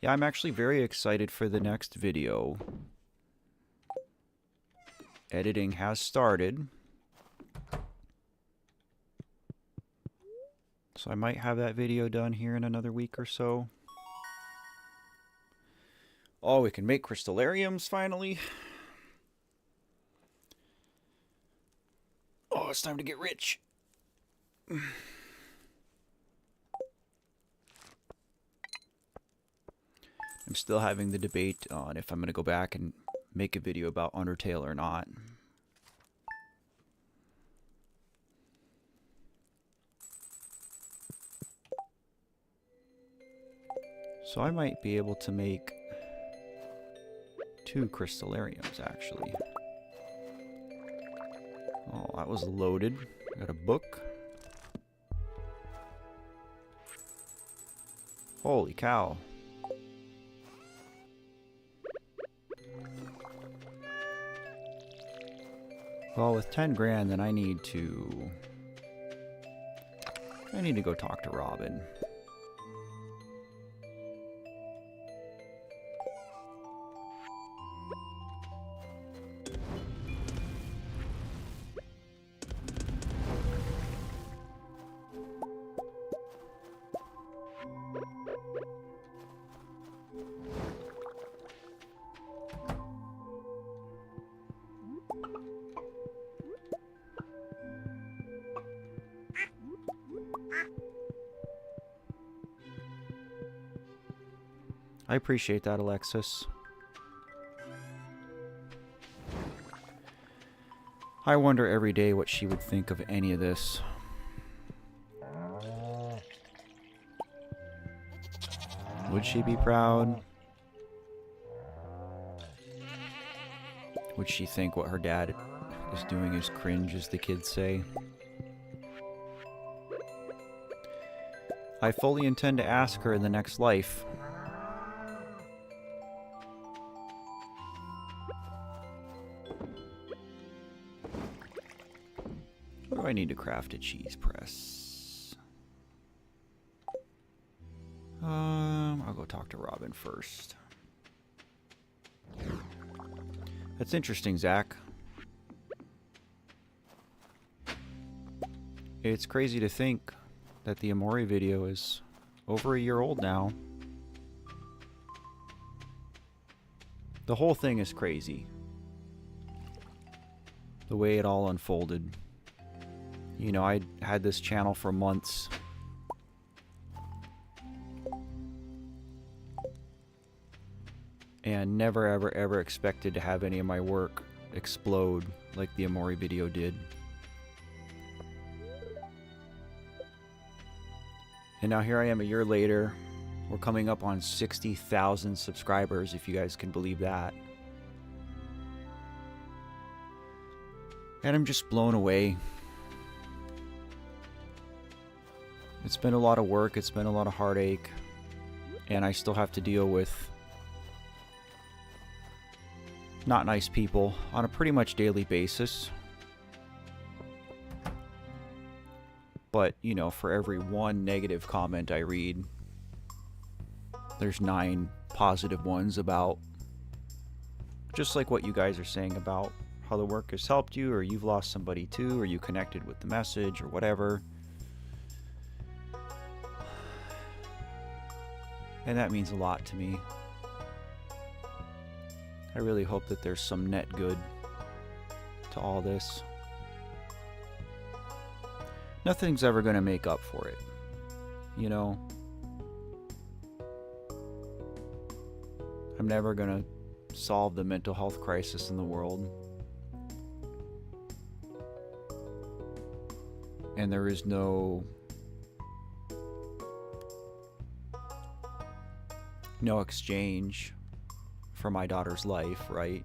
Yeah, I'm actually very excited for the next video. Editing has started. So I might have that video done here in another week or so. Oh, we can make crystallariums finally. Oh, it's time to get rich. I'm still having the debate on if I'm going to go back and make a video about Undertale or not. So I might be able to make 2 crystallariums, actually. Oh, that was loaded. Got a book. Holy cow. Well, with 10 grand, then I need to go talk to Robin. I appreciate that, Alexis. I wonder every day what she would think of any of this. Would she be proud? Would she think what her dad is doing is cringe, as the kids say? I fully intend to ask her in the next life. What do I need to craft a cheese press? I'll go talk to Robin first. That's interesting, Zach. It's crazy to think that the Amori video is over a year old now. The whole thing is crazy. The way it all unfolded. You know, I had this channel for months. And never, ever, ever expected to have any of my work explode like the Amori video did. And now here I am a year later. We're coming up on 60,000 subscribers, if you guys can believe that. And I'm just blown away. It's been a lot of work, it's been a lot of heartache, and I still have to deal with not nice people on a pretty much daily basis. But, you know, for every one negative comment I read, there's 9 positive ones about just like what you guys are saying about how the work has helped you, or you've lost somebody too, or you connected with the message, or whatever. And that means a lot to me. I really hope that there's some net good to all this. Nothing's ever going to make up for it, you know? I'm never going to solve the mental health crisis in the world. And there is no exchange for my daughter's life, right?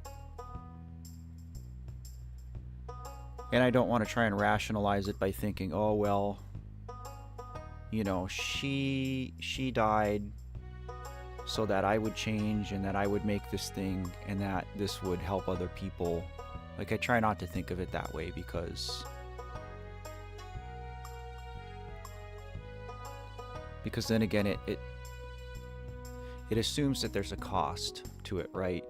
And I don't want to try and rationalize it by thinking, oh, well, you know, she died so that I would change and that I would make this thing and that this would help other people. Like, I try not to think of it that way because then again, it assumes that there's a cost to it, right?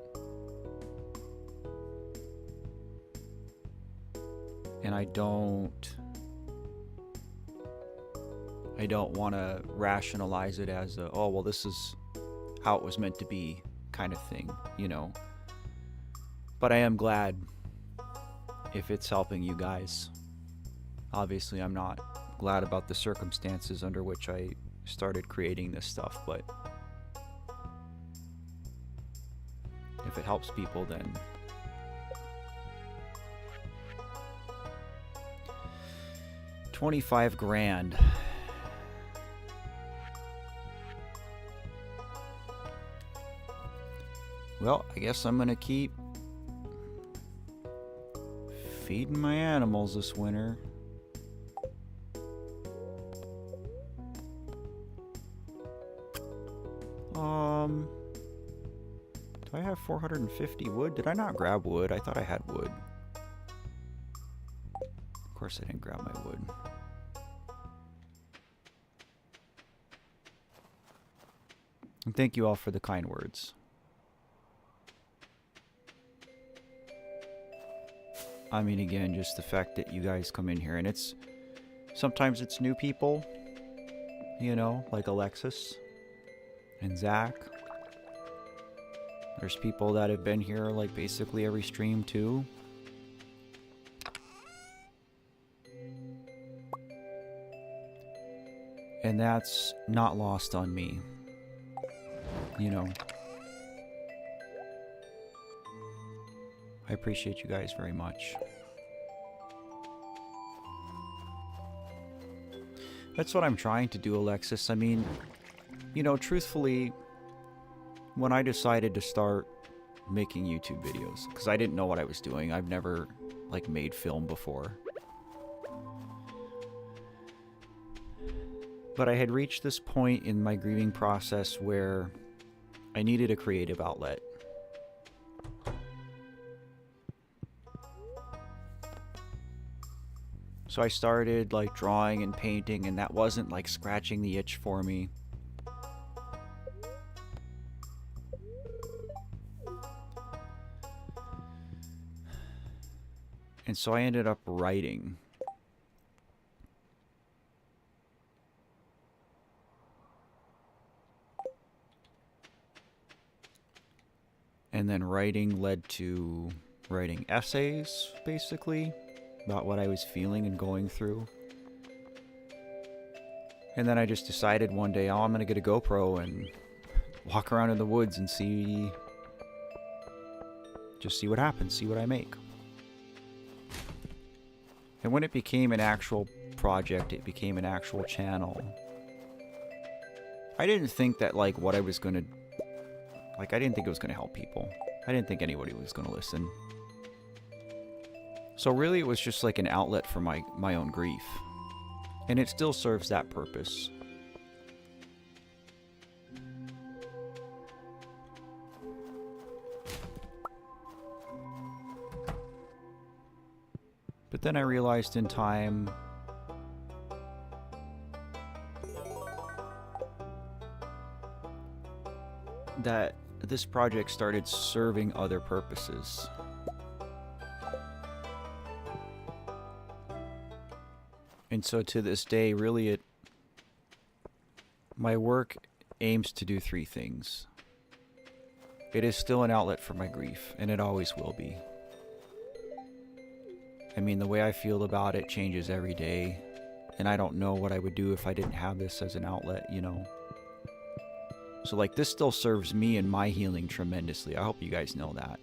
And I don't want to rationalize it as a, oh, well, this is how it was meant to be kind of thing, you know. But I am glad if it's helping you guys. Obviously, I'm not glad about the circumstances under which I started creating this stuff, but if it helps people, then $25 grand. Well, I guess I'm gonna keep feeding my animals this winter. Do I have 450 wood? Did I not grab wood? I thought I had wood. Of course I didn't grab my wood. And thank you all for the kind words. I mean, again, just the fact that you guys come in here, and sometimes it's new people, you know, like Alexis and Zach. There's people that have been here like basically every stream too. And that's not lost on me. you know. I appreciate you guys very much. That's what I'm trying to do, Alexis. I mean, you know, truthfully, when I decided to start making YouTube videos, because I didn't know what I was doing. I've never, like, made film before. But I had reached this point in my grieving process where I needed a creative outlet. So I started like drawing and painting, and that wasn't like scratching the itch for me. And so I ended up writing. And then writing led to writing essays, basically, about what I was feeling and going through. And then I just decided one day, oh, I'm going to get a GoPro and walk around in the woods and just see what happens, see what I make. And when it became an actual project, it became an actual channel. I didn't think that, like, what I was going to... Like, I didn't think it was going to help people. I didn't think anybody was going to listen. So really, it was just like an outlet for my own grief. And it still serves that purpose. But then I realized in time that this project started serving other purposes. And so to this day, really, my work aims to do three things. It is still an outlet for my grief, and it always will be. I mean, the way I feel about it changes every day, and I don't know what I would do if I didn't have this as an outlet, you know. So, like, this still serves me and my healing tremendously. I hope you guys know that.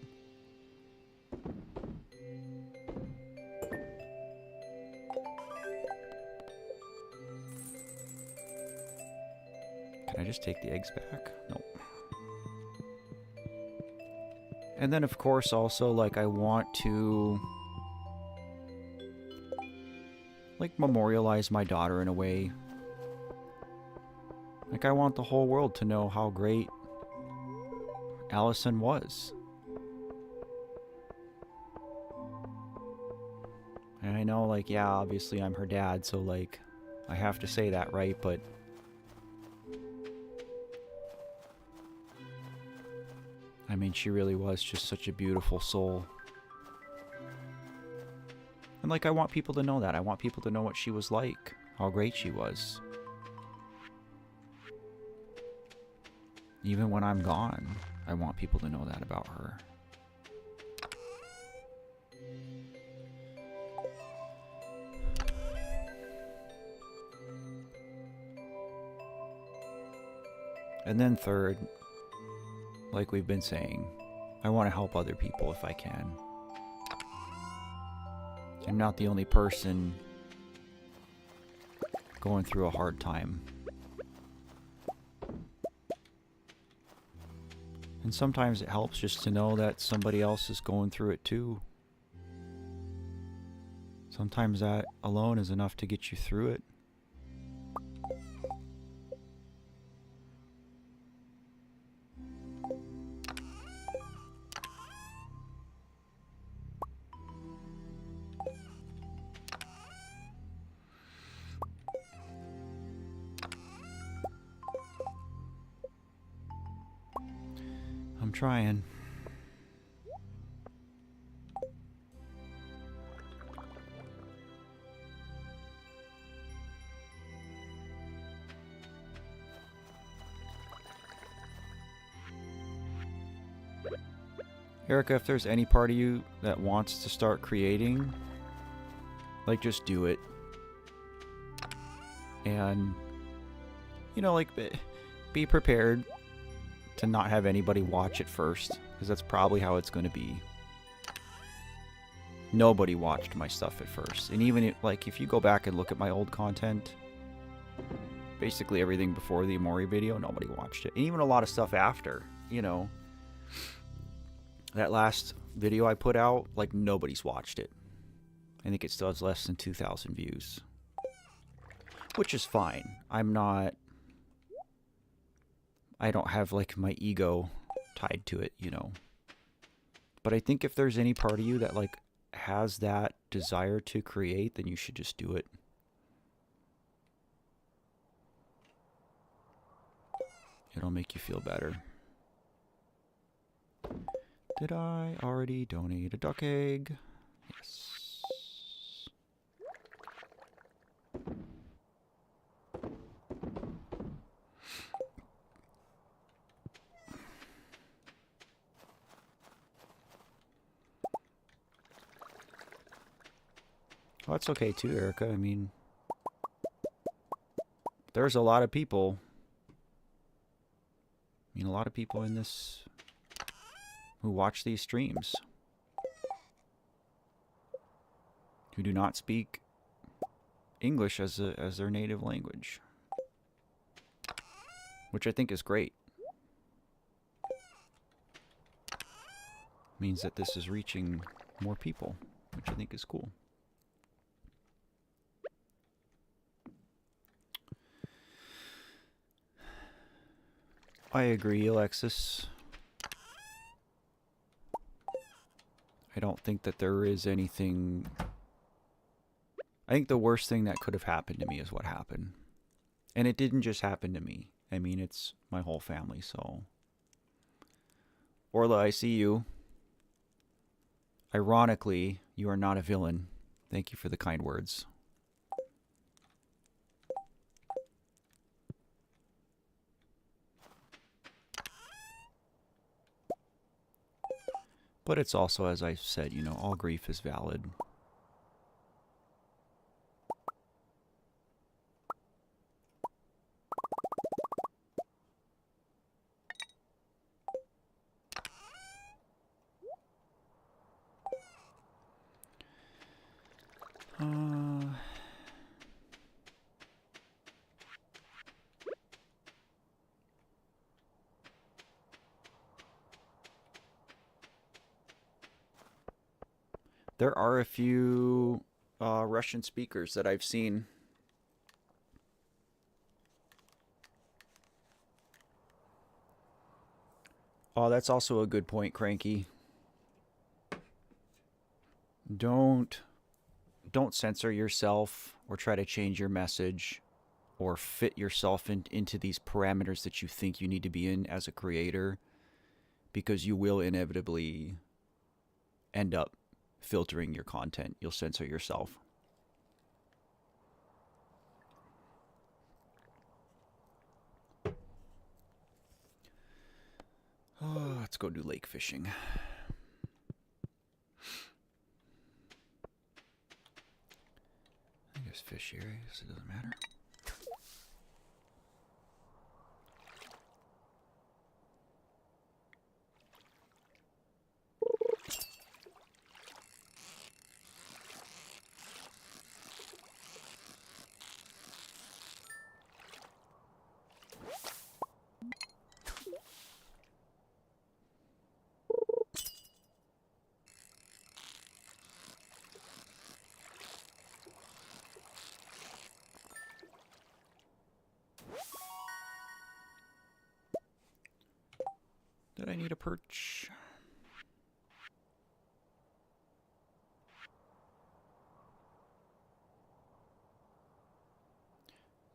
Can I just take the eggs back? Nope. And then, of course, also, like, I want to, like, memorialize my daughter in a way. Like, I want the whole world to know how great Allison was. And I know, like, yeah, obviously I'm her dad, so, like, I have to say that, right? But I mean, she really was just such a beautiful soul. And, like, I want people to know that. I want people to know what she was like, how great she was. Even when I'm gone, I want people to know that about her. And then third, like we've been saying, I want to help other people if I can. I'm not the only person going through a hard time. And sometimes it helps just to know that somebody else is going through it too. Sometimes that alone is enough to get you through it. I'm trying. Erica, if there's any part of you that wants to start creating, like, just do it. And, you know, like, be prepared to not have anybody watch it first, because that's probably how it's going to be. Nobody watched my stuff at first. And even like if you go back and look at my old content, basically everything before the Amori video, nobody watched it. And even a lot of stuff after, you know. That last video I put out, like nobody's watched it. I think it still has less than 2,000 views. Which is fine. I don't have like my ego tied to it, you know. But I think if there's any part of you that like has that desire to create, then you should just do it. It'll make you feel better. Did I already donate a duck egg? Yes. Well, that's okay too, Erica. I mean, there's a lot of people. I mean, a lot of people in this who watch these streams who do not speak English as their native language, which I think is great. Means that this is reaching more people, which I think is cool. I agree, Alexis. I don't think that there is anything... I think the worst thing that could have happened to me is what happened. And it didn't just happen to me. I mean, it's my whole family, so... Orla, I see you. Ironically, you are not a villain. Thank you for the kind words. But it's also, as I said, you know, all grief is valid. There are a few Russian speakers that I've seen. Oh, that's also a good point, Cranky. Don't censor yourself or try to change your message or fit yourself into these parameters that you think you need to be in as a creator, because you will inevitably end up filtering your content. You'll censor yourself. Oh, let's go do lake fishing. I guess fish here, I guess it doesn't matter. Did I need a perch?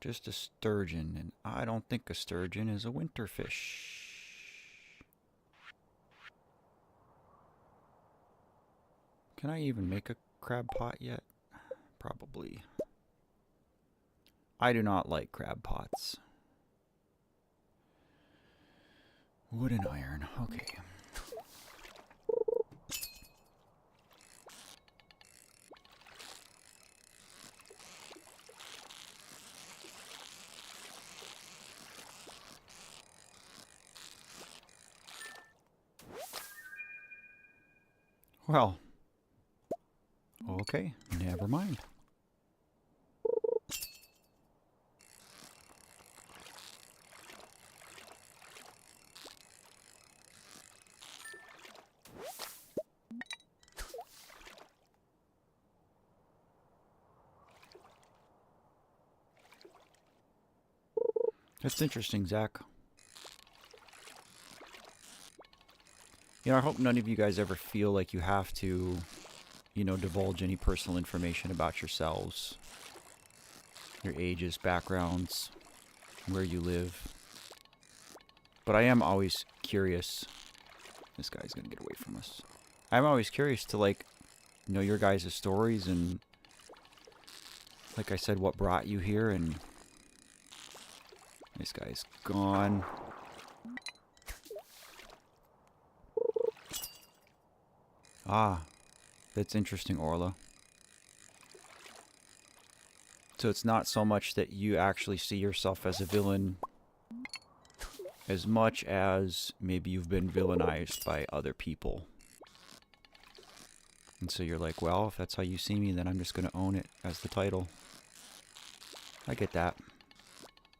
Just a sturgeon, and I don't think a sturgeon is a winter fish. Can I even make a crab pot yet? Probably. I do not like crab pots. Wood and iron, okay. Well, okay, never mind. That's interesting, Zach. You know, I hope none of you guys ever feel like you have to, you know, divulge any personal information about yourselves, your ages, backgrounds, where you live. But I am always curious. This guy's gonna get away from us. I'm always curious to, like, know your guys' stories and, like I said, what brought you here. And this guy's gone. Ah, that's interesting, Orla. So it's not so much that you actually see yourself as a villain as much as maybe you've been villainized by other people. And so you're like, well, if that's how you see me, then I'm just going to own it as the title. I get that.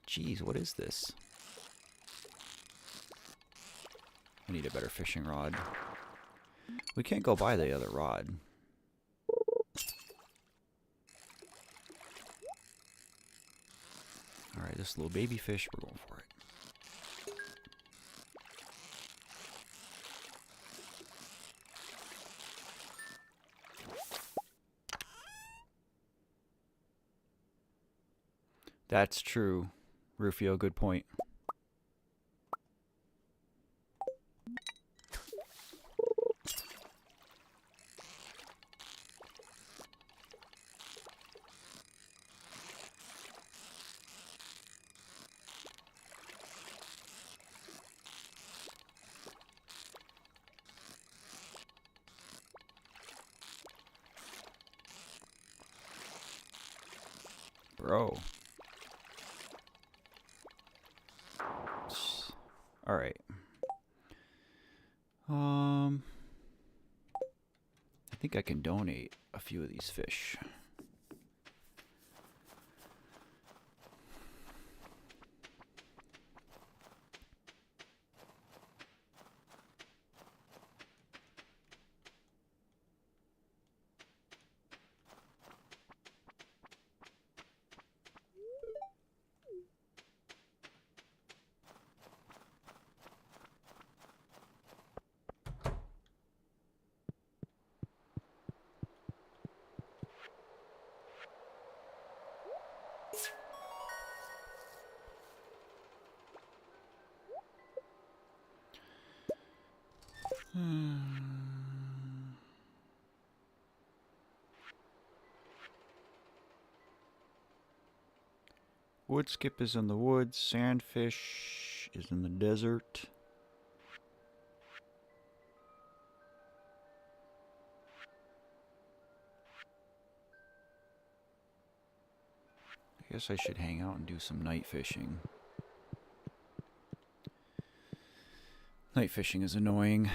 Jeez, what is this? I need a better fishing rod. We can't go buy the other rod. Alright, this little baby fish, we're going for it. That's true. Rufio, good point. Bro. Alright. I think I can donate a few of these fish. Wood skip is in the woods. Sandfish is in the desert. I guess I should hang out and do some night fishing. Night fishing is annoying.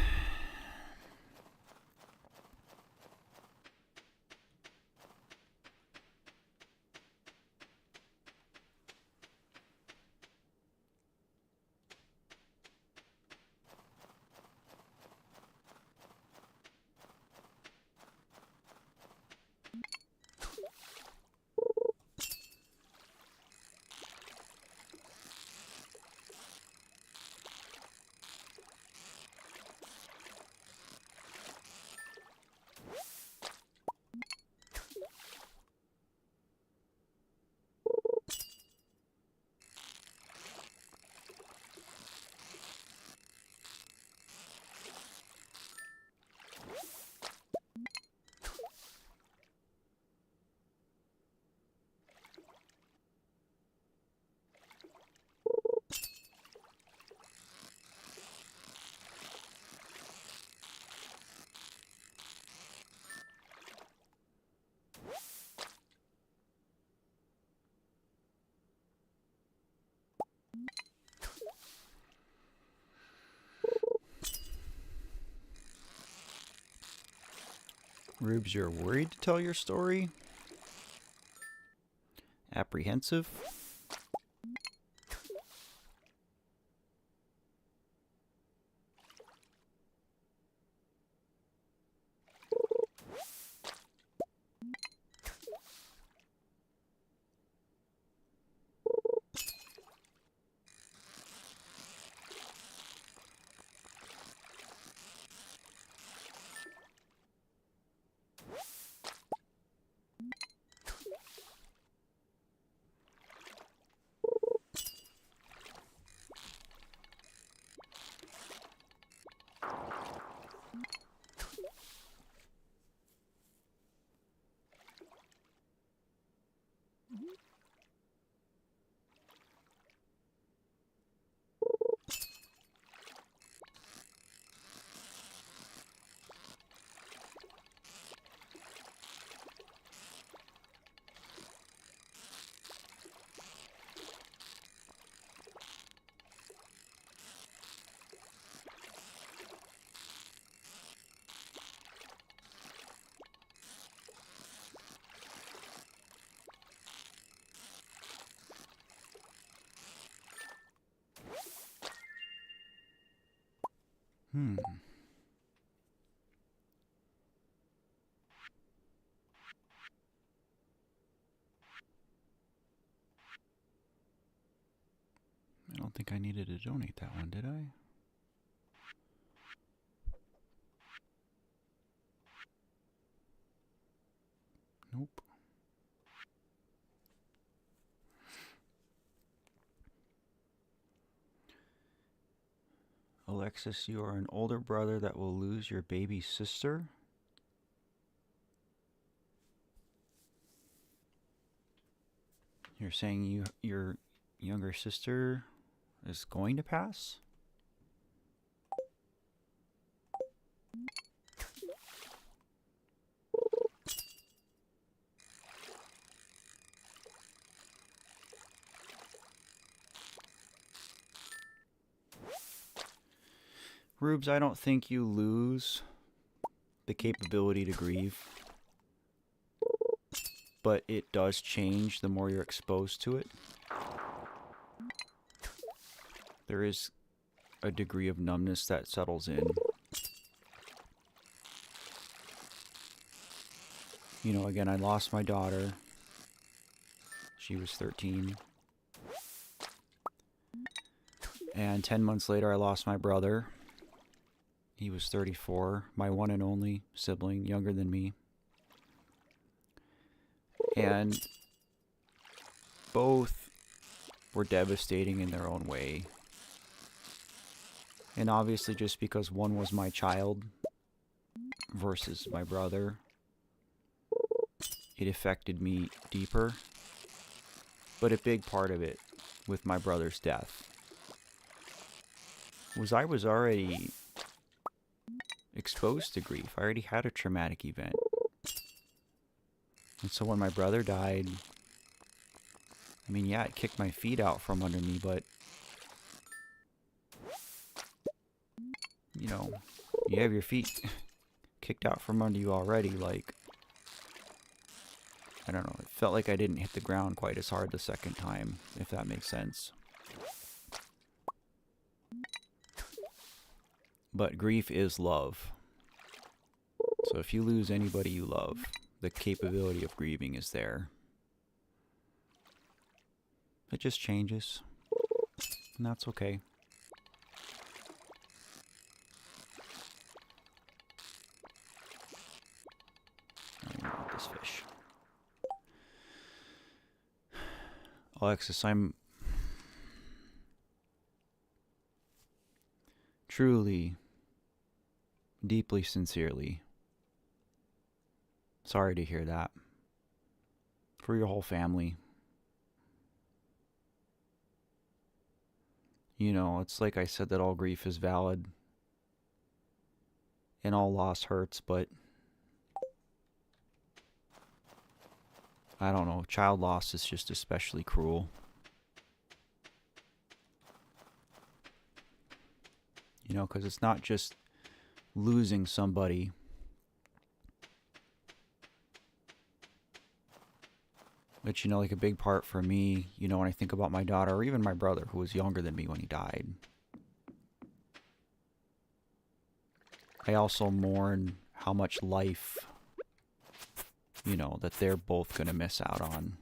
Rubes, you're worried to tell your story? Apprehensive? I don't think I needed to donate that one, did I? Nope. Alexis, you are an older brother that will lose your baby sister? You're saying your younger sister is going to pass? Rubes, I don't think you lose the capability to grieve, but it does change the more you're exposed to it. There is a degree of numbness that settles in. You know, again, I lost my daughter. She was 13. And 10 months later, I lost my brother. He was 34, my one and only sibling, younger than me. And both were devastating in their own way. And obviously, just because one was my child versus my brother, it affected me deeper. But a big part of it with my brother's death was I was already exposed to grief. I already had a traumatic event. And so when my brother died, I mean, yeah, it kicked my feet out from under me, but, you know, you have your feet kicked out from under you already, like, I don't know, it felt like I didn't hit the ground quite as hard the second time, if that makes sense. But grief is love. So if you lose anybody you love, the capability of grieving is there. It just changes. And that's okay. I don't want this fish. Alexis, I'm truly, deeply, sincerely sorry to hear that. For your whole family. You know, it's like I said that all grief is valid. And all loss hurts, but I don't know, child loss is just especially cruel. You know, because it's not just losing somebody But, you know, like a big part for me, you know, when I think about my daughter or even my brother who was younger than me when he died, I also mourn how much life, you know, that they're both going to miss out on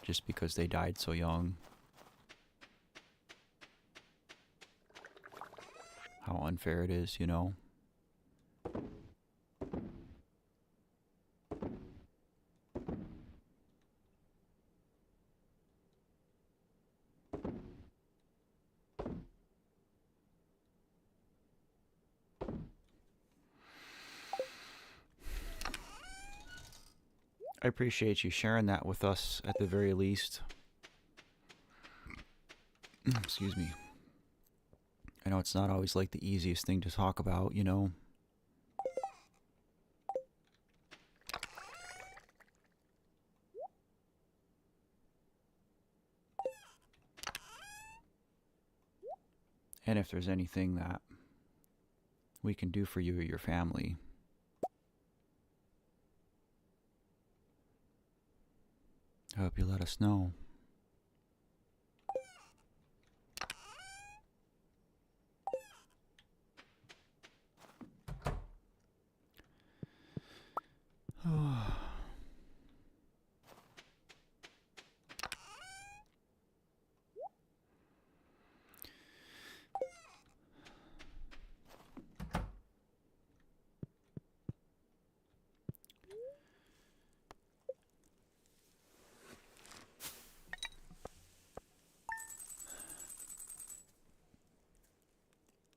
just because they died so young. How unfair it is, you know. I appreciate you sharing that with us at the very least. Excuse me. I know it's not always like the easiest thing to talk about, you know. And if there's anything that we can do for you or your family, I hope you let us know.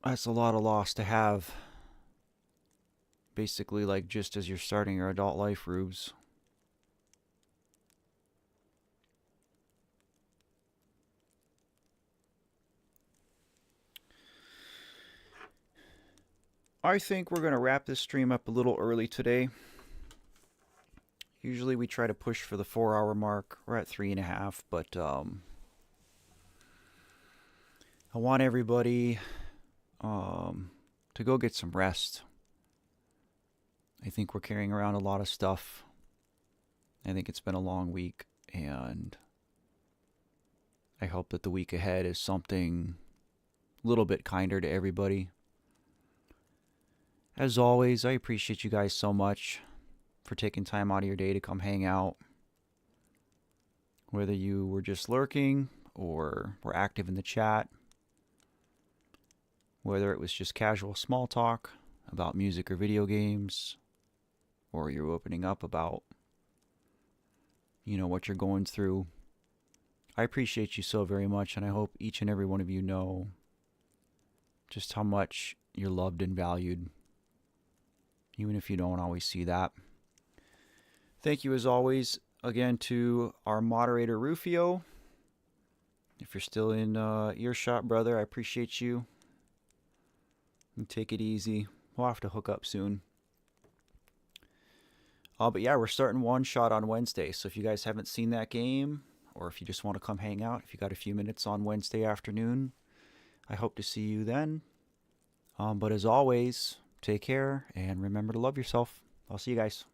That's a lot of loss to have. Basically, like just as you're starting your adult life, Rubes. I think we're going to wrap this stream up a little early today. Usually we try to push for the 4-hour mark. We're at 3.5, but I want everybody to go get some rest. I think we're carrying around a lot of stuff. I think it's been a long week, and I hope that the week ahead is something a little bit kinder to everybody. As always, I appreciate you guys so much for taking time out of your day to come hang out. Whether you were just lurking or were active in the chat, whether it was just casual small talk about music or video games, or you're opening up about, you know, what you're going through. I appreciate you so very much, and I hope each and every one of you know just how much you're loved and valued, even if you don't always see that. Thank you as always again to our moderator Rufio. If you're still in earshot, brother, I appreciate you. And take it easy. We'll have to hook up soon. But yeah, we're starting One Shot on Wednesday. So if you guys haven't seen that game, or if you just want to come hang out, if you got a few minutes on Wednesday afternoon, I hope to see you then. But as always, take care and remember to love yourself. I'll see you guys.